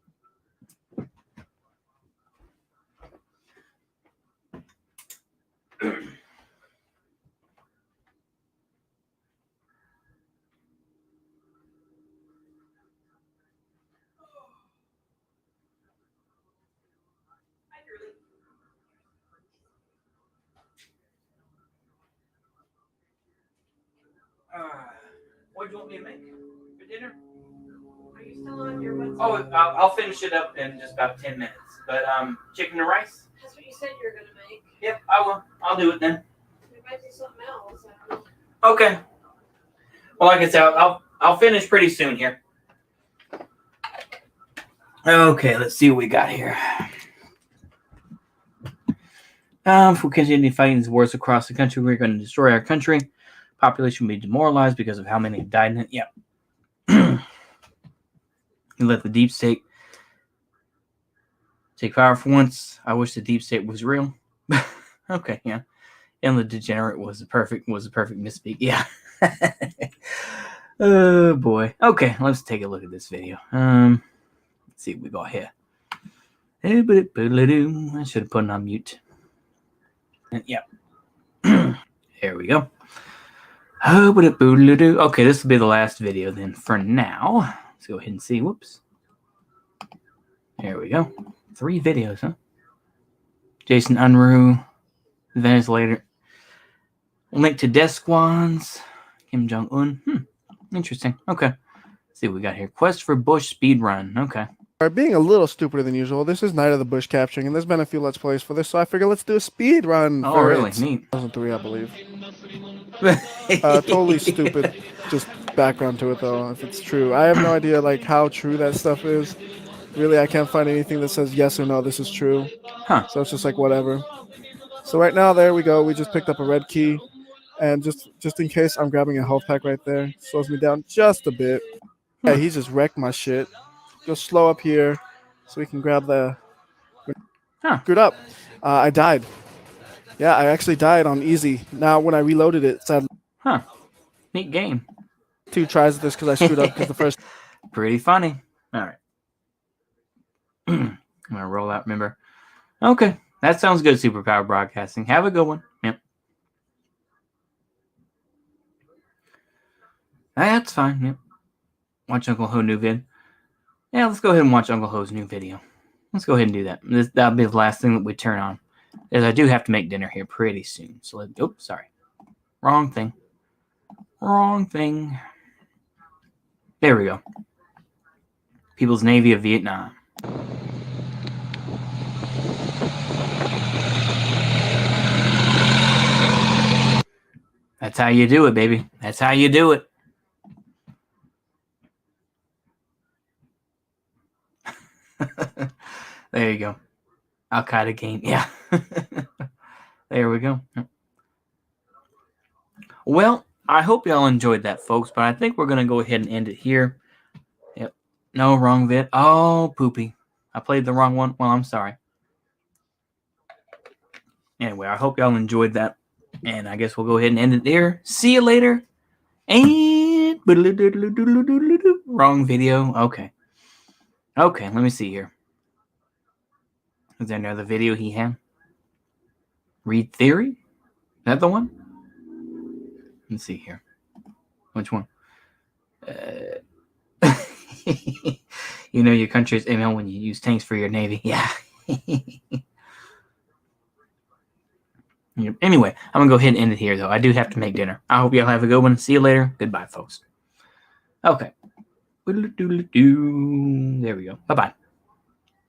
What do you want me to make for dinner? Are you still on your website? Oh, I'll finish it up in just about 10 minutes. But chicken and rice? That's what you said you were going to make. Yep, I will. I'll do it then. We might do something else. I don't know. Okay. Well, like I said, I'll finish pretty soon here. Okay, let's see what we got here. If we continue fighting these wars across the country, we're going to destroy our country. Population will be demoralized because of how many have died in it. Yep. You let the deep state take power for once. I wish the deep state was real. Okay, yeah. And the degenerate was the perfect misspeak. Yeah. Oh boy. Okay, let's take a look at this video. Let's see what we got here. I should have put it on mute. Yeah. There we go. Okay, this will be the last video then for now. Let's go ahead and see. Whoops. There we go. 3 videos, huh? Jason Unruh, Ventilator. Link to Desk Ones. Kim Jong-un. Interesting. Okay. Let's see what we got here. Quest for Bush speedrun. Okay. Being a little stupider than usual, this is Night of the Bush Capturing, and there's been a few Let's Plays for this, so I figure let's do a speed run. Oh, really? Neat. 2003, I believe. Totally stupid, just background to it, though, if it's true. I have no idea, like, how true that stuff is. Really, I can't find anything that says yes or no, this is true. Huh. So it's just like, whatever. So right now, there we go. We just picked up a red key, and just in case, I'm grabbing a health pack right there. Slows me down just a bit. Yeah, he just wrecked my shit. Go slow up here so we can grab the... Screwed up. I died. Yeah, I actually died on easy. Now, when I reloaded it, sadly... Huh. Neat game. 2 tries at this because I screwed up because the first... Pretty funny. All right. I'm going to roll out, remember. Okay. That sounds good, Superpower Broadcasting. Have a good one. Yep. That's fine. Yep. Watch Uncle Ho new vid. Yeah, let's go ahead and watch Uncle Ho's new video. Let's go ahead and do that. That'll be the last thing that we turn on. As I do have to make dinner here pretty soon. So oops, sorry. Wrong thing. Wrong thing. There we go. People's Navy of Vietnam. That's how you do it, baby. That's how you do it. There you go. Al-Qaeda game. Yeah. There we go. Well, I hope y'all enjoyed that, folks, but I think we're going to go ahead and end it here. Yep. No, wrong vid. Oh, poopy. I played the wrong one. Well, I'm sorry. Anyway, I hope y'all enjoyed that. And I guess we'll go ahead and end it there. See you later. And wrong video. Okay. Okay, let me see here. Is there another video he had? Read Theory? Is that the one? Let's see here. Which one? You know your country's email when you use tanks for your navy. Yeah. Anyway, I'm going to go ahead and end it here, though. I do have to make dinner. I hope y'all have a good one. See you later. Goodbye, folks. Okay. There we go. Bye-bye.